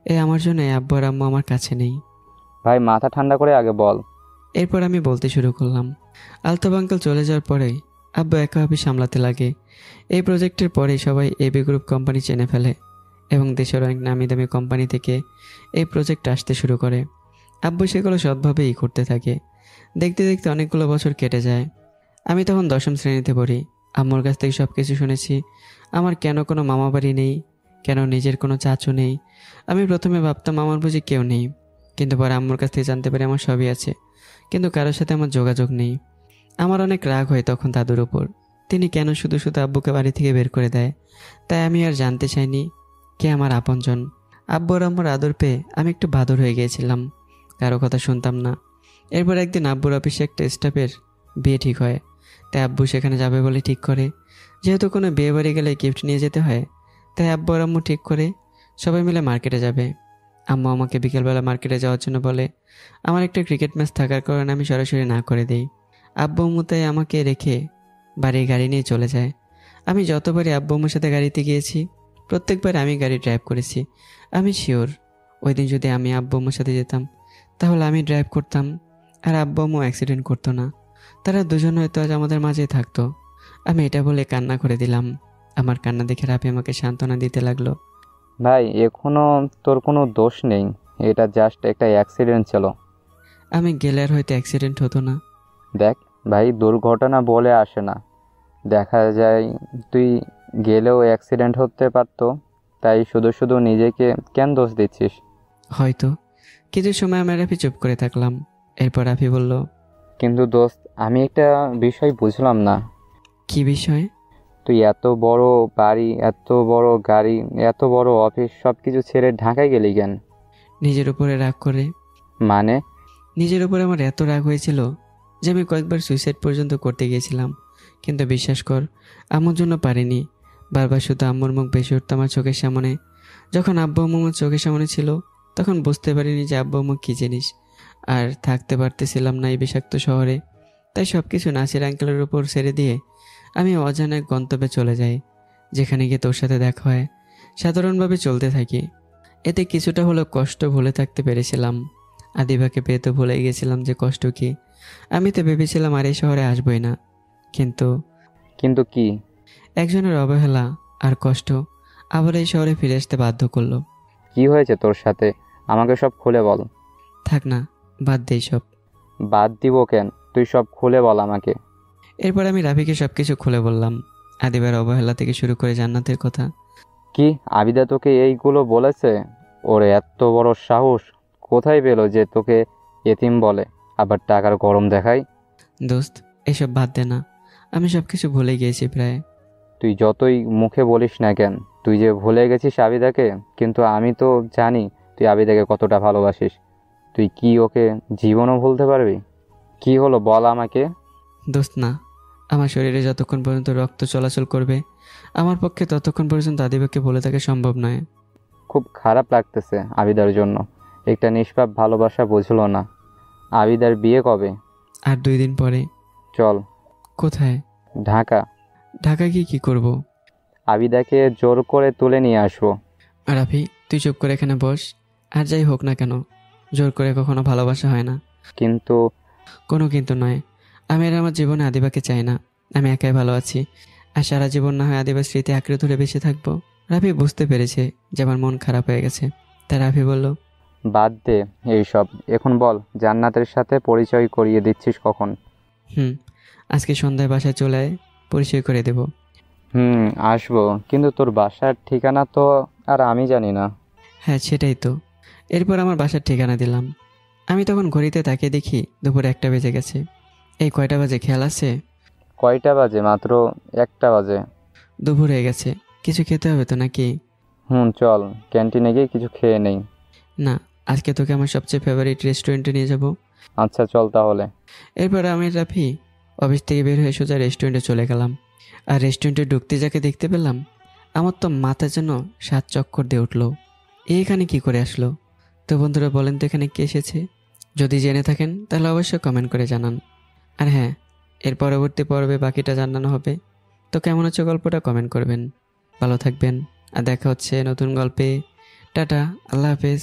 এই আমার জন্য আব্বু আর আম্মু আমার কাছে নেই। ভাই, মাথা ঠান্ডা করে আগে বল। এরপর আমি বলতে শুরু করলাম। আলতাফ আঙ্কেল চলে যাওয়ার পরেই আব্বু একা অফিস সামলাতে লাগে। এই প্রজেক্টের পরেই সবাই এবি গ্রুপ কোম্পানি চেনে ফেলে এবং দেশের অনেক নামি দামি কোম্পানি থেকে এই প্রজেক্ট আসতে শুরু করে। আব্বু সেগুলো সৎভাবেই করতে থাকে। দেখতে দেখতে অনেকগুলো বছর কেটে যায়। আমি তখন 10ম শ্রেণীতে পড়ি। আম্মুর কাছ থেকে সব কিছু শুনেছি। আমার কেন কোনো মামা বাড়ি নেই, কেন নিজের কোনো চাচু নেই। আমি প্রথমে ভাবতাম আমার বুঝি কেউ নেই, কিন্তু পরে আম্মুর কাছ থেকে জানতে পারি আমার সবই আছে, কিন্তু কারোর সাথে আমার যোগাযোগ নেই। আমার অনেক রাগ হয় তখন দাদুর উপর। তিনি কেন শুধু শুধু আব্বুকে বাড়ি থেকে বের করে দেয়। তাই আমি আর জানতে চাইনি কে আমার আপনজন। আব্বু আর আম্মুর আদর পেয়ে আমি একটু বাদর হয়ে গিয়েছিলাম, কারো কথা শুনতাম না। এরপর একদিন আব্বুর অফিসে একটা স্টাফের বিয়ে ঠিক হয়। তাই আব্বু সেখানে যাবে বলে ঠিক করে। যেহেতু কোনো বিয়ে বাড়ি গেলে গিফট নিয়ে যেতে হয়, তাই আব্বু আর আম্মু ঠিক করে সবাই মিলে মার্কেটে যাবে। আম্মু আমাকে বিকেলবেলা মার্কেটে যাওয়ার জন্য বলে। আমার একটা ক্রিকেট ম্যাচ থাকার কারণে আমি সরাসরি না করে দিই। আব্বু আম্মু তাই আমাকে রেখে বাড়ির গাড়ি নিয়ে চলে যায়। আমি যতবারই আব্বু আম্মুর সাথে গাড়িতে গিয়েছি প্রত্যেকবার আমি গাড়ি ড্রাইভ করেছি। আমি শিওর ওই দিন যদি আমি আব্বু আম্মুর সাথে যেতাম তাহলে আমি ড্রাইভ করতাম আর আব্বু আম্মু অ্যাক্সিডেন্ট করতো না। তারা দুজন হয়তো আজ আমাদের মাঝেই থাকতো। আমি এটা বলে কান্না করে দিলাম। আমার কান্না দেখে রাফি আমাকে সান্ত্বনা দিতে লাগলো। ভাই এখনো তোর কোনো দোষ নেই, এটা জাস্ট একটা অ্যাক্সিডেন্ট ছিল। আমি গেলে আর হয়তো অ্যাক্সিডেন্ট হতো না। দেখ ভাই, দুর্ঘটনা বলে আসে না, দেখা যায় তুই গেলেও অ্যাক্সিডেন্ট হতে পারতো, তাই শুধু শুধু নিজেকে কেন দোষ দিচ্ছিস? হয়তো। কিছু সময় আমি রাফি চুপ করে থাকলাম। এরপর রাফি বলল, কিন্তু দোস্ত, আমি একটা বিষয় বুঝলাম না। কি বিষয়? তুই এত বড় বাড়ি, এত বড় গাড়ি, এত বড় অফিস সব কিছু ছেড়ে ঢাকায় গেলি কেন? নিজের উপরে রাগ করে। মানে? নিজের উপরে আমার এত রাগ হয়েছিল যে আমি কয়েকবার সুইসাইড পর্যন্ত করতে গিয়েছিলাম, কিন্তু বিশ্বাস কর আম্মুর জন্য পারিনি। বারবার শুধু আম্মুর মুখ ভেসে উঠতো আমার চোখের সামনে। যখন আব্বু আম্মু আমার চোখের সামনে ছিল তখন বুঝতে পারিনি যে আব্বু আম্মু কী জিনিস। আর থাকতে পারতেছিলাম না এই বিষাক্ত শহরে, তাই সব কিছু নাসির আঙ্কেলের উপর ছেড়ে দিয়ে আমি অজানা এক গন্তব্যে চলে যাই, যেখানে গিয়ে তোর সাথে দেখা হয়। সাধারণভাবে চলতে থাকি। এতে কিছুটা হলেও কষ্ট ভুলে থাকতে পেরেছিলাম। আদিবাকে পেয়ে তো ভুলে গিয়েছিলাম যে কষ্ট কি। আমি তো ভেবেছিলাম আর এই শহরে আসবই না, কিন্তু কি? একজনের অবহেলা আর কষ্ট আবার এই শহরে ফিরে আসতে বাধ্য করলো। কি হয়েছে তোর সাথে? আমাকে সব খুলে বল। থাক না, বাদ দে সব। বাদ দিব কেন? তুই সব খুলে বল আমাকে। এরপর আমি রাফিকে সব কিছু খুলে বললাম। আদিবার অবহেলা থেকে শুরু করে জান্নাতের কথা। কি আবিদা তোকে এইগুলো বলেছে? ওর এত বড় সাহস কোথায় পেলো যে তোকে এতিম বলে, আবার টাকার গরম দেখায়? দোস্ত এসব বাদ দে না, আমি সব কিছু ভুলে গিয়েছি প্রায়। তুই যতই মুখে বলিস না কেন, তুই যে ভুলে গেছিস আবিদাকে, কিন্তু আমি তো জানি তুই আবিদাকে কতটা ভালোবাসিস। তুই কি ওকে জীবনও ভুলতে পারবি? কি হলো বল আমাকে। দোস্ত না, আমার শরীরে যতক্ষণ পর্যন্ত রক্ত চলাচল করবে আমার পক্ষে ততক্ষণ পর্যন্ত আদিবাকে বলে থাকা সম্ভব নয়। খুব খারাপ লাগতেছে আবিদার জন্য। একটা নিষ্পাপ ভালোবাসা বুঝলো না। আবিদার বিয়ে কবে? আর 2 দিন পরে। চল। কোথায়? ঢাকা। ঢাকা গিয়ে কি করব? আবিদাকে জোর করে তুলে নিয়ে আসবো। রাফি তুই চুপ করে এখানে বস। আর যাই হোক না কেন, জোর করে কখনো ভালোবাসা হয় না। কিন্তু? কোনো কিন্তু নয়। আমি আর আমার জীবনে আদিবাকে চাই না। আমি একাই ভালো আছি। আর সারা জীবন না হয় আদিবার স্মৃতি আঁকড়ে ধরে বেঁচে থাকবো। রাফি বুঝতে পেরেছে যে আমার মন খারাপ হয়ে গেছে। তাই রাফি বলল, বাদ দে এইসব, এখন বল জান্নাতের সাথে পরিচয় করিয়ে দিচ্ছিস কখন? আজকে সন্ধ্যায় বাসায় চলে আয়, পরিচয় করে দেব। আসবো, কিন্তু তোর বাসার ঠিকানা তো আর আমি জানি না। হ্যাঁ সেটাই তো। এরপর আমার বাসার ঠিকানা দিলাম। আমি তখন ঘড়িতে তাকিয়ে দেখি দুপুর 1টা বেজে গেছে। এই কয়টা বাজে খেয়াল আছে? কয়টা বাজে? মাত্র 1টা বাজে। দুপুর হয়ে গেছে, কিছু খেতে হবে তো নাকি? চল ক্যান্টিনে গিয়ে কিছু খেয়ে নেই। না, আজকে তোকে আমার সবচেয়ে ফেভারিট রেস্টুরেন্টে নিয়ে যাব। আচ্ছা চল তাহলে। এরপর আমি রাফি অফিস থেকে বের হয়ে সোজা রেস্টুরেন্টে চলে গেলাম। আর রেস্টুরেন্টে ঢুকতে যাকে দেখতে পেলাম আমার তো মাথা যেন 7 চক্কর দিয়ে উঠলো। এখানে কি করে আসলো? তো বন্ধুরা বলেন তো এখানে কে এসেছে? যদি জেনে থাকেন তাহলে অবশ্যই কমেন্ট করে জানান। আর হ্যাঁ, এর পরবর্তী পর্বে বাকিটা জানানো হবে। তো কেমন হচ্ছে গল্পটা কমেন্ট করবেন। ভালো থাকবেন, আর দেখা হচ্ছে নতুন গল্পে। টাটা, আল্লাহ হাফেজ।